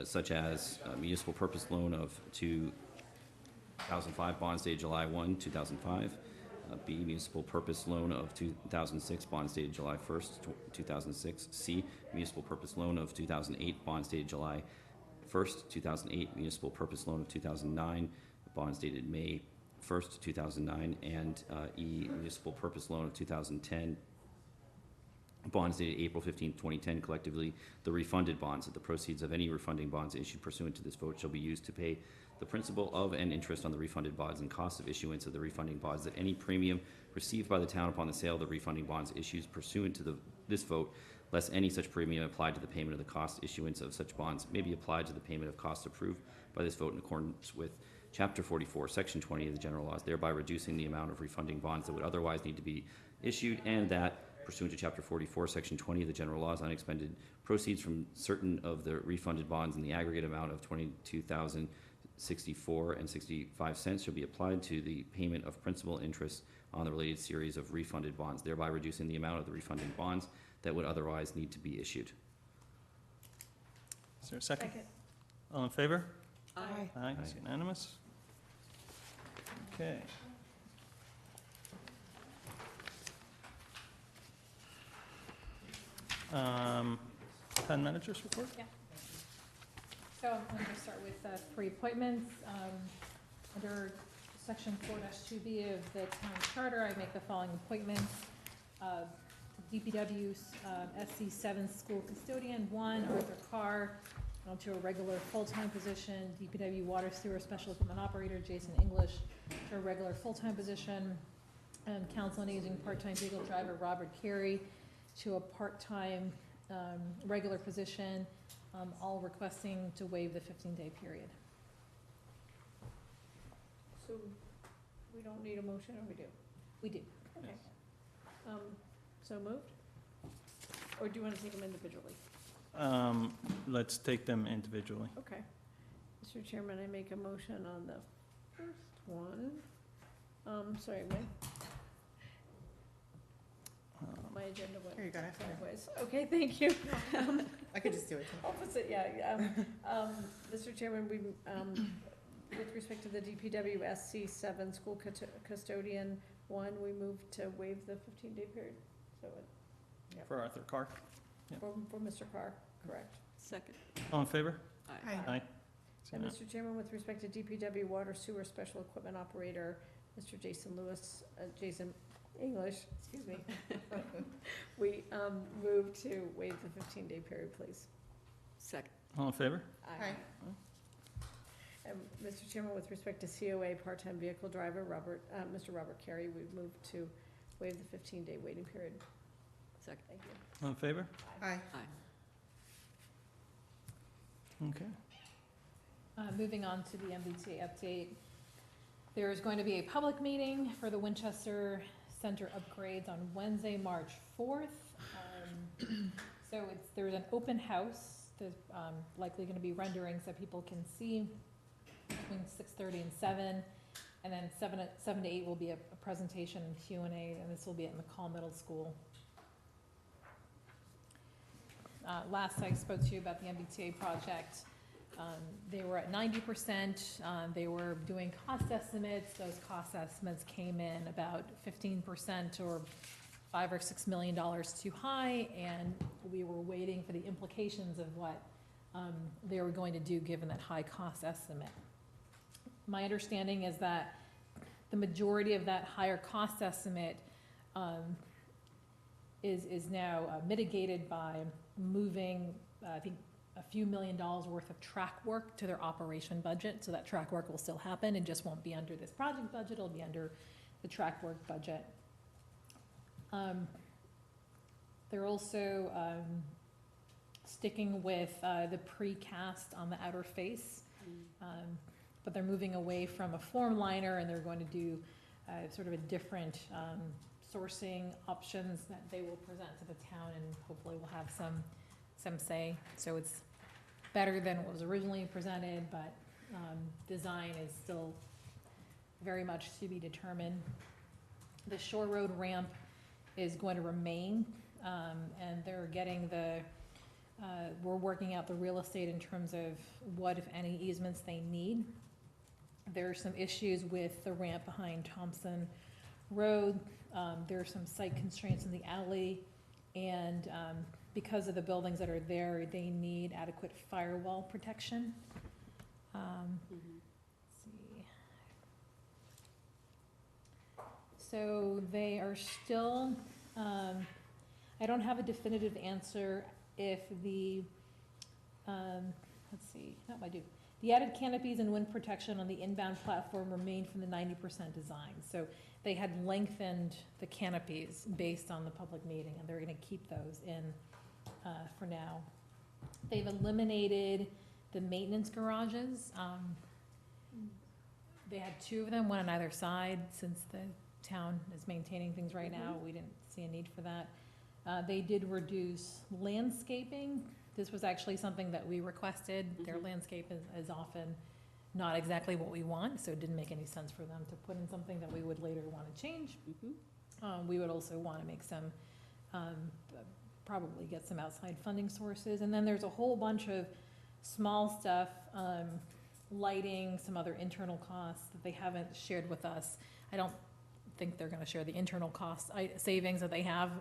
Such as municipal purpose loan of 2005 bonds dated July 1, 2005. B, municipal purpose loan of 2006 bonds dated July 1st, 2006. C, municipal purpose loan of 2008 bonds dated July 1st, 2008. Municipal purpose loan of 2009 bonds dated May 1st, 2009. And E, municipal purpose loan of 2010 bonds dated April 15, 2010, collectively the refunded bonds. That the proceeds of any refunding bonds issued pursuant to this vote shall be used to pay the principal of and interest on the refunded bonds and cost of issuance of the refunding bonds. That any premium received by the town upon the sale of the refunding bonds issues pursuant to this vote lest any such premium applied to the payment of the cost issuance of such bonds may be applied to the payment of costs approved by this vote in accordance with Chapter 44, Section 20 of the general laws, thereby reducing the amount of refunding bonds that would otherwise need to be issued, and that pursuant to Chapter 44, Section 20 of the general laws, unexpended proceeds from certain of the refunded bonds in the aggregate amount of $22,064.65 shall be applied to the payment of principal interest on the related series of refunded bonds, thereby reducing the amount of the refunding bonds that would otherwise need to be issued. Is there a second? Second. All in favor? Aye. Aye, it's Aye. unanimous. Okay. Town managers report? Yeah. So I'm going to start with 3 appointments. Under section 4-2B of the town charter, I make the following appointments. DPW SC7 school custodian, 1, Arthur Carr, onto a regular full-time position. DPW water sewer special equipment operator, Jason English, to a regular full-time position. Council on Aging part-time vehicle driver, Robert Carey, to a part-time regular position, all requesting to waive the 15-day period. So we don't need a motion, or we do? We do. Okay. So moved? Or do you want to take them individually? Let's take them individually. Okay. Mr. Chairman, I make a motion on the first one. Sorry, my agenda went Here you go. sideways. Okay, thank you. I could just do it. Opposite, yeah. Mr. Chairman, we, with respect to the DPW SC7 school custodian 1, we move to waive the 15-day period. So it, For Arthur Carr. Yeah. for Mr. Carr, correct. Second. All in favor? Aye. Aye. It's And unanimous. Mr. Chairman, with respect to DPW water sewer special equipment operator, Mr. Jason Lewis, Jason English, excuse me. We move to waive the 15-day period, please. Second. All in favor? Aye. And Mr. Chairman, with respect to COA part-time vehicle driver, Mr. Robert Carey, we move to waive the 15-day waiting period. Second. Thank you. All in favor? Aye. Aye. Okay. Moving on to the MBTA update. There is going to be a public meeting for the Winchester Center upgrades on Wednesday, March 4th. So there's an open house. There's likely going to be renderings that people can see between 6:30 and 7. And then 7 to 8 will be a presentation and Q&A, and this will be at McCall Middle School. Last I spoke to you about the MBTA project. They were at 90%. They were doing cost estimates. Those cost estimates came in about 15% or $5 or $6 million too high, and we were waiting for the implications of what they were going to do given that high cost estimate. My understanding is that the majority of that higher cost estimate is now mitigated by moving, I think, a few $1 million worth of track work to their operation budget. So that track work will still happen. It just won't be under this project budget. It'll be under the track work budget. They're also sticking with the precast on the outer face. But they're moving away from a form liner, and they're going to do sort of a different sourcing options that they will present to the town, and hopefully we'll have some say. So it's better than what was originally presented, but design is still very much to be determined. The Shore Road ramp is going to remain, and they're getting we're working out the real estate in terms of what, if any, easements they need. There are some issues with the ramp behind Thompson Road. There are some site constraints in the alley, and because of the buildings that are there, they need adequate firewall protection. Let's see. So they are still, I don't have a definitive answer if the, let's see, I do. The added canopies and wind protection on the inbound platform remain from the 90% design. So they had lengthened the canopies based on the public meeting, and they're going to keep those in for now. They've eliminated the maintenance garages. They had 2 of them, one on either side. Since the town is maintaining things right now, we didn't see a need for that. They did reduce landscaping. This was actually something that we requested. Their landscape is often not exactly what we want, so it didn't make any sense for them to put in something that we would later want to change. We would also want to make some, probably get some outside funding sources. And then there's a whole bunch of small stuff, lighting, some other internal costs that they haven't shared with us. I don't think they're going to share the internal cost savings that they have,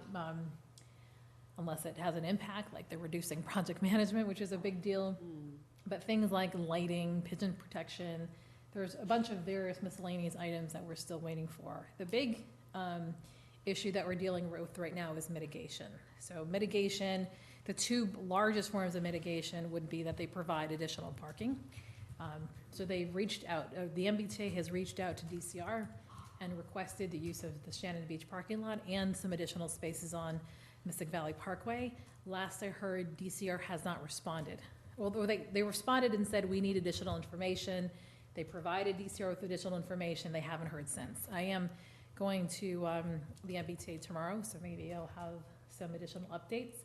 unless it has an impact, like they're reducing project management, which is a big deal. But things like lighting, pigeon protection, there's a bunch of various miscellaneous items that we're still waiting for. The big issue that we're dealing with right now is mitigation. So mitigation, the 2 largest forms of mitigation would be that they provide additional parking. So they've reached out, the MBTA has reached out to DCR and requested the use of the Shannon Beach parking lot and some additional spaces on Mystic Valley Parkway. Last I heard, DCR has not responded. Although they responded and said, we need additional information. They provided DCR with additional information. They haven't heard since. I am going to the MBTA tomorrow, so maybe I'll have some additional updates.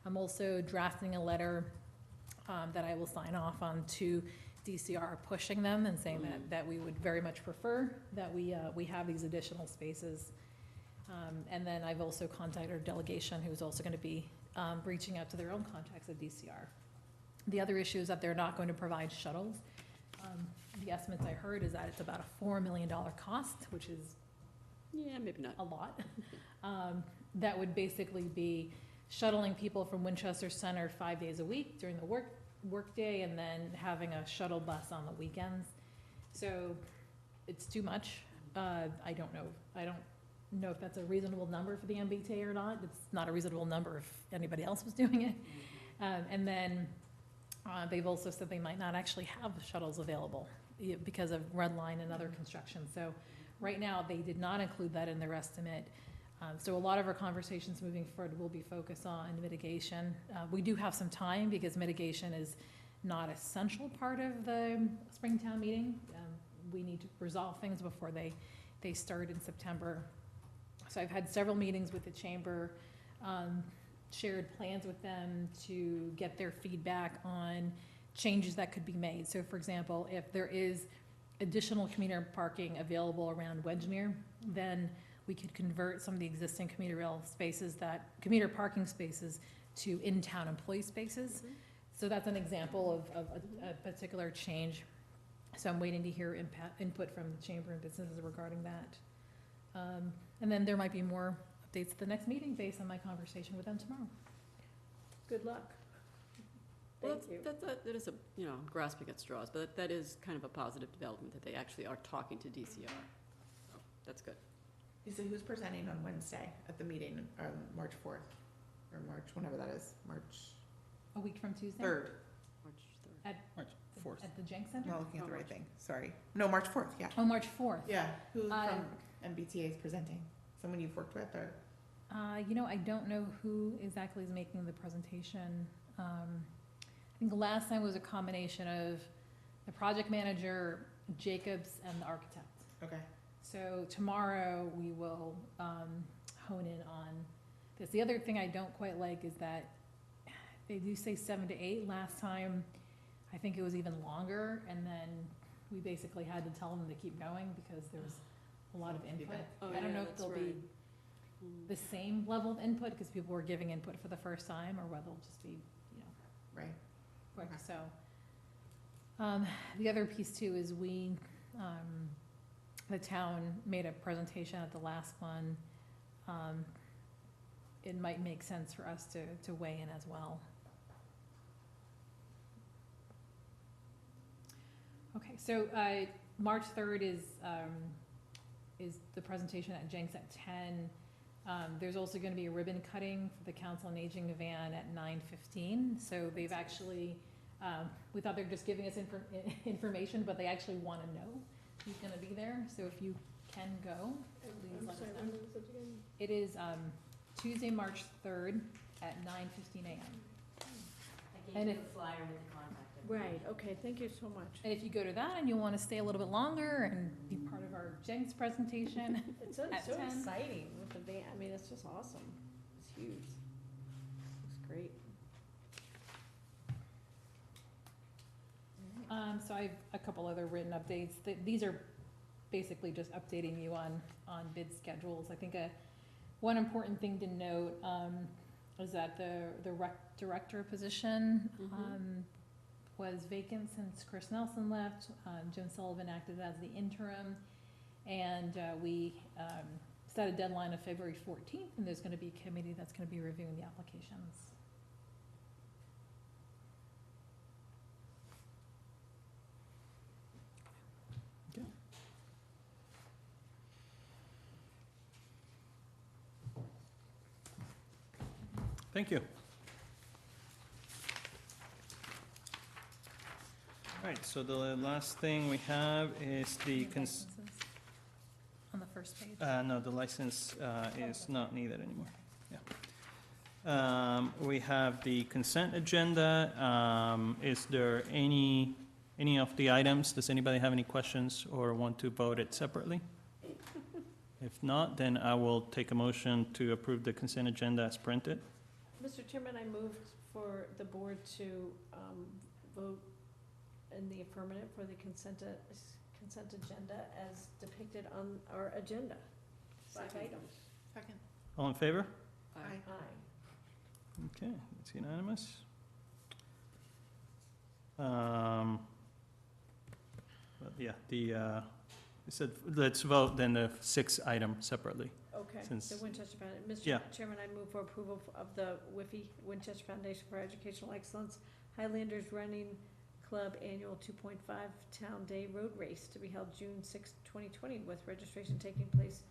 I'm also drafting a letter that I will sign off on to DCR, pushing them and saying that we would very much prefer that we have these additional spaces. And then I've also contacted our delegation, who's also going to be reaching out to their own contacts at DCR. The other issue is that they're not going to provide shuttles. The estimates I heard is that it's about a $4 million cost, which is maybe not a lot. That would basically be shuttling people from Winchester Center 5 days a week during the work day, and then having a shuttle bus on the weekends. So it's too much. I don't know if that's a reasonable number for the MBTA or not. It's not a reasonable number if anybody else was doing it. And then they've also said they might not actually have shuttles available because of Red Line and other construction. So right now, they did not include that in their estimate. So a lot of our conversations moving forward will be focused on mitigation. We do have some time because mitigation is not an essential part of the Springtown meeting. We need to resolve things before they start in September. So I've had several meetings with the chamber, shared plans with them to get their feedback on changes that could be made. So for example, if there is additional commuter parking available around Wedgemere, then we could convert some of the existing commuter parking spaces to in-town employee spaces. So that's an example of a particular change. So I'm waiting to hear input from the chamber and businesses regarding that. And then there might be more updates at the next meeting based on my conversation with them tomorrow. Good luck. Well, Thank you. that is grasping at straws, but that is kind of a positive development that they actually are talking to DCR. So that's good. Lisa, who's presenting on Wednesday at the meeting, March 4th, or March, whenever that is, March A week from Tuesday? 3rd? March 3rd. March 4th. At the Jenks Center? I'm not looking at the right thing, sorry. No, March 4th, yeah. Oh, March 4th. Yeah, who from MBTA is presenting? Someone you've worked with, or? I don't know who exactly is making the presentation. I think the last time was a combination of the project manager, Jacobs, and the architect. Okay. So tomorrow, we will hone in on this. The other thing I don't quite like is that they do say 7 to 8. Last time, I think it was even longer, and then we basically had to tell them to keep going because there's a lot of input. Oh, I don't yeah, know if that's there'll be the same level of input because people were giving input for the first time, or whether it'll just be, Right. quick. So the other piece too is the town made a presentation at the last one. It might make sense for us to weigh in as well. Okay, so March 3rd is the presentation at Jenks at 10. There's also going to be a ribbon cutting for the Council on Aging van at 9:15. So they've actually, we thought they were just giving us information, but they actually want to know who's going to be there. So if you can go, please let us know. It is Tuesday, March 3rd at 9:15 a.m. And if, flyer with the contact. Right, okay, thank you so much. and if you go to that and you want to stay a little bit longer and be part of our Jenks presentation, It's so At so 10. exciting with the van, I mean, it's just awesome. It's huge. Looks great. So I have a couple other written updates. These are basically just updating you on bid schedules. I think one important thing to note, is that the rec director position, was vacant since Chris Nelson left. Jim Sullivan acted as the interim, and we set a deadline of February 14th, and there's gonna be a committee that's gonna be reviewing the applications. Thank you. All right, so the last thing we have is the Licenses on the first page. no, the license is not needed anymore. Yeah. We have the consent agenda. Is there any of the items, does anybody have any questions or want to vote it separately? If not, then I will take a motion to approve the consent agenda as printed. Mr. Chairman, I moved for the board to vote in the affirmative for the consent agenda as depicted on our agenda. 5 items. Second. All in favor? Aye. Aye. Okay, it's unanimous. But yeah, it said, let's vote then the 6th item separately. Okay, Since- the Winchester Foundation. Yeah. Mr. Chairman, I move for approval of the WIFI, Winchester Foundation for Educational Excellence, Highlanders Running Club Annual 2.5 Town Day Road Race to be held June 6, 2020, with registration taking place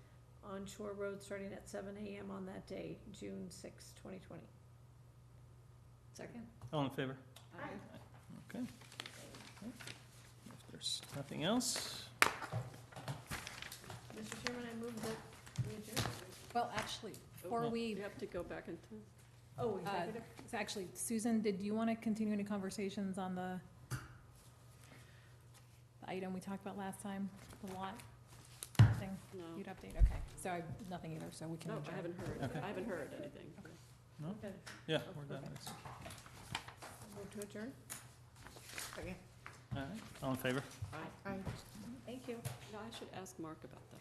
on Shore Road starting at 7 a.m. on that day, June 6, 2020. Second? All in favor? Aye. Okay. If there's nothing else, Mr. Chairman, I move that we adjourn. Well, actually, before Well- we, We have to go back into, Oh, executive? so actually, Susan, did you want to continue any conversations on the item we talked about last time, the lot thing? no, You'd update, okay. So I have nothing either, so we can no, adjourn. I haven't heard, Okay. I haven't heard anything. no? Okay. Yeah, we're done. Move to adjourn? Second. All right, all in favor? Aye. Thank you. No, I should ask Mark about that.